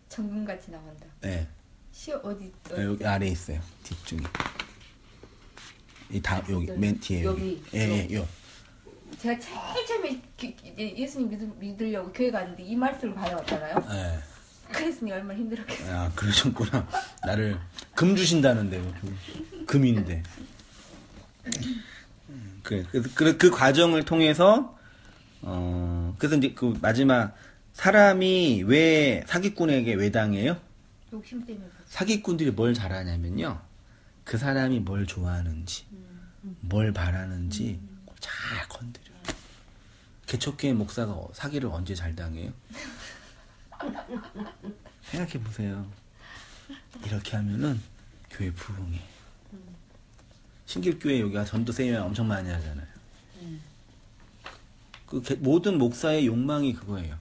정금같이 나온다. 네. 시험 어디? 여기 아래에 있어요. 뒷중에. 여기 맨 뒤에 여기. 예, 요. 제가 제일 처음에 예수님 믿으려고 교회 갔는데 이 말씀을 받아왔잖아요. 네. 그랬으니 얼마나 힘들었겠어요. 아, 그러셨구나. 나를 금 주신다는데 금인데. 그 과정을 통해서 그래서 이제 그 마지막 사람이 왜 사기꾼에게 왜 당해요? 욕심 때문에. 사기꾼들이 뭘 잘하냐면요. 그 사람이 뭘 좋아하는지, 뭘 바라는지 잘 건드려요. 개척교회 목사가 사기를 언제 잘 당해요? 생각해 보세요. 이렇게 하면은 교회 부흥해. 신길교회 여기가 전도세미나 엄청 많이 하잖아요. 모든 목사의 욕망이 그거예요.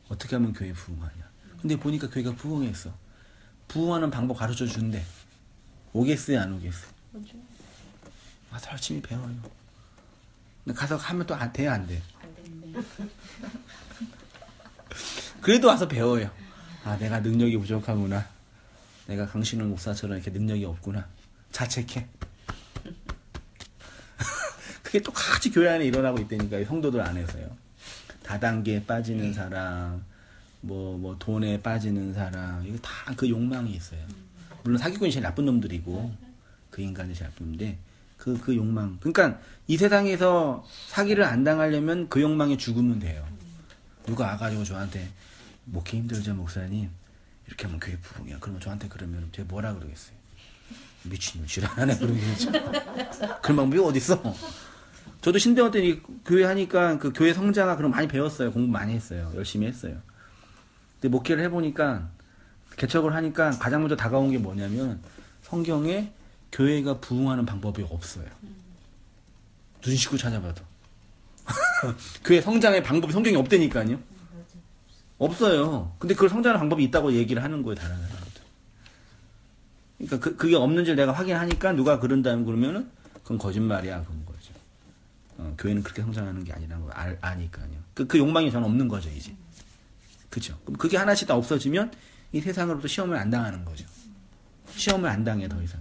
어떻게 하면 교회 부흥하냐. 근데 보니까 교회가 부흥했어. 부흥하는 방법 가르쳐 준대. 오겠어요, 안 오겠어요? 와서 열심히 배워요. 근데 가서 하면 또 돼, 안 돼? 안 되는데. 그래도 와서 배워요. 아, 내가 능력이 부족하구나. 내가 강신우 목사처럼 이렇게 능력이 없구나. 자책해. 그게 똑같이 교회 안에 일어나고 있다니까요. 성도들 안에서요. 다단계에 빠지는 사람, 뭐 돈에 빠지는 사람, 이거 다 그 욕망이 있어요. 물론 사기꾼이 제일 나쁜 놈들이고 그 인간이 제일 나쁜 놈인데 그 욕망. 그러니까 이 세상에서 사기를 안 당하려면 그 욕망에 죽으면 돼요. 누가 와가지고 저한테 목회 힘들죠 목사님 이렇게 하면 교회 부흥이야. 그러면 저한테 그러면 제가 뭐라 그러겠어요? 미친놈 지랄하네 그런 게 그런 방법이 어딨어. 저도 신대원 때 교회 하니까 그 교회 성장학 그런 거 많이 배웠어요. 공부 많이 했어요. 열심히 했어요. 근데 목회를 해보니까 개척을 하니까 가장 먼저 다가온 게 뭐냐면 성경에 교회가 부흥하는 방법이 없어요. 눈 씻고 찾아봐도 교회 성장의 방법이 성경에 없다니까요. 없어요. 근데 그걸 성장하는 방법이 있다고 얘기를 하는 거예요. 다른 사람들. 그러니까 그게 없는지를 내가 확인하니까 누가 그런다면 그러면은 그건 거짓말이야 그런 거죠. 교회는 그렇게 성장하는 게 아니라는 걸 아니까요. 그 욕망이 저는 없는 거죠 이제. 그죠? 그럼 그게 하나씩 다 없어지면 이 세상으로부터 시험을 안 당하는 거죠. 시험을 안 당해 더 이상.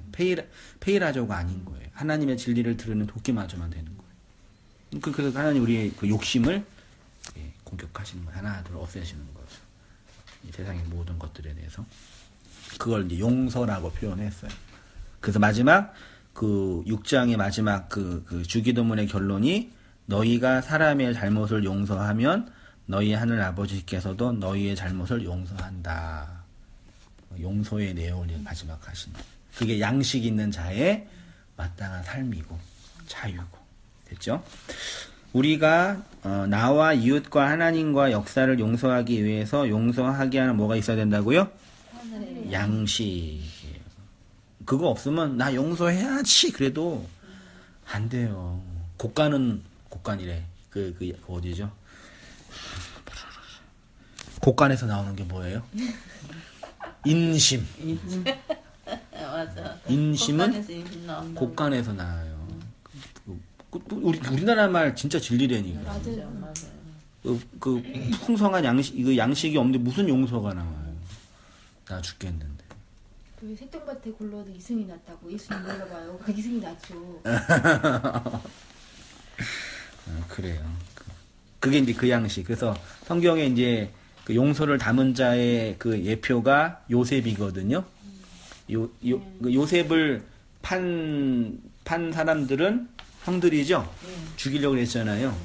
페이라저가 아닌 거예요. 하나님의 진리를 들으는 도끼마저만 되는 거예요. 그래서 하나님 우리의 그 욕심을 공격하시는 거예요. 하나 둘 없애시는 거죠. 이 세상의 모든 것들에 대해서. 그걸 이제 용서라고 표현했어요. 그래서 마지막 그 6장의 마지막 그 주기도문의 결론이 너희가 사람의 잘못을 용서하면 너희 하늘 아버지께서도 너희의 잘못을 용서한다. 용서의 내용을 마지막 하신다. 그게 양식 있는 자의 마땅한 삶이고 자유고. 됐죠? 우리가 나와 이웃과 하나님과 역사를 용서하기 위해서 용서하게 하는 뭐가 있어야 된다고요? 양식이에요. 그거 없으면 나 용서해야지 그래도 안 돼요. 곡간이래. 그 어디죠? 곡간에서 나오는 게 뭐예요? 인심. 맞아. 인심은 나온다. 곡간에서 나와요. 우리나라 말 진짜 진리라니까. 맞아요. 그 풍성한 양식이 없는데 무슨 용서가 나와요? 나 죽겠는데. 왜 새똥밭에 굴러도 이승이 났다고 예수님 물어봐요. 그 이승이 났죠. 그래요. 그게 이제 그 양식. 그래서 성경에 이제 그 용서를 담은 자의 그 예표가 요셉이거든요. 요셉을 판 사람들은 형들이죠. 죽이려고 했잖아요.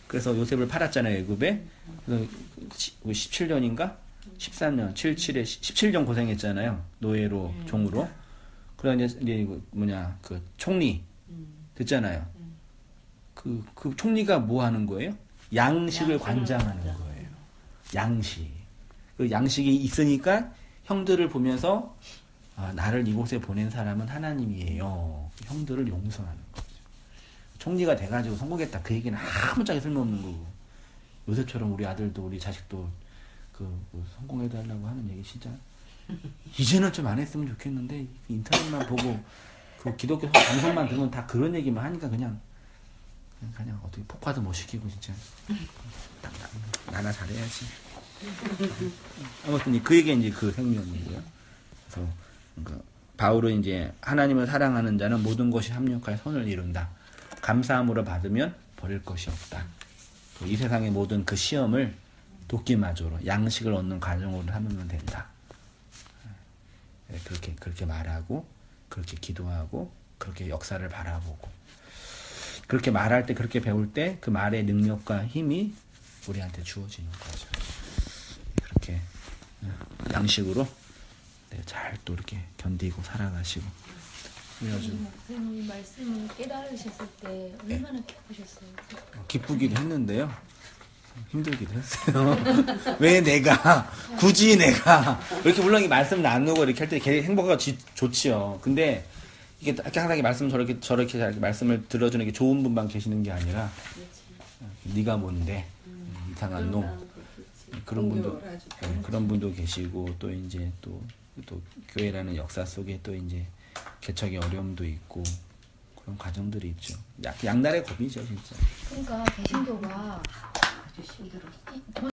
그래서 요셉을 팔았잖아요, 애굽에. 그래서 17년인가? 13년, 77에 17년 고생했잖아요. 노예로, 종으로. 그러다 이제 그 총리 됐잖아요. 그 총리가 뭐 하는 거예요? 양식을 관장하는 거예요. 양식. 그 양식이 있으니까 형들을 보면서 나를 이곳에 보낸 사람은 하나님이에요. 형들을 용서하는 거죠. 총리가 돼가지고 성공했다. 그 얘기는 아무짝에 쓸모없는 거고. 요셉처럼 우리 아들도 우리 자식도 성공해달라고 하는 얘기 진짜 이제는 좀 안 했으면 좋겠는데 인터넷만 보고 그 기독교 방송만 들으면 다 그런 얘기만 하니까 그냥 어떻게 폭파도 못 시키고 진짜 나나 잘해야지. 아무튼 그 얘기 이제 그 생명이고요. 그래서 그러니까 바울은 이제 하나님을 사랑하는 자는 모든 것이 합력하여 선을 이룬다. 감사함으로 받으면 버릴 것이 없다. 이 세상의 모든 그 시험을 도끼마저로 양식을 얻는 과정으로 삼으면 된다. 그렇게 말하고 그렇게 기도하고 그렇게 역사를 바라보고 그렇게 말할 때 그렇게 배울 때 그 말의 능력과 힘이 우리한테 주어지는 거죠. 그렇게 양식으로 잘 또 이렇게 견디고 살아가시고. 목사님 말씀을 깨달으셨을 때 얼마나 기쁘셨어요? 기쁘기도 했는데요. 힘들기도 했어요. 왜 굳이 내가 이렇게 물론 이 말씀 나누고 이렇게 할 때 행복하고 좋지요. 근데 이게 항상 말씀 저렇게 말씀을 들어주는 게 좋은 분만 계시는 게 아니라 네가 뭔데 이상한 놈 그런 분도 계시고 또 이제 또 교회라는 역사 속에 또 이제 개척의 어려움도 있고 그런 과정들이 있죠. 양날의 검이죠 진짜. 그러니까 개신교가 아주 힘들었어.